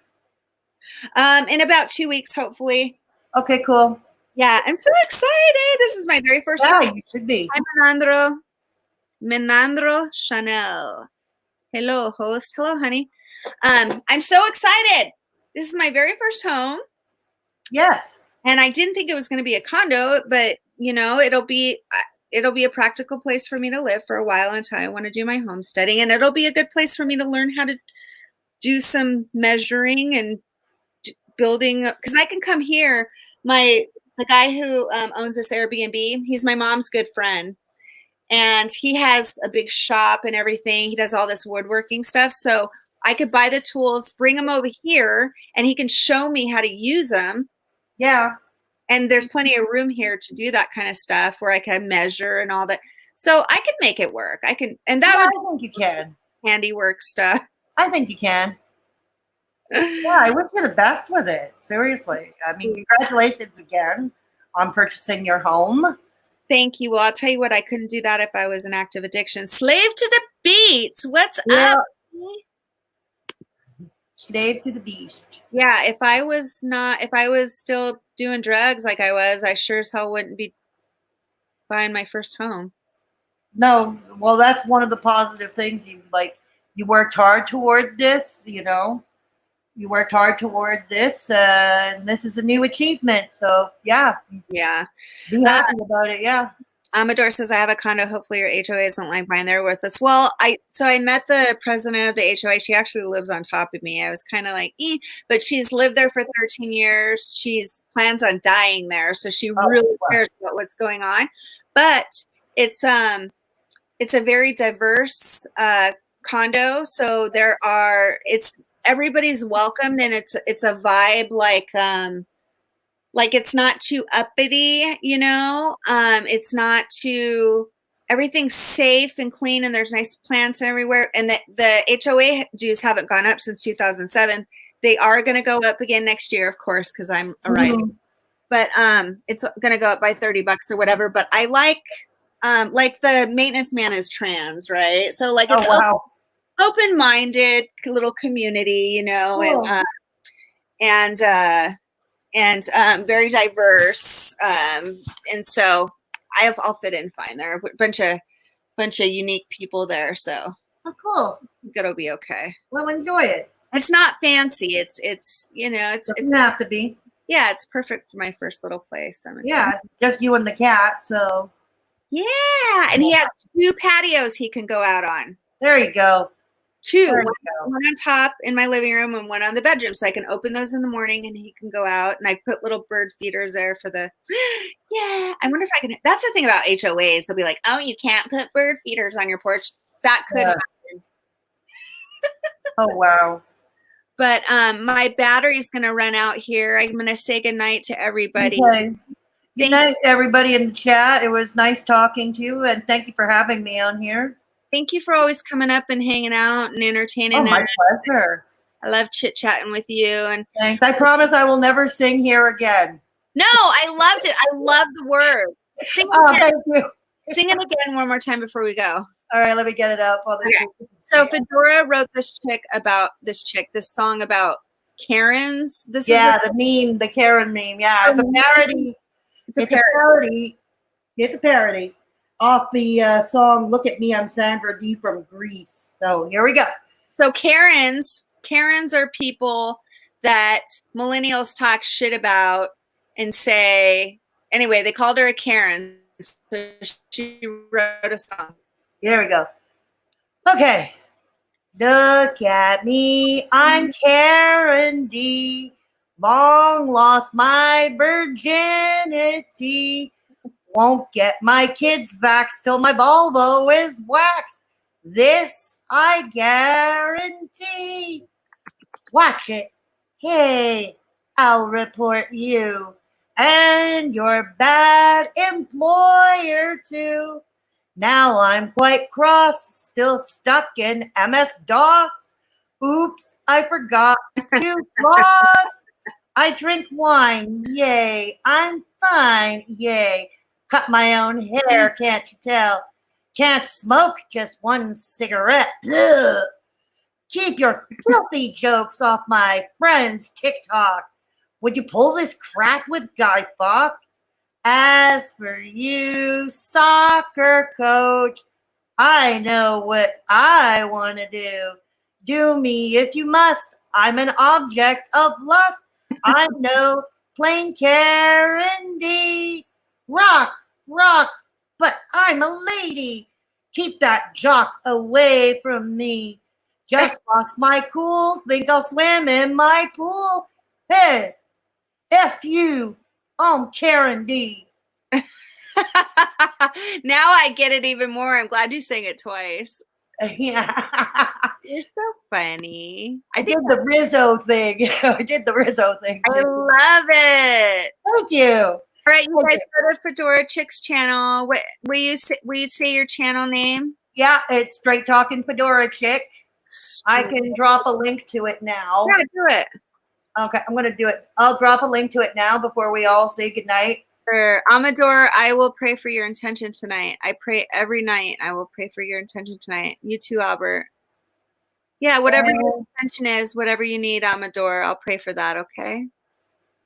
In about 2 weeks, hopefully. Okay, cool. Yeah, I'm so excited. This is my very first time. You should be. Hi, Menandro Chanel. Hello, host. Hello, honey. I'm so excited. This is my very first home. Yes. And I didn't think it was going to be a condo, but it'll be a practical place for me to live for a while until I want to do my homesteading. And it'll be a good place for me to learn how to do some measuring and building, because I can come here. The guy who owns this Airbnb, he's my mom's good friend. And he has a big shop and everything. He does all this woodworking stuff. So I could buy the tools, bring them over here, and he can show me how to use them. Yeah. And there's plenty of room here to do that kind of stuff where I can measure and all that. So I can make it work. I think you can. Handiwork stuff. I think you can. Yeah, I wish you the best with it. Seriously. I mean, congratulations again on purchasing your home. Thank you. Well, I'll tell you what, I couldn't do that if I was in active addiction. Slave to the beats. What's up? Slave to the beast. Yeah, if I was still doing drugs like I was, I sure as hell wouldn't be buying my first home. No, well, that's one of the positive things. You worked hard toward this, You worked hard toward this, and this is a new achievement. So, yeah. Yeah. Be happy about it, yeah. Amador says, I have a condo. Hopefully your HOA isn't like mine. They're with us. Well, I met the president of the HOA. She actually lives on top of me. I was kind of like, but she's lived there for 13 years. She's plans on dying there. So she really cares about what's going on. But it's a very diverse condo. So everybody's welcomed, and it's a vibe like like it's not too uppity, you know. It's not too, everything's safe and clean, and there's nice plants everywhere. And the HOA dues haven't gone up since 2007. They are going to go up again next year, of course, because I'm a writer. But it's going to go up by $30 or whatever. But I like the maintenance man is trans, right? So like it's open-minded little community, you know, Cool. and very diverse. And so I'll fit in fine. There are a bunch of unique people there, so Oh, cool. it'll be okay. Well, enjoy it. It's not fancy. It's you know, It doesn't have to be. Yeah, it's perfect for my first little place. Yeah, just you and the cat. So yeah, and he has 2 patios he can go out on. there you go. 2, There you one on top in my living room and one on the bedroom, so I can open those in the morning and he can go out. And I put little bird feeders there for the. Yeah, I wonder if I can. That's the thing about HOAs. They'll be like, "Oh, you can't put bird feeders on your porch." That could happen. Oh wow. But my battery's gonna run out here. I'm gonna say goodnight to everybody. Okay. Good night, everybody in the chat. It was nice talking to you, and thank you for having me on here. Thank you for always coming up and hanging out and entertaining us. Oh, my pleasure. I love chit-chatting with you. And thanks. I promise I will never sing here again. No, I loved it. I love the words. Sing it again. Thank you. Sing it again one more time before we go. All right, let me get it up. Okay. So Fedora wrote this song about Karens. The meme, the Karen meme. Yeah, it's a parody. It's a parody. It's a parody off the song "Look at Me, I'm Sandra Dee from Greece." So here we go. So Karens are people that millennials talk shit about and say. Anyway, they called her a Karen, so she wrote a song. Here we go. Okay. Look at me, I'm Karen D. Long lost my virginity. Won't get my kids back till my Volvo is waxed. This I guarantee. Watch it. Hey, I'll report you and your bad employer too. Now I'm quite cross, still stuck in MS-DOS. Oops, I forgot to floss. I drink wine, yay. I'm fine, yay. Cut my own hair, can't you tell? Can't smoke just one cigarette. Ugh. Keep your filthy jokes off my friend's TikTok. Would you pull this crap with Guy Fawkes? As for you, soccer coach, I know what I want to do. Do me if you must. I'm an object of lust. I'm no plain Karen D. Rock, but I'm a lady. Keep that jock away from me. Just lost my cool. Think I'll swim in my pool. Hey, F you. I'm Karen D. Now I get it even more. I'm glad you sang it twice. Yeah. You're so funny. I did the Rizzo thing. I did the Rizzo thing too. I love it. Thank you. All right, you guys go to Fedora Chick's channel. What will you say your channel name? Yeah, it's Straight Talking Fedora Chick. I can drop a link to it now. Yeah, do it. Okay, I'm going to do it. I'll drop a link to it now before we all say goodnight. For Amador, I will pray for your intention tonight. I pray every night. I will pray for your intention tonight. You too, Albert. Yeah, whatever your intention is, whatever you need, Amador, I'll pray for that, okay?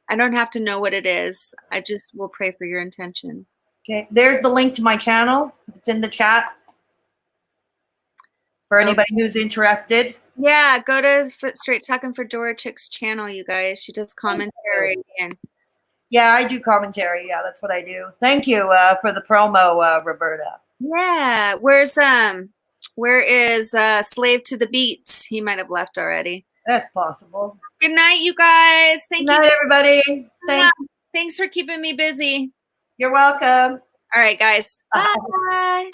I don't have to know what it is. I just will pray for your intention. Okay, there's the link to my channel. It's in the chat for anybody who's interested. Yeah, go to Straight Talking Fedora Chick's channel, you guys. She does commentary and yeah, I do commentary. Yeah, that's what I do. Thank you for the promo, Roberta. Yeah, where is Slave to the Beats? He might have left already. That's possible. Good night, you guys. Thank you. Good night, everybody. Thanks for keeping me busy. You're welcome. All right, guys. Bye.